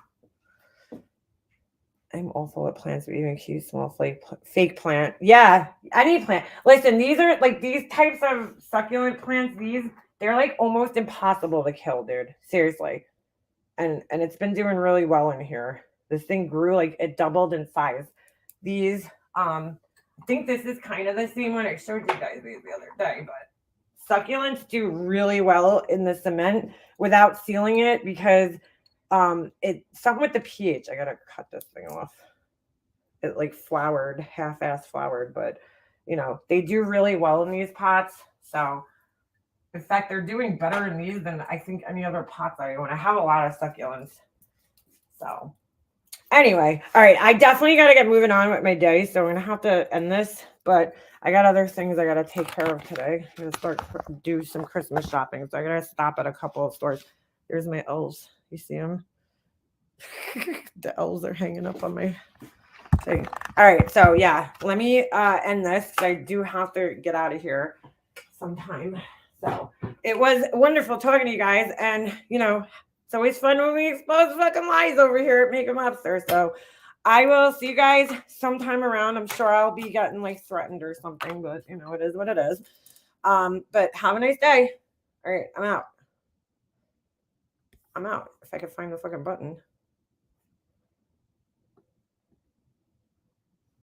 I'm awful at plants, but even cute small fake plant. Yeah, any plant. Listen, these are like these types of succulent plants. They're like almost impossible to kill, dude. Seriously, and it's been doing really well in here. This thing grew like it doubled in size. These, I think this is kind of the same one I showed you guys these the other day, but succulents do really well in the cement without sealing it because. It's something with the pH. I gotta cut this thing off. It like flowered, half-ass flowered, but you know, they do really well in these pots. So in fact, they're doing better in these than I think any other pots I own. I have a lot of succulents. So anyway, all right, I definitely gotta get moving on with my day. So I'm gonna have to end this, but I got other things I gotta take care of today. I'm gonna start do some Christmas shopping. So I gotta stop at a couple of stores. Here's my elves. You see them? The elves are hanging up on my thing. All right, so yeah, let me end this. I do have to get out of here sometime. So it was wonderful talking to you guys, and you know, it's always fun when we expose fucking lies over here at Make 'em Lobster. So I will see you guys sometime around. I'm sure I'll be getting like threatened or something, but you know, it is what it is. But have a nice day. All right, I'm out. If I could find the fucking button.